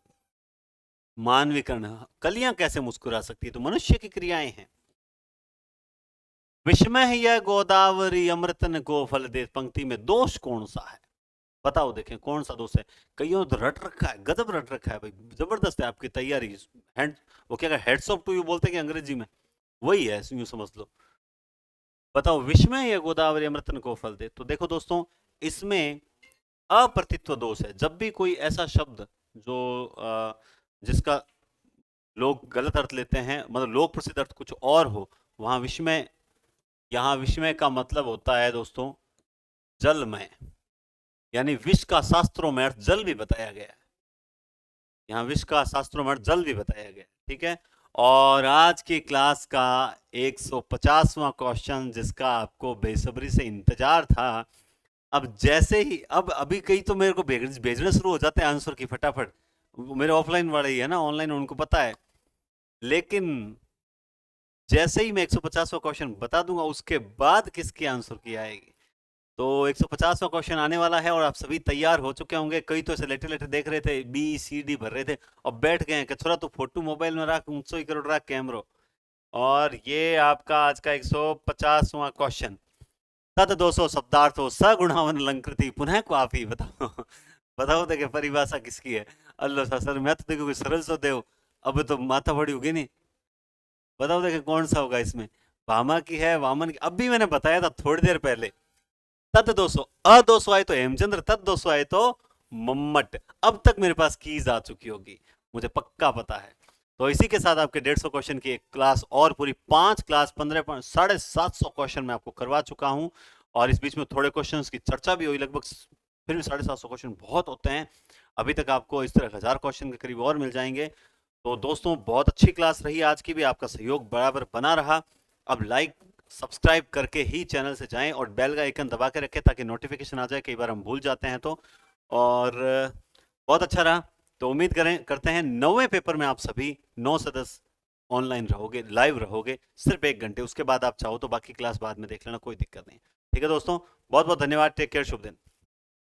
मानविकर्ण, कलियां कैसे मुस्कुरा सकती है, तो मनुष्य की क्रियाएं हैं। विस्मय यह गोदावरी अमृतन को फल दे, पंक्ति में दोष कौन सा है, बताओ देखें कौन सा दोष है। कईयों तो रट रखा है, गजब रट रखा है भाई, जबरदस्त है आपकी तैयारी, हैंड, वो क्या हेड्स ऑफ टू यू बोलते हैं अंग्रेजी में, वही है, यूं समझ लो। बताओ, विस्मय या गोदावरी अमृतन को फल दे, तो देखो दोस्तों, इसमें अप्रतित्व दोष है, जब भी कोई ऐसा शब्द जो जिसका लोग गलत अर्थ लेते हैं, मतलब लोक प्रसिद्ध अर्थ कुछ और हो, वहां विस्मय, यहां विस्मय का मतलब होता है दोस्तों जलमय, यानी विश्व का शास्त्रों में अर्थ जल भी बताया गया है, यहाँ विश्व का शास्त्रों में अर्थ जल भी बताया गया है, ठीक है। और आज की क्लास का 150वां क्वेश्चन, जिसका आपको बेसब्री से इंतजार था, अब जैसे ही, अब अभी कई तो मेरे को भेजने शुरू हो जाते हैं आंसर की फटाफट, मेरे ऑफलाइन वाले ही है ना, ऑनलाइन उनको पता है, लेकिन जैसे ही मैं 150वां क्वेश्चन बता दूंगा, उसके बाद किसके आंसर की आएगी। तो 150वां क्वेश्चन आने वाला है और आप सभी तैयार हो चुके होंगे, कई तो ऐसे लेटे लेटे देख रहे थे, बी सी डी भर रहे थे, और बैठ गए कि थोड़ा तो फोटो मोबाइल में रख, ऊंचो ही करो रख कैमरो। और ये आपका आज का 150वां क्वेश्चन, तद 200 शब्दार्थो सगुणावन अलंकृति पुनः क्वापी, बताओ बताओ देखे परिभाषा किसकी है, अल्लाह सर, मैं तो देखो सरल सो देव, अब तो माथा बड़ी होगी नहीं, बताओ देखे कौन सा होगा इसमें, भामा की है, वामन की, अभी मैंने बताया था थोड़ी देर पहले, तद 200, अ 200 आए तो हेमचंद्र, तद 200 आए तो मम्मट, अब तक मेरे पास कीज आ चुकी होगी, मुझे पक्का पता है। तो इसी के साथ आपके 150 क्वेश्चन की एक क्लास और पूरी 5 क्लास 15 750 क्वेश्चन मैं आपको करवा चुका हूं, और इस बीच में थोड़े क्वेश्चंस की चर्चा भी हुई लगभग, फिर भी 750 क्वेश्चन बहुत होते हैं। अभी तक आपको इस तरह 1000 क्वेश्चन के करीब और मिल जाएंगे। तो दोस्तों बहुत अच्छी क्लास रही आज की भी, आपका सहयोग बराबर बना रहा। अब लाइक सब्सक्राइब करके ही चैनल से जाएं और बेल का आइकन दबा के रखें ताकि नोटिफिकेशन आ जाए, कई बार हम भूल जाते हैं तो। और बहुत अच्छा रहा। तो उम्मीद करते हैं 9वें पेपर में आप सभी 9 से 10 ऑनलाइन रहोगे, लाइव रहोगे सिर्फ 1 घंटे। उसके बाद आप चाहो तो बाकी क्लास बाद में देख लेना, कोई दिक्कत नहीं। ठीक है दोस्तों, बहुत बहुत धन्यवाद। टेक केयर, शुभ दिन।